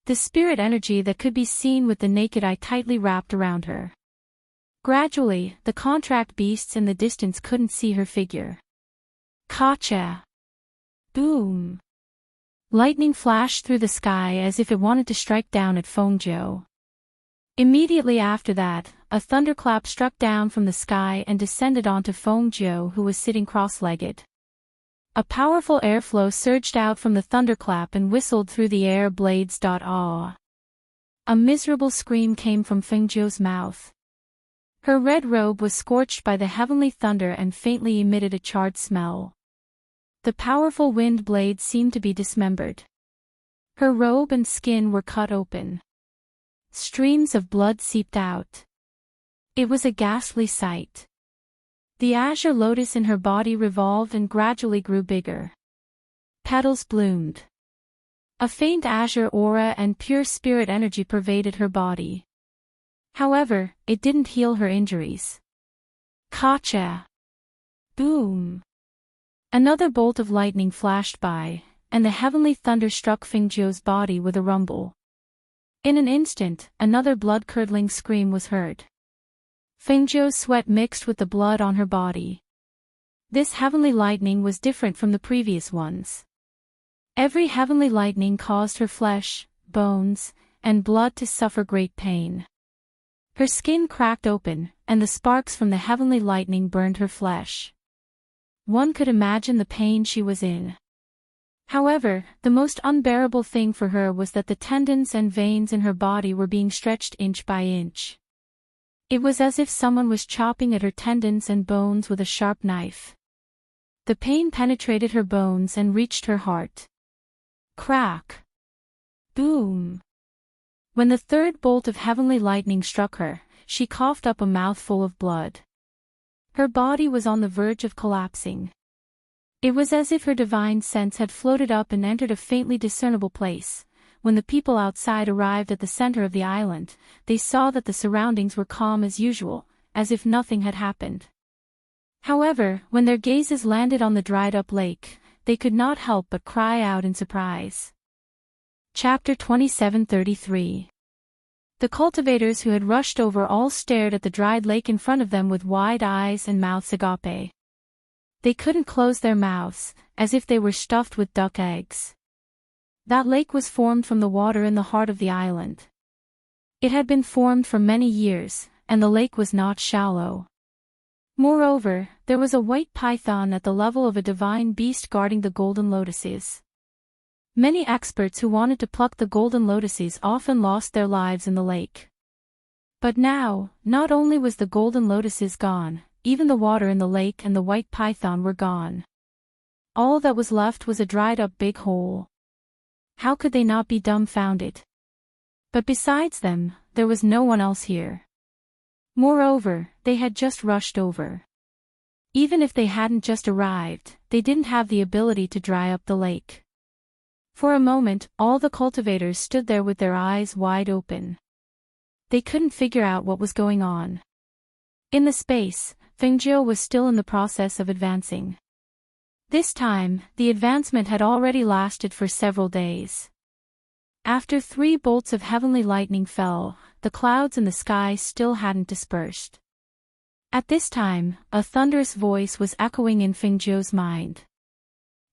The spirit energy that could be seen with the naked eye tightly wrapped around her. Gradually, the contract beasts in the distance couldn't see her figure. Kacha! Boom! Lightning flashed through the sky as if it wanted to strike down at Fengzhou. Immediately after that, a thunderclap struck down from the sky and descended onto Fengzhou, who was sitting cross-legged. A powerful airflow surged out from the thunderclap and whistled through the air blades. Ah! A miserable scream came from Fengzhou's mouth. Her red robe was scorched by the heavenly thunder and faintly emitted a charred smell. The powerful wind blades seemed to be dismembered. Her robe and skin were cut open. Streams of blood seeped out. It was a ghastly sight. The azure lotus in her body revolved and gradually grew bigger. Petals bloomed. A faint azure aura and pure spirit energy pervaded her body. However, it didn't heal her injuries. Kacha! Boom! Another bolt of lightning flashed by, and the heavenly thunder struck Fengzhou's body with a rumble. In an instant, another blood-curdling scream was heard. Fengzhou's sweat mixed with the blood on her body. This heavenly lightning was different from the previous ones. Every heavenly lightning caused her flesh, bones, and blood to suffer great pain. Her skin cracked open, and the sparks from the heavenly lightning burned her flesh. One could imagine the pain she was in. However, the most unbearable thing for her was that the tendons and veins in her body were being stretched inch by inch. It was as if someone was chopping at her tendons and bones with a sharp knife. The pain penetrated her bones and reached her heart. Crack! Boom! When the third bolt of heavenly lightning struck her, she coughed up a mouthful of blood. Her body was on the verge of collapsing. It was as if her divine sense had floated up and entered a faintly discernible place. When the people outside arrived at the center of the island, they saw that the surroundings were calm as usual, as if nothing had happened. However, when their gazes landed on the dried-up lake, they could not help but cry out in surprise. Chapter 27:33. The cultivators who had rushed over all stared at the dried lake in front of them with wide eyes and mouths agape. They couldn't close their mouths, as if they were stuffed with duck eggs. That lake was formed from the water in the heart of the island. It had been formed for many years, and the lake was not shallow. Moreover, there was a white python at the level of a divine beast guarding the golden lotuses. Many experts who wanted to pluck the golden lotuses often lost their lives in the lake. But now, not only was the golden lotuses gone, even the water in the lake and the white python were gone. All that was left was a dried-up big hole. How could they not be dumbfounded? But besides them, there was no one else here. Moreover, they had just rushed over. Even if they hadn't just arrived, they didn't have the ability to dry up the lake. For a moment, all the cultivators stood there with their eyes wide open. They couldn't figure out what was going on. In the space, Fengjiu was still in the process of advancing. This time, the advancement had already lasted for several days. After 3 bolts of heavenly lightning fell, the clouds in the sky still hadn't dispersed. At this time, a thunderous voice was echoing in Fengjiu's mind.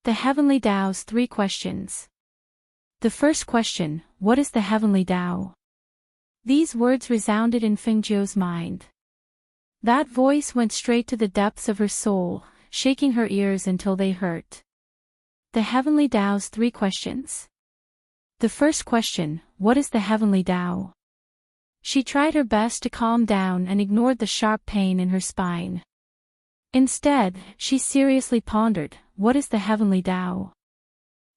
The Heavenly Tao's 3 questions. The first question, what is the Heavenly Tao? These words resounded in Fengjiu's mind. That voice went straight to the depths of her soul, shaking her ears until they hurt. The Heavenly Tao's 3 questions. The first question, what is the Heavenly Tao? She tried her best to calm down and ignored the sharp pain in her spine. Instead, she seriously pondered, what is the Heavenly Tao?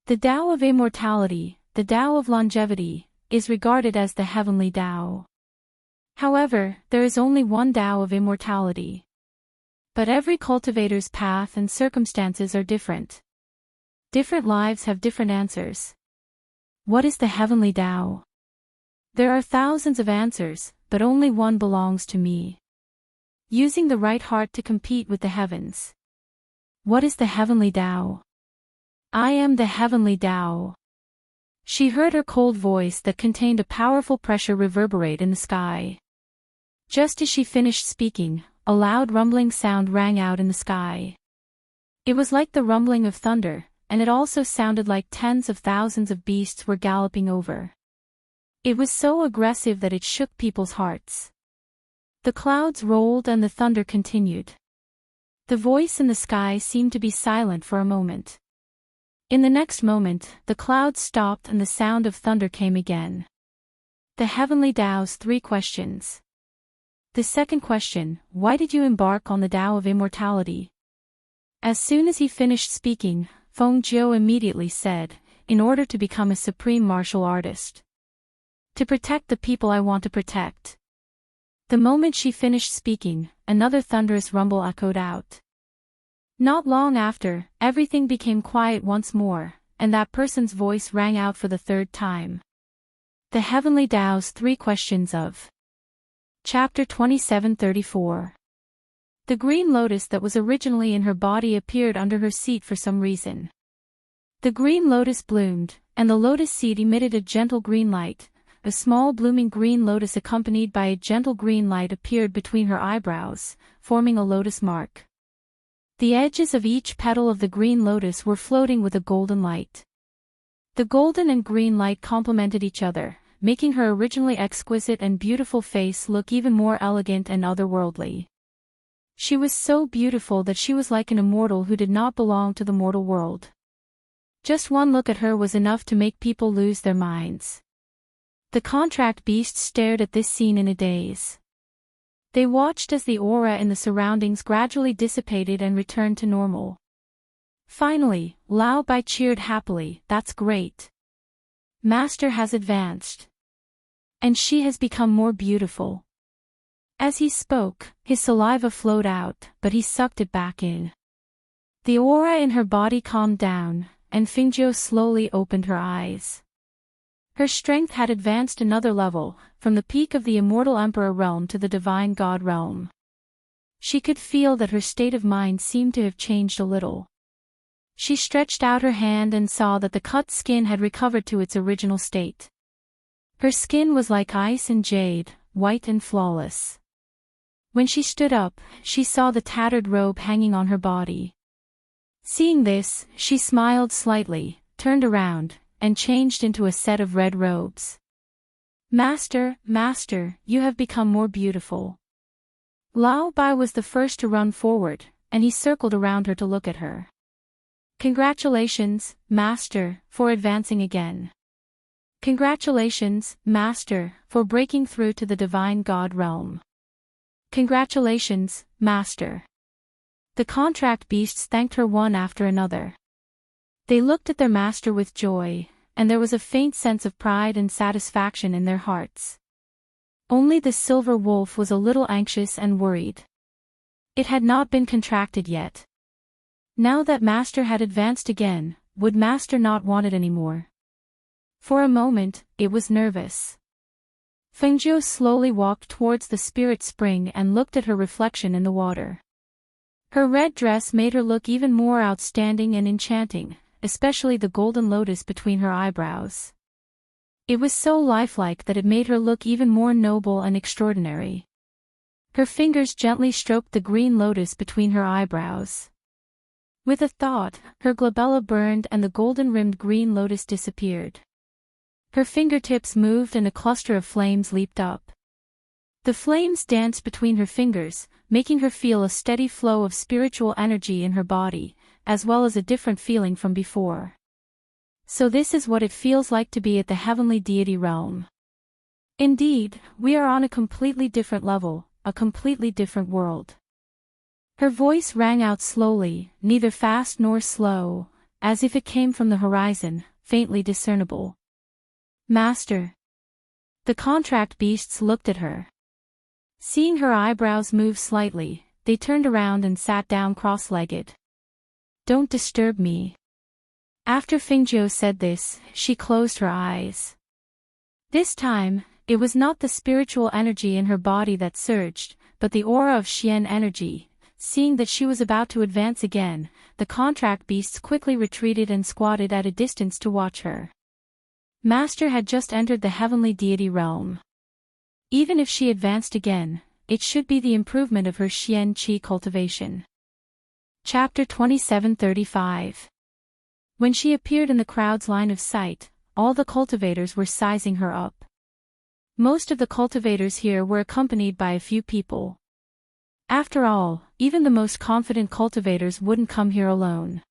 The Tao of immortality, the Tao of longevity, is regarded as the Heavenly Tao. However, there is only one Tao of immortality. But every cultivator's path and circumstances are different. Different lives have different answers. What is the Heavenly Tao? There are thousands of answers, but only one belongs to me. Using the right heart to compete with the heavens. What is the Heavenly Tao? I am the Heavenly Tao. She heard her cold voice that contained a powerful pressure reverberate in the sky. Just as she finished speaking, a loud rumbling sound rang out in the sky. It was like the rumbling of thunder, and it also sounded like tens of thousands of beasts were galloping over. It was so aggressive that it shook people's hearts. The clouds rolled and the thunder continued. The voice in the sky seemed to be silent for a moment. In the next moment, the clouds stopped and the sound of thunder came again. The Heavenly Tao's 3 questions. The second question, why did you embark on the Tao of immortality? As soon as he finished speaking, Fengjiu immediately said, in order to become a supreme martial artist. To protect the people I want to protect. The moment she finished speaking, another thunderous rumble echoed out. Not long after, everything became quiet once more, and that person's voice rang out for the 3rd time. The Heavenly Tao's 3 questions of Chapter 2734. The green lotus that was originally in her body appeared under her seat for some reason. The green lotus bloomed, and the lotus seed emitted a gentle green light. A small blooming green lotus accompanied by a gentle green light appeared between her eyebrows, forming a lotus mark. The edges of each petal of the green lotus were floating with a golden light. The golden and green light complemented each other, making her originally exquisite and beautiful face look even more elegant and otherworldly. She was so beautiful that she was like an immortal who did not belong to the mortal world. Just one look at her was enough to make people lose their minds. The contract beasts stared at this scene in a daze. They watched as the aura in the surroundings gradually dissipated and returned to normal. Finally, Lao Bai cheered happily, "That's great. Master has advanced. And she has become more beautiful." As he spoke, his saliva flowed out, but he sucked it back in. The aura in her body calmed down, and Fengjiu slowly opened her eyes. Her strength had advanced another level, from the peak of the immortal emperor realm to the divine god realm. She could feel that her state of mind seemed to have changed a little. She stretched out her hand and saw that the cut skin had recovered to its original state. Her skin was like ice and jade, white and flawless. When she stood up, she saw the tattered robe hanging on her body. Seeing this, she smiled slightly, turned around, and changed into a set of red robes. "Master, Master, you have become more beautiful." Lao Bai was the first to run forward, and he circled around her to look at her. "Congratulations, Master, for advancing again. Congratulations, Master, for breaking through to the divine God realm. Congratulations, Master." The contract beasts thanked her one after another. They looked at their master with joy, and there was a faint sense of pride and satisfaction in their hearts. Only the silver wolf was a little anxious and worried. It had not been contracted yet. Now that Master had advanced again, would Master not want it anymore? For a moment, it was nervous. Fengjiu slowly walked towards the spirit spring and looked at her reflection in the water. Her red dress made her look even more outstanding and enchanting, especially the golden lotus between her eyebrows. It was so lifelike that it made her look even more noble and extraordinary. Her fingers gently stroked the green lotus between her eyebrows. With a thought, her glabella burned and the golden-rimmed green lotus disappeared. Her fingertips moved and a cluster of flames leaped up. The flames danced between her fingers, making her feel a steady flow of spiritual energy in her body, as well as a different feeling from before. So this is what it feels like to be at the heavenly deity realm. Indeed, we are on a completely different level, a completely different world. Her voice rang out slowly, neither fast nor slow, as if it came from the horizon, faintly discernible. "Master." The contract beasts looked at her. Seeing her eyebrows move slightly, they turned around and sat down cross-legged. "Don't disturb me." After Fengjiu said this, she closed her eyes. This time, it was not the spiritual energy in her body that surged, but the aura of Xian energy. Seeing that she was about to advance again, the contract beasts quickly retreated and squatted at a distance to watch her. Master had just entered the heavenly deity realm. Even if she advanced again, it should be the improvement of her Xian Qi cultivation. Chapter 27:35. When she appeared in the crowd's line of sight, all the cultivators were sizing her up. Most of the cultivators here were accompanied by a few people. After all, even the most confident cultivators wouldn't come here alone.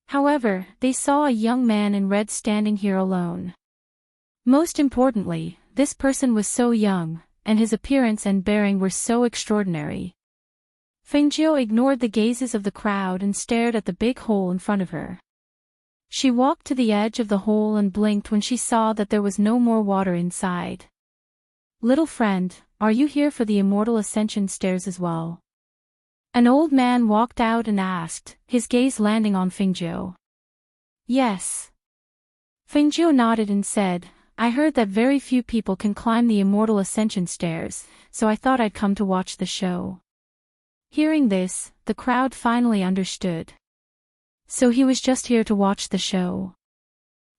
However, they saw a young man in red standing here alone. Most importantly, this person was so young, and his appearance and bearing were so extraordinary. Fengjiu ignored the gazes of the crowd and stared at the big hole in front of her. She walked to the edge of the hole and blinked when she saw that there was no more water inside. "Little friend, are you here for the immortal ascension stairs as well?" An old man walked out and asked, his gaze landing on Fengjiu. "Yes." Fengjiu nodded and said, "I heard that very few people can climb the immortal ascension stairs, so I thought I'd come to watch the show." Hearing this, the crowd finally understood. So he was just here to watch the show.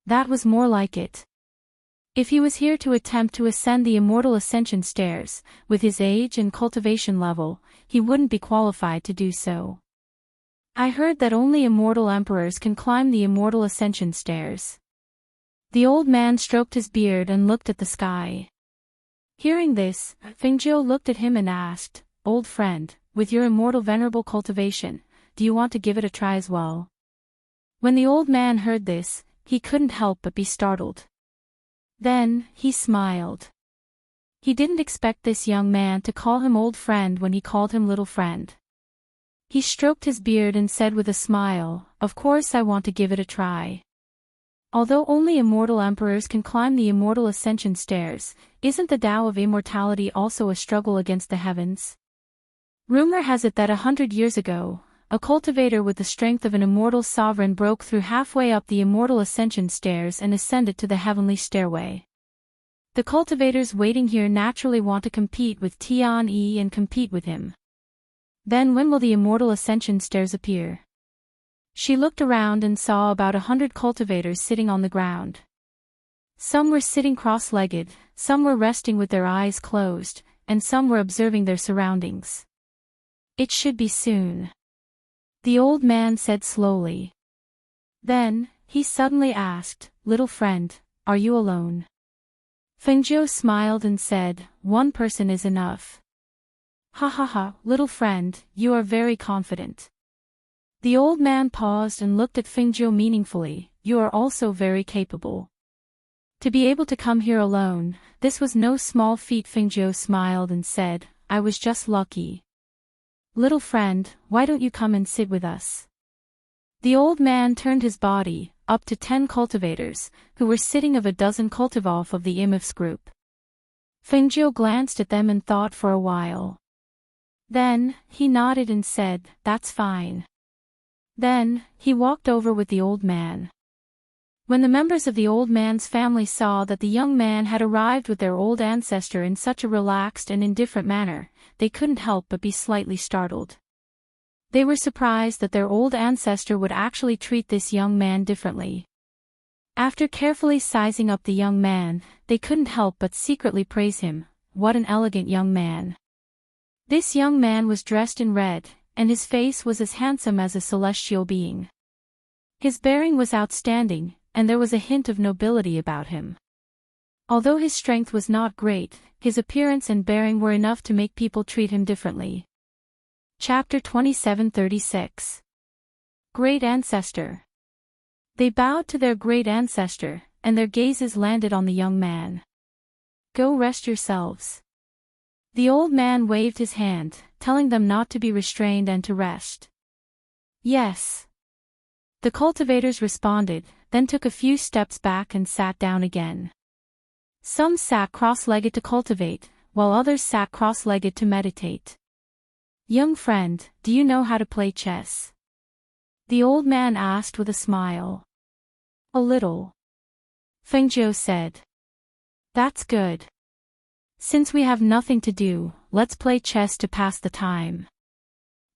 That was more like it. If he was here to attempt to ascend the immortal ascension stairs, with his age and cultivation level, he wouldn't be qualified to do so. "I heard that only immortal emperors can climb the immortal ascension stairs." The old man stroked his beard and looked at the sky. Hearing this, Fengjiu looked at him and asked, "Old friend, with your immortal venerable cultivation, do you want to give it a try as well?" When the old man heard this, he couldn't help but be startled. Then, he smiled. He didn't expect this young man to call him old friend when he called him little friend. He stroked his beard and said with a smile, "Of course I want to give it a try. Although only immortal emperors can climb the immortal ascension stairs, isn't the Tao of immortality also a struggle against the heavens? Rumor has it that 100 years ago, a cultivator with the strength of an immortal sovereign broke through halfway up the immortal ascension stairs and ascended to the heavenly stairway. The cultivators waiting here naturally want to compete with Tian Yi and compete with him. Then when will the immortal ascension stairs appear?" She looked around and saw about 100 cultivators sitting on the ground. Some were sitting cross-legged, some were resting with their eyes closed, and some were observing their surroundings. "It should be soon," the old man said slowly. Then, he suddenly asked, "Little friend, are you alone?" Fengjiu smiled and said, "One person is enough." "Ha ha ha, little friend, you are very confident." The old man paused and looked at Fengjiu meaningfully. "You are also very capable. To be able to come here alone, this was no small feat." Fengjiu smiled and said, "I was just lucky." "Little friend, why don't you come and sit with us?" The old man turned his body, up to 10 cultivators, who were sitting of a dozen cultivars of the Immerse group. Fengjiu glanced at them and thought for a while. Then, he nodded and said, "That's fine." Then, he walked over with the old man. When the members of the old man's family saw that the young man had arrived with their old ancestor in such a relaxed and indifferent manner, they couldn't help but be slightly startled. They were surprised that their old ancestor would actually treat this young man differently. After carefully sizing up the young man, they couldn't help but secretly praise him. What an elegant young man. This young man was dressed in red, and his face was as handsome as a celestial being. His bearing was outstanding, and there was a hint of nobility about him. Although his strength was not great, his appearance and bearing were enough to make people treat him differently. Chapter 2736. Great Ancestor. They bowed to their great ancestor, and their gazes landed on the young man. "Go rest yourselves." The old man waved his hand, telling them not to be restrained and to rest. "Yes." The cultivators responded, then took a few steps back and sat down again. Some sat cross-legged to cultivate, while others sat cross-legged to meditate. "Young friend, do you know how to play chess?" The old man asked with a smile. "A little," Fengjiu said. "That's good. Since we have nothing to do, let's play chess to pass the time."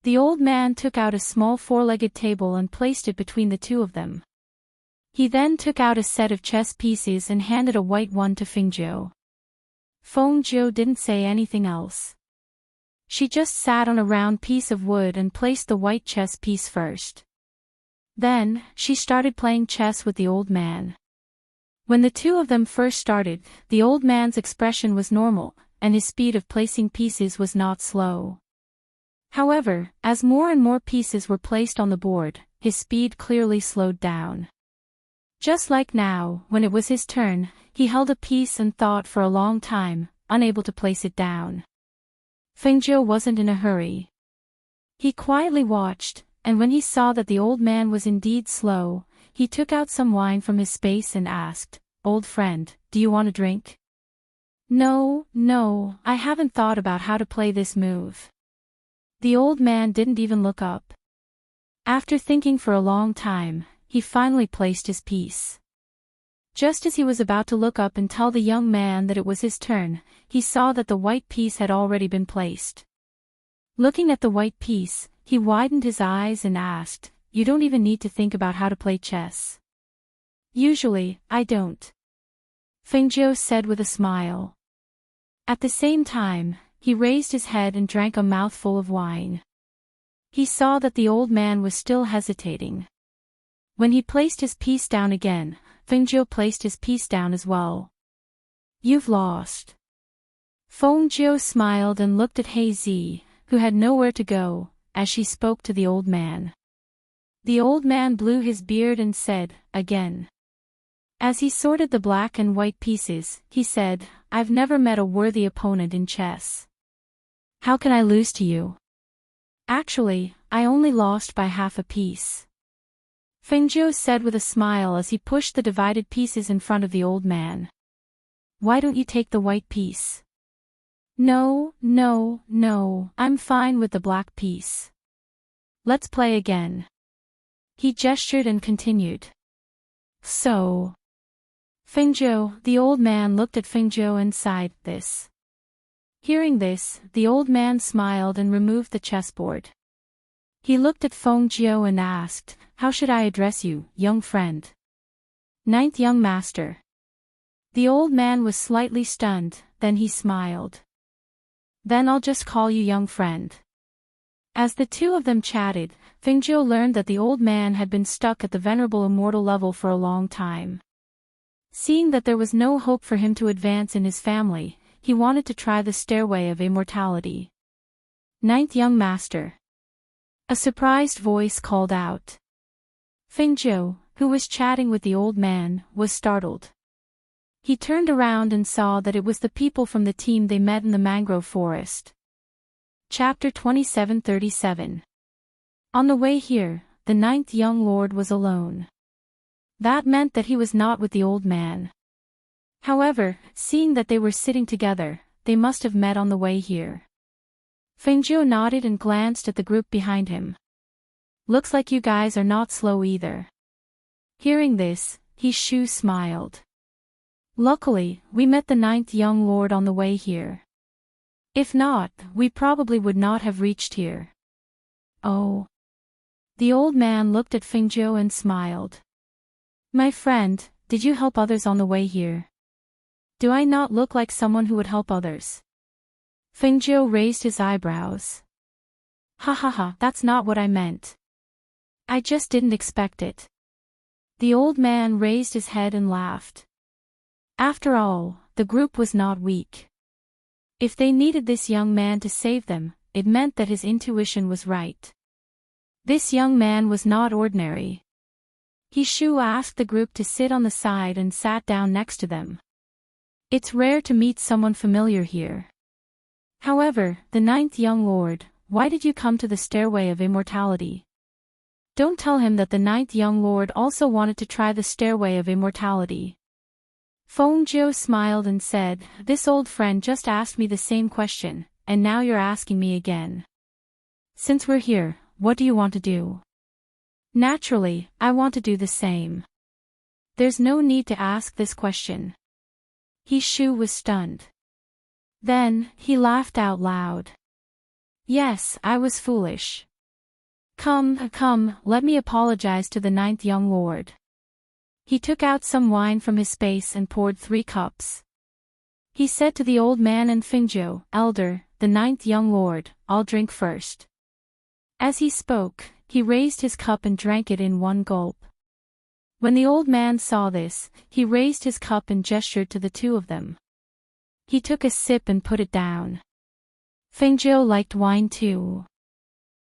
The old man took out a small four-legged table and placed it between the two of them. He then took out a set of chess pieces and handed a white one to Fengjiu. Fengjiu didn't say anything else. She just sat on a round piece of wood and placed the white chess piece first. Then, she started playing chess with the old man. When the two of them first started, the old man's expression was normal, and his speed of placing pieces was not slow. However, as more and more pieces were placed on the board, his speed clearly slowed down. Just like now, when it was his turn, he held a piece and thought for a long time, unable to place it down. Fengjiu wasn't in a hurry. He quietly watched, and when he saw that the old man was indeed slow, he took out some wine from his space and asked, "Old friend, do you want a drink?" No, I haven't thought about how to play this move." The old man didn't even look up. After thinking for a long time, he finally placed his piece. Just as he was about to look up and tell the young man that it was his turn, he saw that the white piece had already been placed. Looking at the white piece, he widened his eyes and asked, "You don't even need to think about how to play chess." "Usually, I don't," Fengjiu said with a smile. At the same time, he raised his head and drank a mouthful of wine. He saw that the old man was still hesitating. When he placed his piece down again, Fengjiu placed his piece down as well. "You've lost." Fengjiu smiled and looked at Hazy, who had nowhere to go, as she spoke to the old man. The old man blew his beard and said, "Again." As he sorted the black and white pieces, he said, "I've never met a worthy opponent in chess. How can I lose to you?" "Actually, I only lost by half a piece," Fengjiu said with a smile as he pushed the divided pieces in front of the old man. "Why don't you take the white piece?" No, I'm fine with the black piece. Let's play again." He gestured and continued. "So." Fengjiu, the old man looked at Fengjiu and sighed, "This." Hearing this, the old man smiled and removed the chessboard. He looked at Fengjiu and asked, "How should I address you, young friend?" "Ninth young master." The old man was slightly stunned, then he smiled. "Then I'll just call you young friend." As the two of them chatted, Fengjiu learned that the old man had been stuck at the venerable immortal level for a long time. Seeing that there was no hope for him to advance in his family, he wanted to try the stairway of immortality. Ninth young master. A surprised voice called out. Fengjiu, who was chatting with the old man, was startled. He turned around and saw that it was the people from the team they met in the mangrove forest. Chapter 2737. On the way here, the ninth young lord was alone. That meant that he was not with the old man. However, seeing that they were sitting together, they must have met on the way here. Fengjiu nodded and glanced at the group behind him. Looks like you guys are not slow either. Hearing this, Shu smiled. Luckily, we met the ninth young lord on the way here. If not, we probably would not have reached here. Oh. The old man looked at Fengjiu and smiled. My friend, did you help others on the way here? Do I not look like someone who would help others? Fengjiu raised his eyebrows. Ha ha ha, that's not what I meant. I just didn't expect it. The old man raised his head and laughed. After all, the group was not weak. If they needed this young man to save them, it meant that his intuition was right. This young man was not ordinary. Shu asked the group to sit on the side and sat down next to them. It's rare to meet someone familiar here. However, the ninth young lord, why did you come to the stairway of immortality? Don't tell him that the ninth young lord also wanted to try the stairway of immortality. Fengjiu smiled and said, this old friend just asked me the same question, and now you're asking me again. Since we're here, what do you want to do? Naturally, I want to do the same. There's no need to ask this question. Shu was stunned. Then, he laughed out loud. Yes, I was foolish. Come, let me apologize to the ninth young lord. He took out some wine from his space and poured 3 cups. He said to the old man and Fengjiu, Elder, the ninth young lord, I'll drink first. As he spoke, he raised his cup and drank it in one gulp. When the old man saw this, he raised his cup and gestured to the two of them. He took a sip and put it down. Fengjiu liked wine too.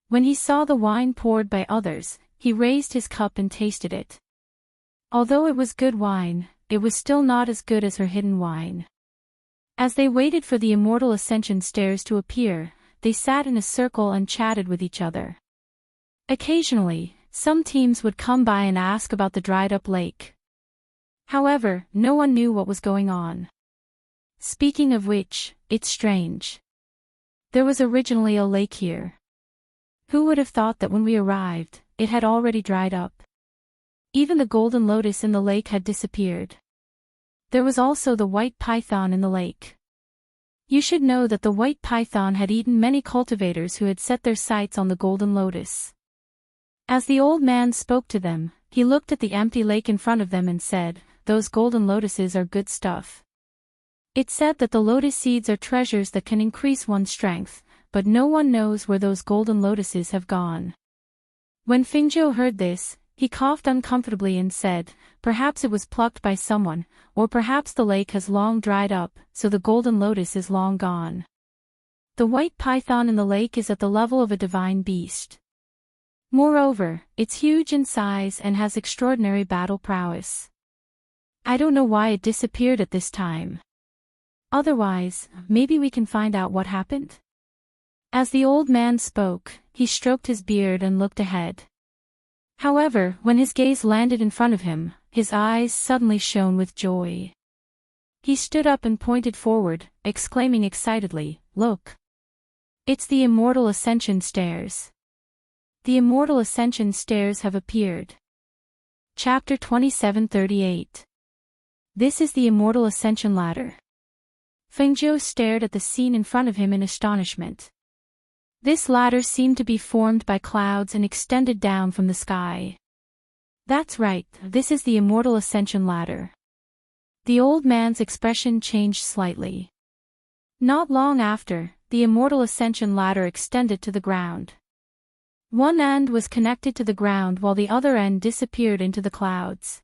When he saw the wine poured by others, he raised his cup and tasted it. Although it was good wine, it was still not as good as her hidden wine. As they waited for the immortal ascension stairs to appear, they sat in a circle and chatted with each other. Occasionally, some teams would come by and ask about the dried-up lake. However, no one knew what was going on. Speaking of which, it's strange. There was originally a lake here. Who would have thought that when we arrived, it had already dried up? Even the golden lotus in the lake had disappeared. There was also the white python in the lake. You should know that the white python had eaten many cultivators who had set their sights on the golden lotus. As the old man spoke to them, he looked at the empty lake in front of them and said, those golden lotuses are good stuff. It said that the lotus seeds are treasures that can increase one's strength, but no one knows where those golden lotuses have gone. When Fengjiu heard this, he coughed uncomfortably and said, perhaps it was plucked by someone, or perhaps the lake has long dried up, so the golden lotus is long gone. The white python in the lake is at the level of a divine beast. Moreover, it's huge in size and has extraordinary battle prowess. I don't know why it disappeared at this time. Otherwise, maybe we can find out what happened? As the old man spoke, he stroked his beard and looked ahead. However, when his gaze landed in front of him, his eyes suddenly shone with joy. He stood up and pointed forward, exclaiming excitedly, look! It's the immortal ascension stairs. The immortal ascension stairs have appeared. Chapter 2738. This is the immortal ascension ladder. Fengjiu stared at the scene in front of him in astonishment. This ladder seemed to be formed by clouds and extended down from the sky. That's right, this is the immortal ascension ladder. The old man's expression changed slightly. Not long after, the immortal ascension ladder extended to the ground. One end was connected to the ground while the other end disappeared into the clouds.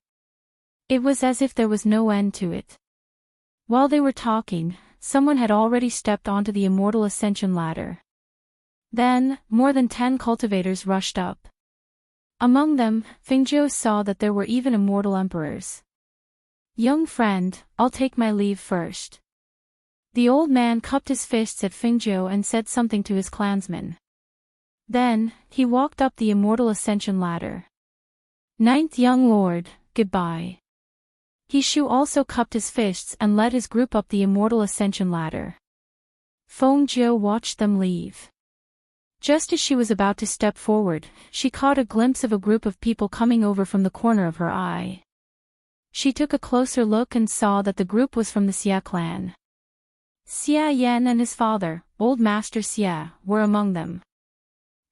It was as if there was no end to it. While they were talking, someone had already stepped onto the immortal ascension ladder. Then, more than 10 cultivators rushed up. Among them, Fingzhou saw that there were even immortal emperors. "Young friend, I'll take my leave first." The old man cupped his fists at Fingzhou and said something to his clansmen. Then, he walked up the immortal ascension ladder. "Ninth young lord, goodbye." He Shu also cupped his fists and led his group up the immortal ascension ladder. Fengzhou watched them leave. Just as she was about to step forward, she caught a glimpse of a group of people coming over from the corner of her eye. She took a closer look and saw that the group was from the Xia clan. Xia Yan and his father, Old Master Xia, were among them.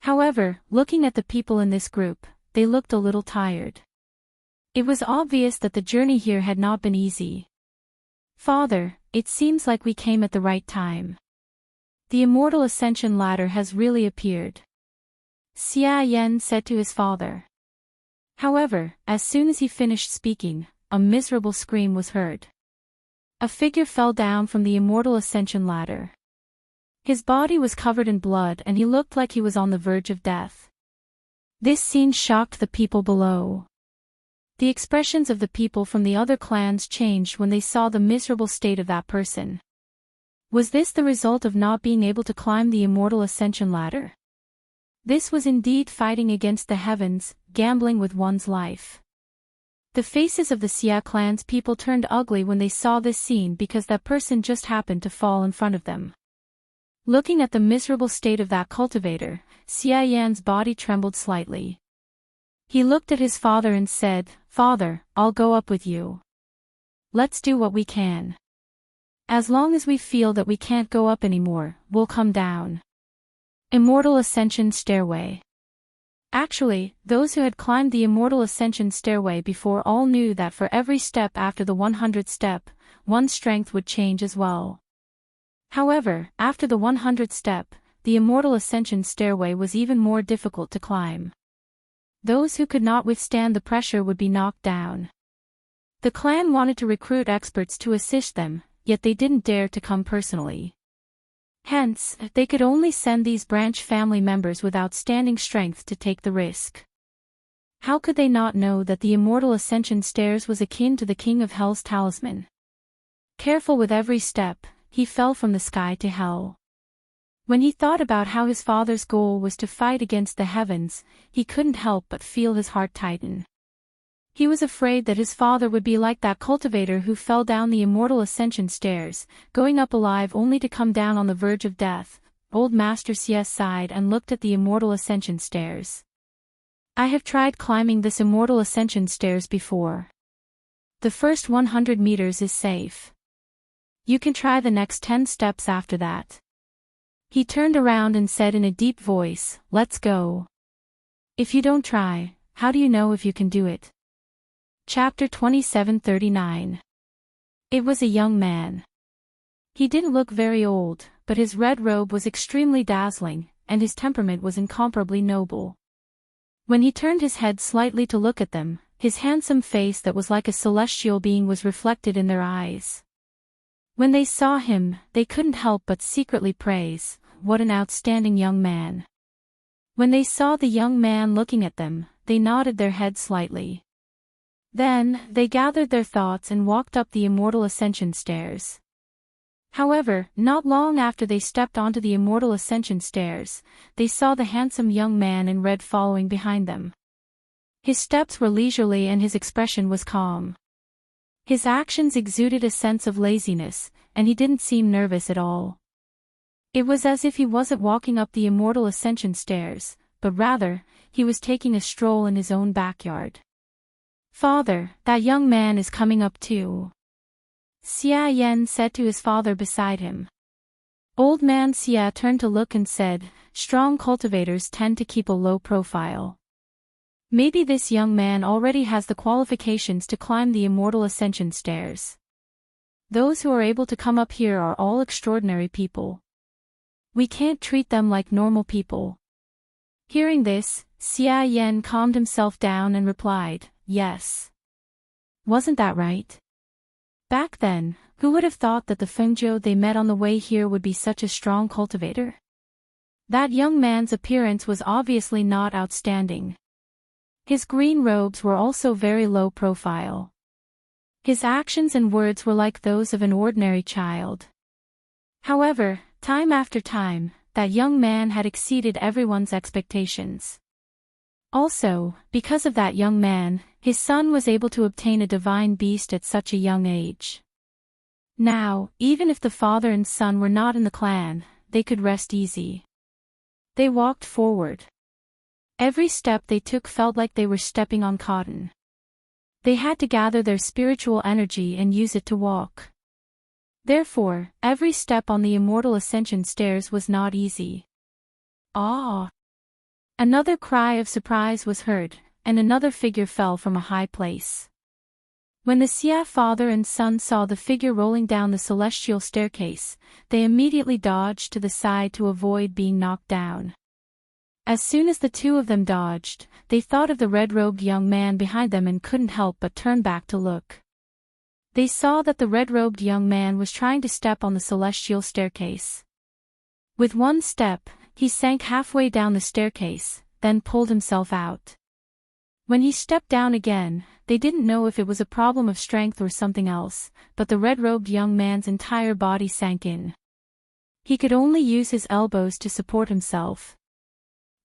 However, looking at the people in this group, they looked a little tired. It was obvious that the journey here had not been easy. "Father, it seems like we came at the right time. The immortal ascension ladder has really appeared," Xia Yan said to his father. However, as soon as he finished speaking, a miserable scream was heard. A figure fell down from the immortal ascension ladder. His body was covered in blood and he looked like he was on the verge of death. This scene shocked the people below. The expressions of the people from the other clans changed when they saw the miserable state of that person. Was this the result of not being able to climb the immortal ascension ladder? This was indeed fighting against the heavens, gambling with one's life. The faces of the Xia clan's people turned ugly when they saw this scene because that person just happened to fall in front of them. Looking at the miserable state of that cultivator, Xia Yan's body trembled slightly. He looked at his father and said, "Father, I'll go up with you. Let's do what we can. As long as we feel that we can't go up anymore, we'll come down." Immortal Ascension Stairway. Actually, those who had climbed the Immortal Ascension Stairway before all knew that for every step after the 100th step, one's strength would change as well. However, after the 100th step, the Immortal Ascension Stairway was even more difficult to climb. Those who could not withstand the pressure would be knocked down. The clan wanted to recruit experts to assist them, yet they didn't dare to come personally. Hence, they could only send these branch family members with outstanding strength to take the risk. How could they not know that the Immortal Ascension Stairs was akin to the King of Hell's talisman? Careful with every step, he fell from the sky to hell. When he thought about how his father's goal was to fight against the heavens, he couldn't help but feel his heart tighten. He was afraid that his father would be like that cultivator who fell down the Immortal Ascension Stairs, going up alive only to come down on the verge of death. Old Master Xia sighed and looked at the Immortal Ascension Stairs. "I have tried climbing this Immortal Ascension Stairs before. The first 100 meters is safe. You can try the next 10 steps after that." He turned around and said in a deep voice, "Let's go. If you don't try, how do you know if you can do it?" Chapter 2739. It was a young man. He didn't look very old, but his red robe was extremely dazzling, and his temperament was incomparably noble. When he turned his head slightly to look at them, his handsome face that was like a celestial being was reflected in their eyes. When they saw him, they couldn't help but secretly praise, "What an outstanding young man." When they saw the young man looking at them, they nodded their heads slightly. Then, they gathered their thoughts and walked up the Immortal Ascension Stairs. However, not long after they stepped onto the Immortal Ascension Stairs, they saw the handsome young man in red following behind them. His steps were leisurely and his expression was calm. His actions exuded a sense of laziness, and he didn't seem nervous at all. It was as if he wasn't walking up the Immortal Ascension Stairs, but rather, he was taking a stroll in his own backyard. "Father, that young man is coming up too," Xia Yan said to his father beside him. Old man Xia turned to look and said, "Strong cultivators tend to keep a low profile. Maybe this young man already has the qualifications to climb the Immortal Ascension Stairs. Those who are able to come up here are all extraordinary people. We can't treat them like normal people." Hearing this, Xia Yan calmed himself down and replied, "Yes. Wasn't that right?" Back then, who would have thought that the Fengzhou they met on the way here would be such a strong cultivator? That young man's appearance was obviously not outstanding. His green robes were also very low profile. His actions and words were like those of an ordinary child. However, time after time, that young man had exceeded everyone's expectations. Also, because of that young man, his son was able to obtain a divine beast at such a young age. Now, even if the father and son were not in the clan, they could rest easy. They walked forward. Every step they took felt like they were stepping on cotton. They had to gather their spiritual energy and use it to walk. Therefore, every step on the immortal ascension stairs was not easy. Ah! Another cry of surprise was heard, and another figure fell from a high place. When the Xia father and son saw the figure rolling down the celestial staircase, they immediately dodged to the side to avoid being knocked down. As soon as the two of them dodged, they thought of the red-robed young man behind them and couldn't help but turn back to look. They saw that the red-robed young man was trying to step on the celestial staircase. With one step, he sank halfway down the staircase, then pulled himself out. When he stepped down again, they didn't know if it was a problem of strength or something else, but the red-robed young man's entire body sank in. He could only use his elbows to support himself.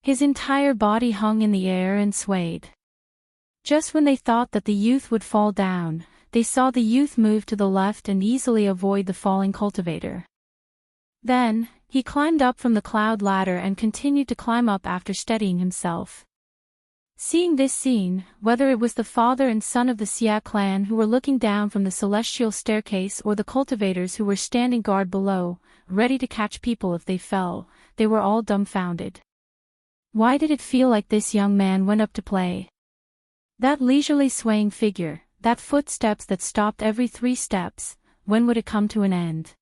His entire body hung in the air and swayed. Just when they thought that the youth would fall down, they saw the youth move to the left and easily avoid the falling cultivator. Then, he climbed up from the cloud ladder and continued to climb up after steadying himself. Seeing this scene, whether it was the father and son of the Xia clan who were looking down from the celestial staircase or the cultivators who were standing guard below, ready to catch people if they fell, they were all dumbfounded. Why did it feel like this young man went up to play? That leisurely swaying figure, that footsteps that stopped every 3 steps, when would it come to an end?